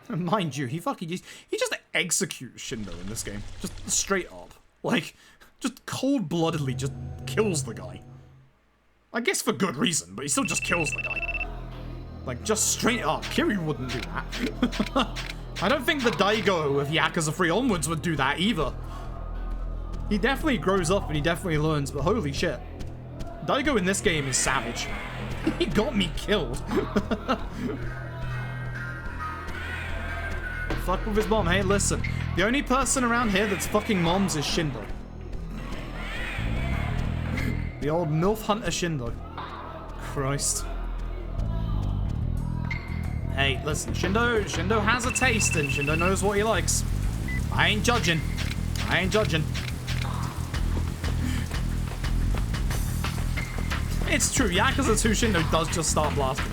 Mind you, he just executes Shindo in this game. Just straight up. Like, just cold-bloodedly just kills the guy. I guess for good reason, but he still just kills the guy. Like, just straight up. Kiryu wouldn't do that. I don't think the Daigo of Yakuza 3 onwards would do that either. He definitely grows up and he definitely learns, but holy shit. Daigo in this game is savage. He got me killed. Fuck with his mom. Hey, listen. The only person around here that's fucking moms is Shindo. The old MILF Hunter Shindo. Christ. Hey, listen. Shindo has a taste and Shindo knows what he likes. I ain't judging. I ain't judging. It's true. Yakuza 2 Shindo does just start blasting.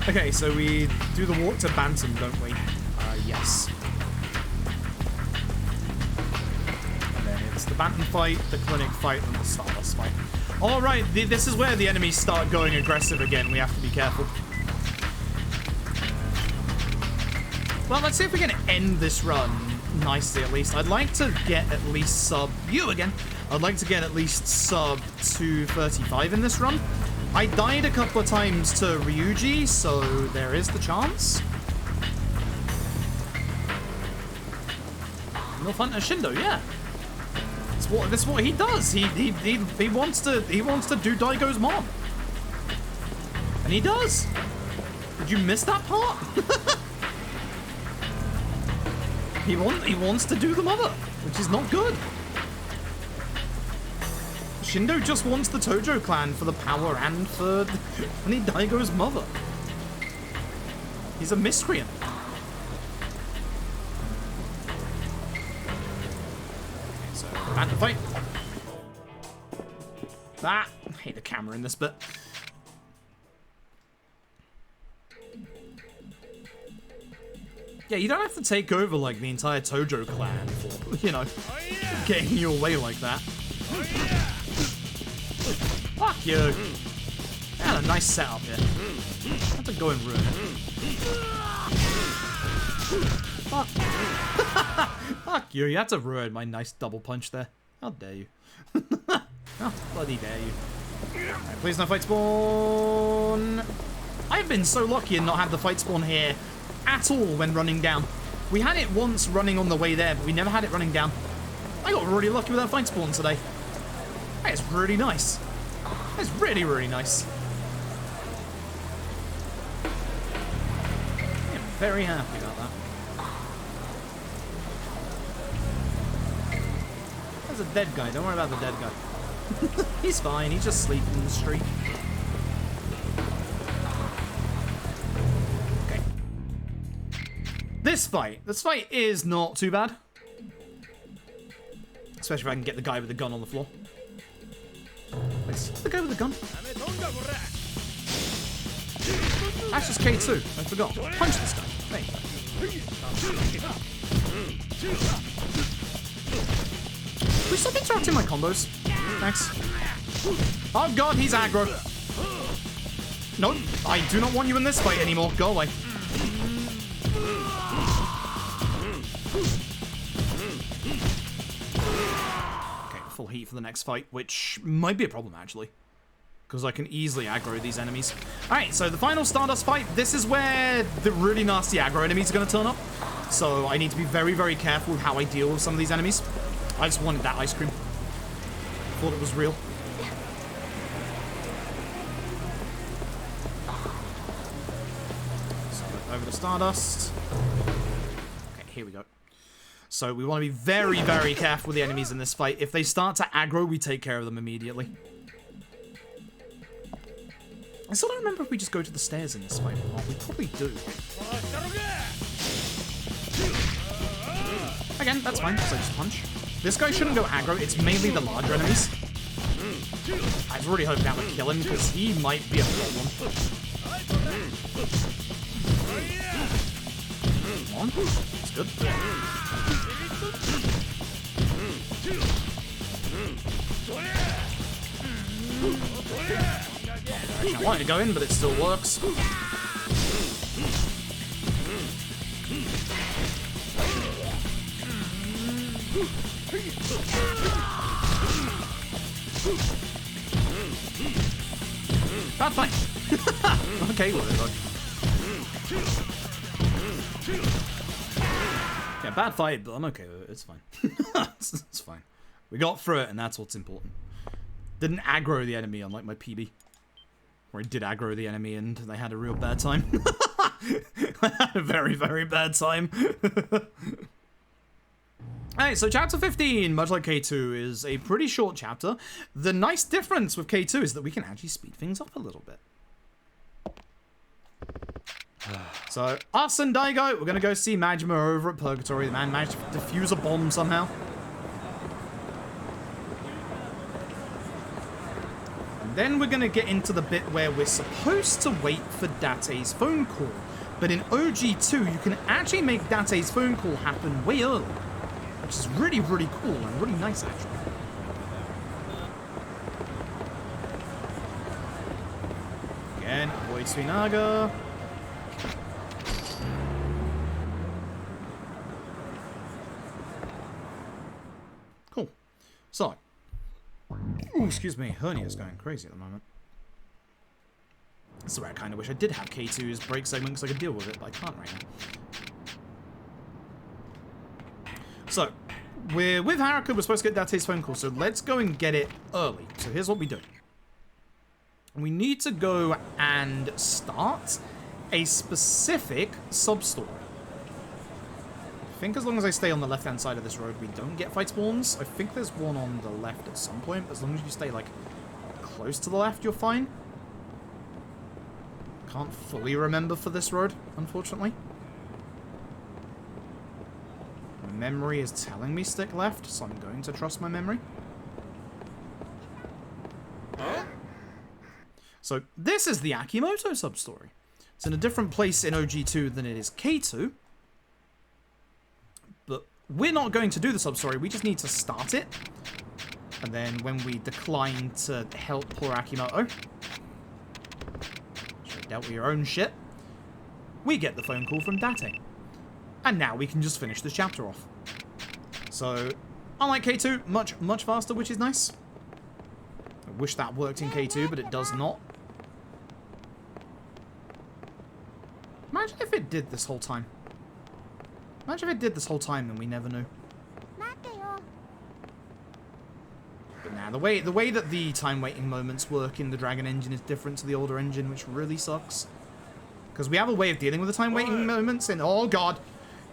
Okay, so we do the walk to Bantam, don't we? Yes. And then it's the Bantam fight, the clinic fight, and the Stardust fight. Alright, this is where the enemies start going aggressive again. We have to be careful. Well, let's see if we can end this run nicely at least. I'd like to get at least sub... You again! I'd like to get at least sub 235 in this run. I died a couple of times to Ryuji, so there is the chance. MILF Hunter Shindo, yeah. That's what he does. He wants to do Daigo's mom. And he does. Did you miss that part? He wants to do the mother, which is not good. Shindo just wants the Tojo clan for the power and for Daigo's mother. He's a miscreant. Okay, so back to fight. I hate the camera in this bit. Yeah, you don't have to take over like the entire Tojo clan for, you know, getting you away like that. Fuck you! Yeah, a nice setup here. I have to go and ruin it. Fuck. Fuck you, you had to ruin my nice double punch there. How dare you. How bloody dare you. Right, please no fight spawn. I've been so lucky and not had the fight spawn here at all when running down. We had it once running on the way there, but we never had it running down. I got really lucky with that fight spawn today. That is really nice. That's really, really nice. I'm very happy about that. There's a dead guy. Don't worry about the dead guy. He's fine. He's just sleeping in the street. Okay. This fight is not too bad. Especially if I can get the guy with the gun on the floor. Wait, the guy with the gun? That's just K2. I forgot. Punch this guy. There you go. Will you stop interrupting my combos? Thanks. Oh god, he's aggro. No, I do not want you in this fight anymore. Go away. Full heat for the next fight, which might be a problem actually, because I can easily aggro these enemies. Alright, so the final Stardust fight, this is where the really nasty aggro enemies are going to turn up, so I need to be very, very careful with how I deal with some of these enemies. I just wanted that ice cream. Thought it was real. So over to Stardust. Okay, here we go. So we want to be very, very careful with the enemies in this fight. If they start to aggro, we take care of them immediately. I still don't remember if we just go to the stairs in this fight or not. We probably do. Again, that's fine, because I just punch. This guy shouldn't go aggro. It's mainly the larger enemies. I was really hoping that would kill him, because he might be a problem. Come on. That's good. I wanted to go in, but it still works. Bad fight. Okay, whatever. Yeah, bad fight, but I'm okay with it. It's fine. It's fine. We got through it, and that's what's important. Didn't aggro the enemy, unlike my PB. Or it did aggro the enemy, and they had a real bad time. I had a very, very bad time. Alright, so chapter 15, much like K2, is a pretty short chapter. The nice difference with K2 is that we can actually speed things up a little bit. So, us and Daigo, we're gonna go see Majima over at Purgatory. The man managed to defuse a bomb somehow. And then we're gonna get into the bit where we're supposed to wait for Date's phone call. But in OG2, you can actually make Date's phone call happen way early. Which is really, really cool and really nice, actually. Again, avoid Suinaga. Cool. So. Ooh, excuse me. Hernia's going crazy at the moment. That's where I kind of wish I did have K2's break segment because I could deal with it, but I can't right now. So, we're with Haruka, we're supposed to get Date's phone call, so let's go and get it early. So here's what we do. We need to go and start a specific sub-story. I think as long as I stay on the left-hand side of this road, we don't get fight spawns. I think there's one on the left at some point, but as long as you stay, like, close to the left, you're fine. Can't fully remember for this road, unfortunately. Memory is telling me stick left, so I'm going to trust my memory. So this is the Akimoto sub-story. It's in a different place in OG2 than it is K2. But we're not going to do the sub-story, we just need to start it. And then when we decline to help poor Akimoto, should have dealt with your own shit, we get the phone call from Date. And now we can just finish this chapter off. So, unlike K2, much, much faster, which is nice. I wish that worked in K2, but it does not. Imagine if it did this whole time. Imagine if it did this whole time and we never knew. But nah, the way that the time waiting moments work in the Dragon engine is different to the older engine, which really sucks. Because we have a way of dealing with the time waiting moments in, oh god,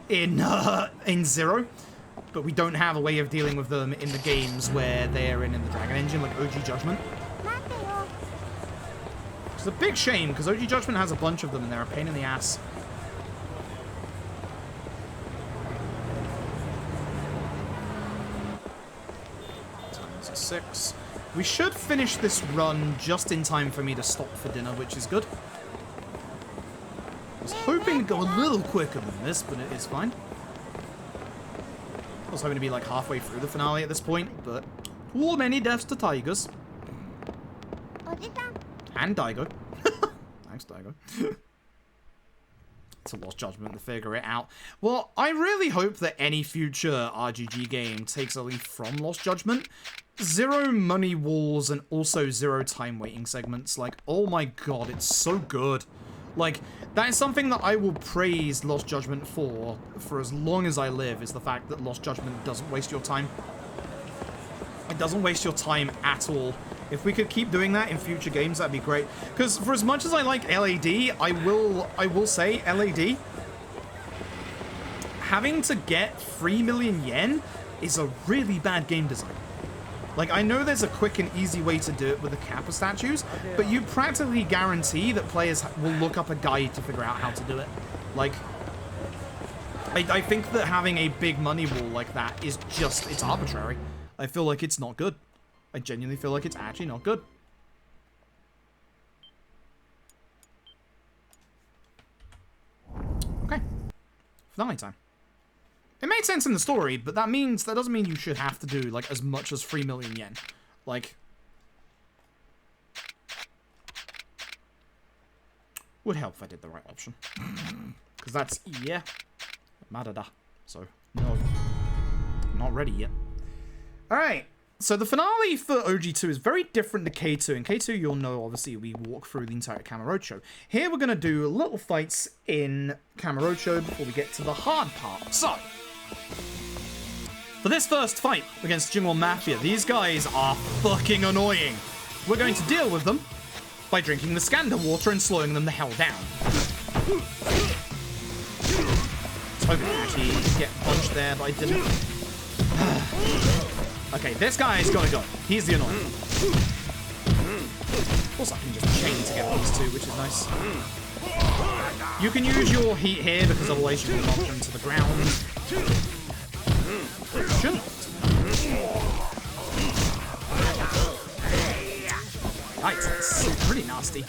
in Zero, but we don't have a way of dealing with them in the games where they're in the Dragon engine, like OG Judgment. It's a big shame, because OG Judgment has a bunch of them and they're a pain in the ass. Times 6. We should finish this run just in time for me to stop for dinner, which is good. I was hoping to go a little quicker than this, but it is fine. I was hoping to be like halfway through the finale at this point, but too many deaths to tigers. And Daigo. Thanks, Daigo. It's a lost judgment to figure it out. Well, I really hope that any future RGG game takes a leaf from Lost Judgment. Zero money walls and also zero time waiting segments. Like, oh my god, it's so good. Like, that is something that I will praise Lost Judgment for as long as I live, is the fact that Lost Judgment doesn't waste your time. It doesn't waste your time at all. If we could keep doing that in future games, that'd be great. Because for as much as I like LAD, I will say LAD, having to get 3 million yen is a really bad game design. Like, I know there's a quick and easy way to do it with the Kappa statues, but you practically guarantee that players will look up a guide to figure out how to do it. Like, I think that having a big money wall like that is just, it's arbitrary. I feel like it's not good. I genuinely feel like it's actually not good. Okay. Finale time. It made sense in the story, but that doesn't mean you should have to do, like, as much as 3 million yen. Like, would help if I did the right option. Because that's, yeah, Madada. So, no, not ready yet. Alright, so the finale for OG2 is very different to K2. In K2, you'll know, obviously, we walk through the entire Kamurocho. Here, we're going to do little fights in Kamurocho before we get to the hard part. So, For this first fight against Jingwon Mafia, these guys are fucking annoying. We're going to deal with them by drinking the Skanda water and slowing them the hell down. I was hoping to actually get punched there, but I didn't. Okay, this guy is gonna go. He's the annoying one. Also, I can just chain together these two, which is nice. You can use your heat here because otherwise you will knock them to the ground. Shouldn't. Right, that's pretty nasty.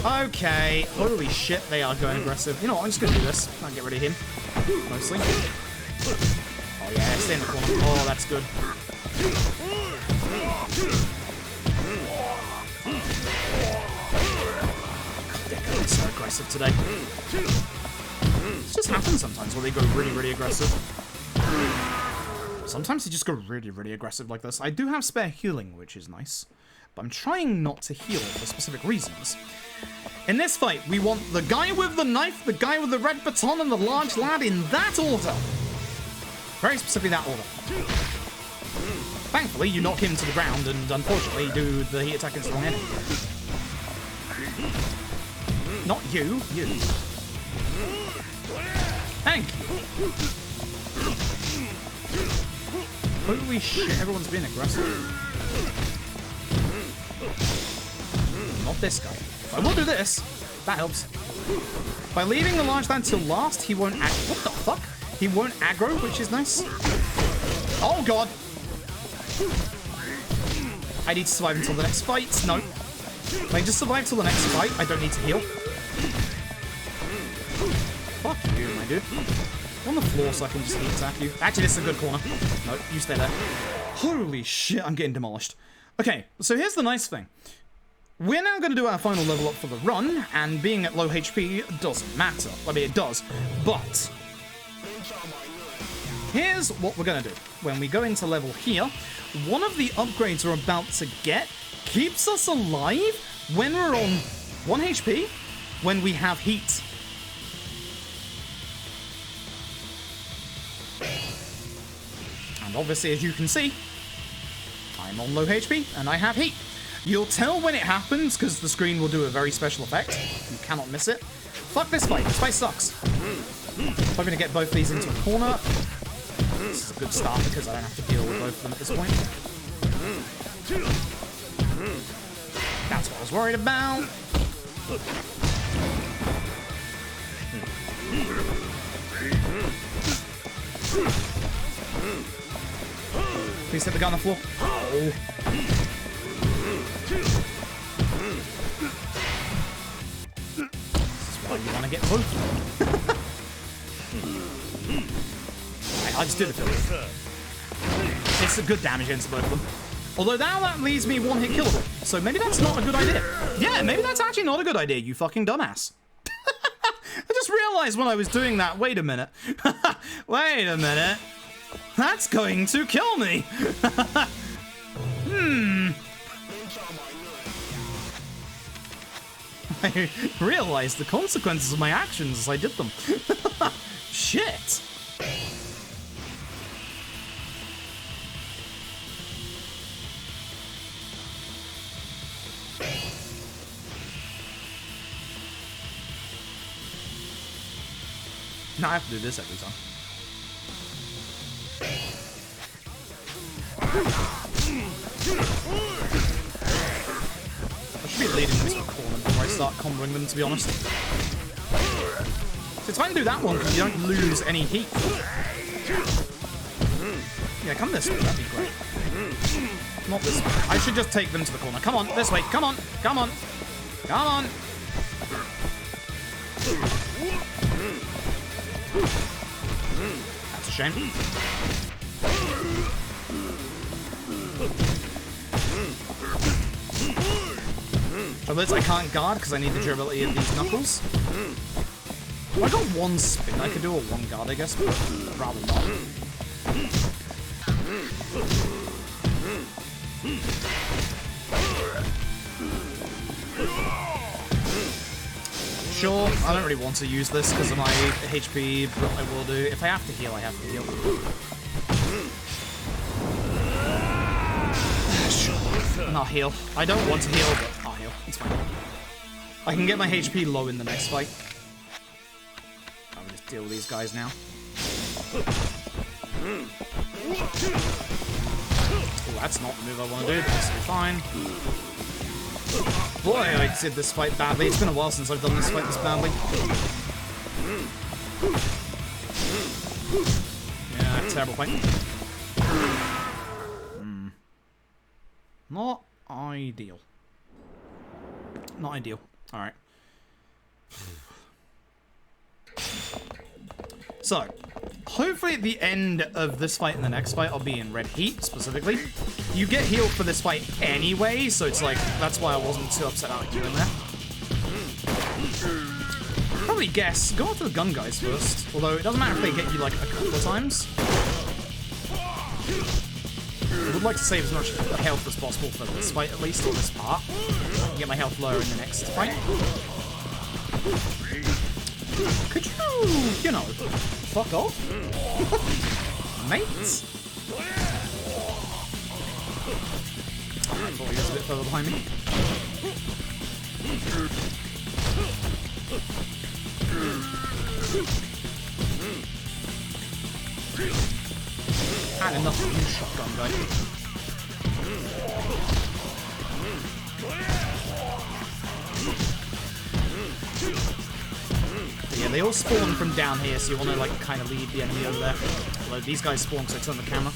Okay, holy shit, they are going aggressive. You know what, I'm just gonna do this. I'll get rid of him. Mostly. Oh yeah, stay in the corner. Oh, that's good. They're going so aggressive today. It just happens sometimes where they go really, really aggressive. Sometimes they just go really, really aggressive like this. I do have spare healing, which is nice. But I'm trying not to heal for specific reasons. In this fight, we want the guy with the knife, the guy with the red baton, and the large lad in that order. Very specifically that order. Thankfully, you knock him to the ground, and unfortunately, you do the heat attack against the wrong enemy. Not you, you. Thank you. Holy shit, everyone's being aggressive. Not this guy. I will do this. That helps. By leaving the large lad till last, he won't aggro. What the fuck? He won't aggro, which is nice. Oh god. I need to survive until the next fight. No. If I just survive till the next fight, I don't need to heal. Fuck you, my dude. On the floor so I can just heat attack you. Actually, this is a good corner. No, you stay there. Holy shit, I'm getting demolished. Okay, so here's the nice thing. We're now going to do our final level up for the run, and being at low HP doesn't matter. I mean, it does, but here's what we're going to do. When we go into level here, one of the upgrades we're about to get keeps us alive when we're on 1 HP when we have heat. And obviously, as you can see, I'm on low HP and I have heat. You'll tell when it happens because the screen will do a very special effect. You cannot miss it. Fuck this fight. This fight sucks. Hoping to get both these into a corner. This is a good start because I don't have to deal with both of them at this point. That's what I was worried about. Please hit the guy on the floor. Oh. This is why you want to get both. I just did a filter. It's a good damage against both of them. Although now that leaves me one hit killable. So maybe that's not a good idea. Yeah, maybe that's actually not a good idea, you fucking dumbass. I just realized when I was doing that. Wait a minute. Wait a minute. That's going to kill me. I realized the consequences of my actions as I did them. Shit. Now I have to do this every time. I should be leading them to a corner before I start comboing them, to be honest. So it's fine to do that one because you don't lose any heat. Yeah, come this way, that'd be great. Not this way. I should just take them to the corner. Come on, this way. Come on, come on, come on. That's a shame. For this, I can't guard because I need the durability of these knuckles. Well, I got one spin I could do, or one guard, I guess, but rather not. sure. I don't really want to use this because of my HP, but I will do. If I have to heal, I have to heal. And I'll heal. I don't want to heal, but I'll heal. It's fine. I can get my HP low in the next fight. I'll just deal with these guys now. Oh, that's not the move I want to do, but it's fine. Boy, I did this fight badly. It's been a while since I've done this fight this badly. Yeah, terrible fight. Not ideal. Not ideal. Alright. So, hopefully at the end of this fight and the next fight, I'll be in red heat, specifically. You get healed for this fight anyway, so it's like, that's why I wasn't too upset about healing there. Probably guess, go after the gun guys first. Although, it doesn't matter if they hit you like a couple of times. I would like to save as much health as possible for this fight, at least, or this part. Get my health lower in the next fight. Could you know, fuck off? Mates? I thought he was a bit further behind me. Had enough of you, shotgun guy. But yeah, they all spawn from down here, so you want to like kind of lead the enemy over there. Although these guys spawn because I turned the camera.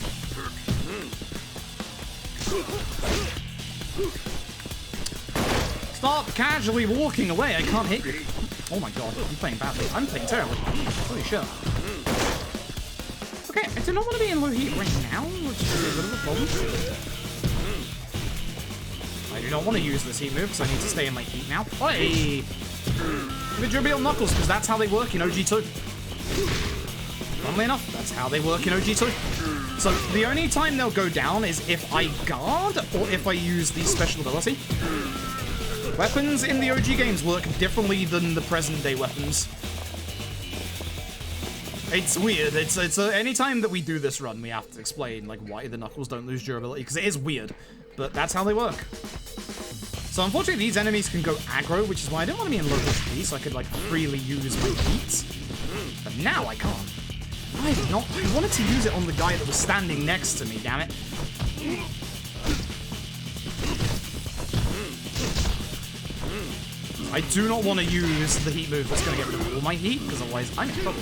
Stop casually walking away, I can't hit you. Oh my god, I'm playing badly. I'm playing terribly. Holy shit. Okay, I do not want to be in low heat right now, which is a bit of a problem. I do not want to use this heat move, because I need to stay in my heat now. Hey! Individual knuckles, because that's how they work in OG2. Funnily enough, that's how they work in OG2. So, the only time they'll go down is if I guard, or if I use the special ability. Weapons in the OG games work differently than the present-day weapons. It's weird. It's any time that we do this run, we have to explain like why the knuckles don't lose durability, because it is weird, but that's how they work. So unfortunately, these enemies can go aggro, which is why I didn't want to be in low HP, so I could like freely use my heat. But now I can't. I wanted to use it on the guy that was standing next to me. Damn it. I do not want to use the heat move that's going to get rid of all my heat, because otherwise I'm in trouble.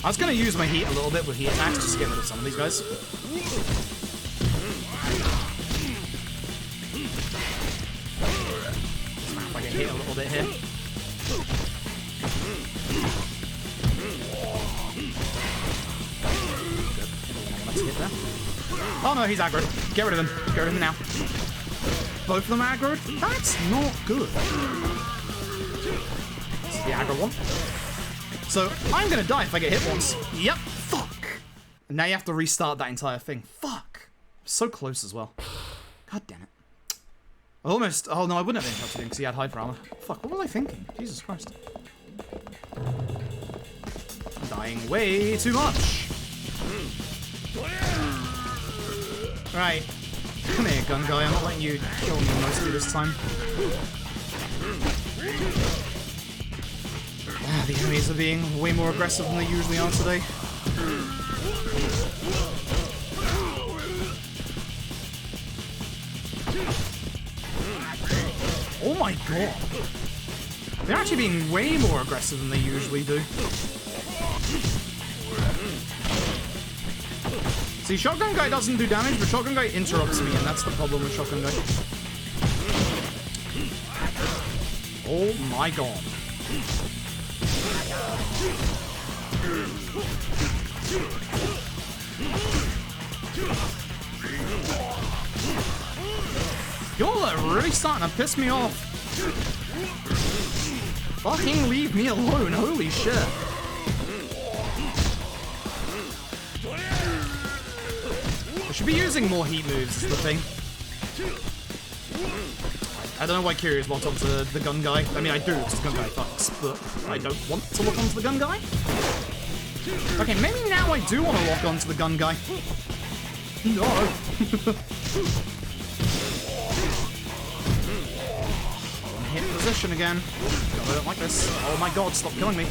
I was going to use my heat a little bit with heat attacks just to get rid of some of these guys. If I get hit a little bit here. Oh no, he's aggro. Get rid of him. Get rid of him now. Both of them aggroed? That's not good. This is the aggro one. So, I'm gonna die if I get hit once. Yep, fuck. And now you have to restart that entire thing. Fuck. So close as well. God damn it. Almost. Oh no, I wouldn't have interrupted him because he had hyper armor. Fuck, what was I thinking? Jesus Christ. I'm dying way too much. Right. Come here, gun guy. I'm not letting you kill me mostly this time. The enemies are being way more aggressive than they usually are today. Oh my god. They're actually being way more aggressive than they usually do. See, Shotgun Guy doesn't do damage, but Shotgun Guy interrupts me, and that's the problem with Shotgun Guy. Oh my god. Y'all are really starting to piss me off. Fucking leave me alone, holy shit. I should be using more heat moves is the thing. I don't know why Kiryu's locked onto the gun guy. I mean, I do, because the gun guy fucks, but I don't want to lock onto the gun guy. Okay, maybe now I do want to lock onto the gun guy. No. Hit position again. God, I don't like this. Oh my god, stop killing me.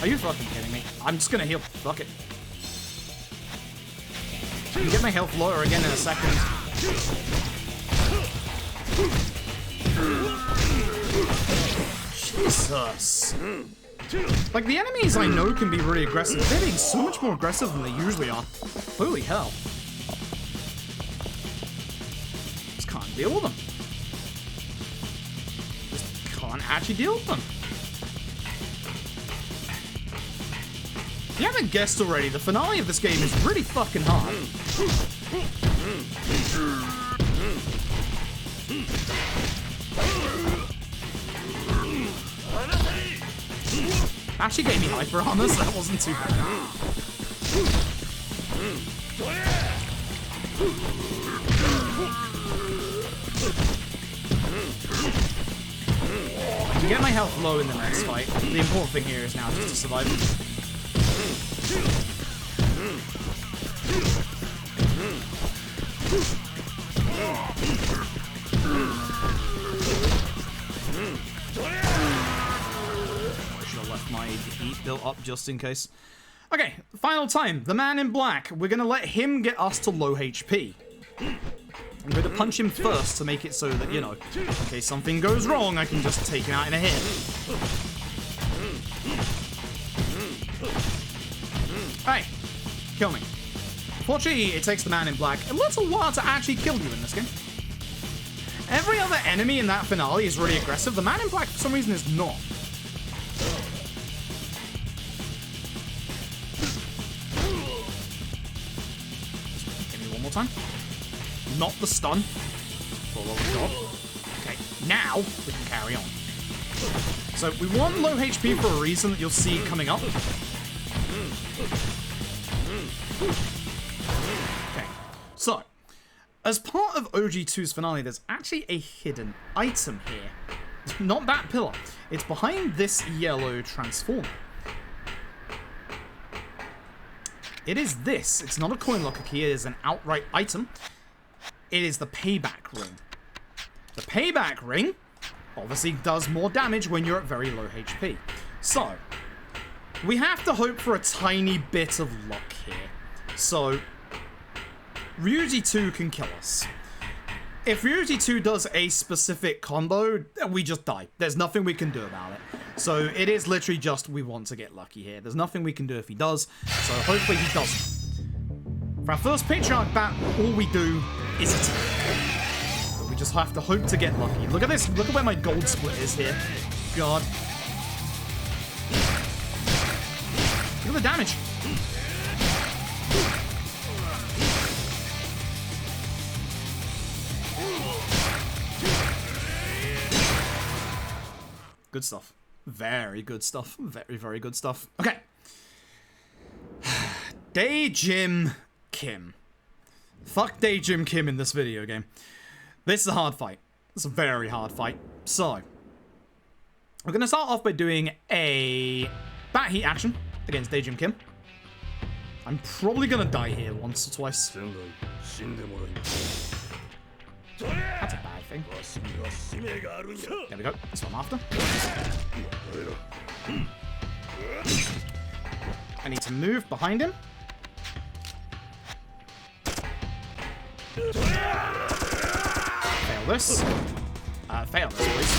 Are you fucking kidding me? I'm just gonna heal. Fuck it. I can get my health lower again in a second. Jesus. Like, the enemies I know can be really aggressive. They're being so much more aggressive than they usually are. Holy hell. Just can't deal with them. Just can't actually deal with them. If you haven't guessed already, the finale of this game is really fucking hard. Actually gave me hyper armor, so that wasn't too bad. I can get my health low in the next fight. The important thing here is now just to survive. My heat built up just in case. Okay, final time. The man in black. We're gonna let him get us to low HP. I'm going to punch him first to make it so that, you know, in case something goes wrong, I can just take him out in a hit. Hey, kill me. Fortunately, it takes the man in black a little while to actually kill you in this game. Every other enemy in that finale is really aggressive. The man in black, for some reason, is not. Time. Not the stun. For what we got. Okay, now we can carry on. So we want low HP for a reason that you'll see coming up. Okay, so as part of OG2's finale, there's actually a hidden item here. Not that pillar. It's behind this yellow transformer. It is this. It's not a coin locker key. It is an outright item. It is the payback ring. The payback ring obviously does more damage when you're at very low HP. So, we have to hope for a tiny bit of luck here. So, Ryuji 2 can kill us. If Ryuji 2 does a specific combo, we just die. There's nothing we can do about it. So it is literally just, we want to get lucky here. There's nothing we can do if he does, so hopefully he doesn't. For our first patriarch bat, all we do is attack. We just have to hope to get lucky. Look at this, look at where my gold split is here. God. Look at the damage. Good stuff. Very good stuff. Very, very good stuff. Okay. Daejim Kim. Fuck Daejim Kim in this video game. This is a hard fight. It's a very hard fight. So, we're going to start off by doing a bat heat action against Daejim Kim. I'm probably going to die here once or twice. That's a bad thing. There we go. That's what I'm after. I need to move behind him. Fail this. Fail this, please.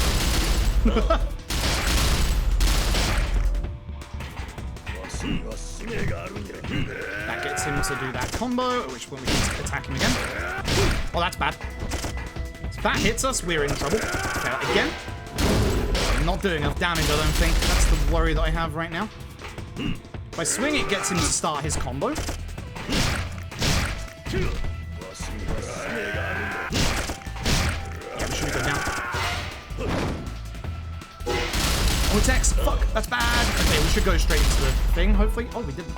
That gets him to do that combo, at which point we can attack him again. Oh, that's bad. If that hits us, we're in trouble. Fail it again. I'm not doing enough damage, I don't think. That's the worry that I have right now. If I swing, it gets him to start his combo. Yeah, we should go down. Oh, it's X. Fuck, that's bad. Okay, we should go straight into the thing, hopefully. Oh, we didn't.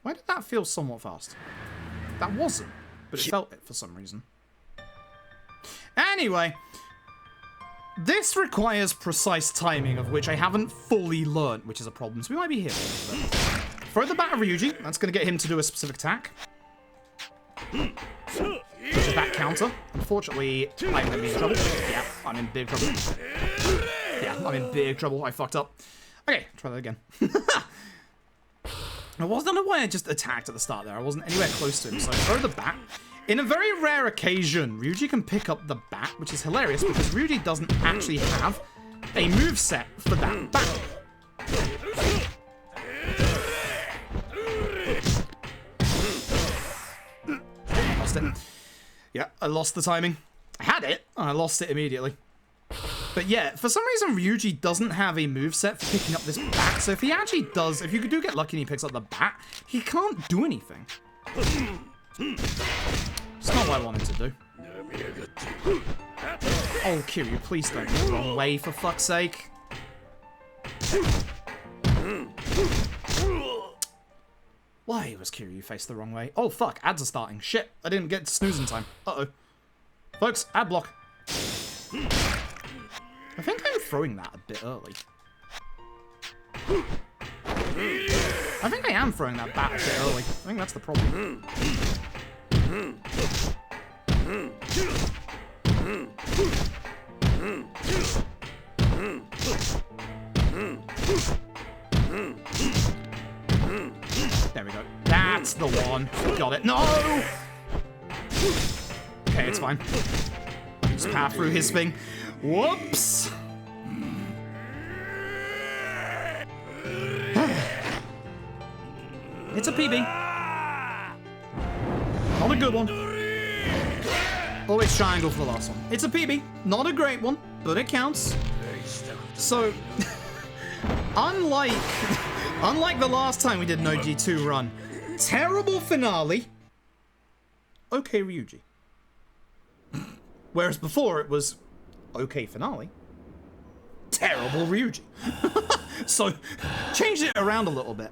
Why did that feel somewhat fast? That wasn't, but it felt it for some reason. Anyway, this requires precise timing, of which I haven't fully learnt, which is a problem, so we might be here for a little bit. Throw the bat at Ryuji. That's going to get him to do a specific attack. Which is that counter. Unfortunately, I'm in big trouble. Yeah, I'm in big trouble. Yeah, I'm in big trouble. I fucked up. Okay, try that again. I don't know why I just attacked at the start there. I wasn't anywhere close to him, so I throw the bat. In a very rare occasion, Ryuji can pick up the bat, which is hilarious because Ryuji doesn't actually have a moveset for that bat. Lost it. Yeah, I lost the timing. I had it, and I lost it immediately. But yeah, for some reason, Ryuji doesn't have a moveset for picking up this bat, so if he actually does, if you do get lucky and he picks up the bat, he can't do anything. It's not what I wanted to do. Oh, Kiryu, please don't go the wrong way, for fuck's sake. Why was Kiryu faced the wrong way? Oh, fuck, ads are starting. Shit, I didn't get to snooze in time. Uh-oh. Folks, ad block. I think I'm throwing that a bit early. I think I am throwing that bat a bit early. I think that's the problem. There we go. That's the one. Got it. No! Okay, it's fine. Just power through his thing. Whoops! It's a PB. Not a good one. Always triangle for the last one. It's a PB. Not a great one, but it counts. So, unlike the last time we did no G2 run, terrible finale. Okay, Ryuji. Whereas before it was okay finale, terrible Ryuji. So, changed it around a little bit.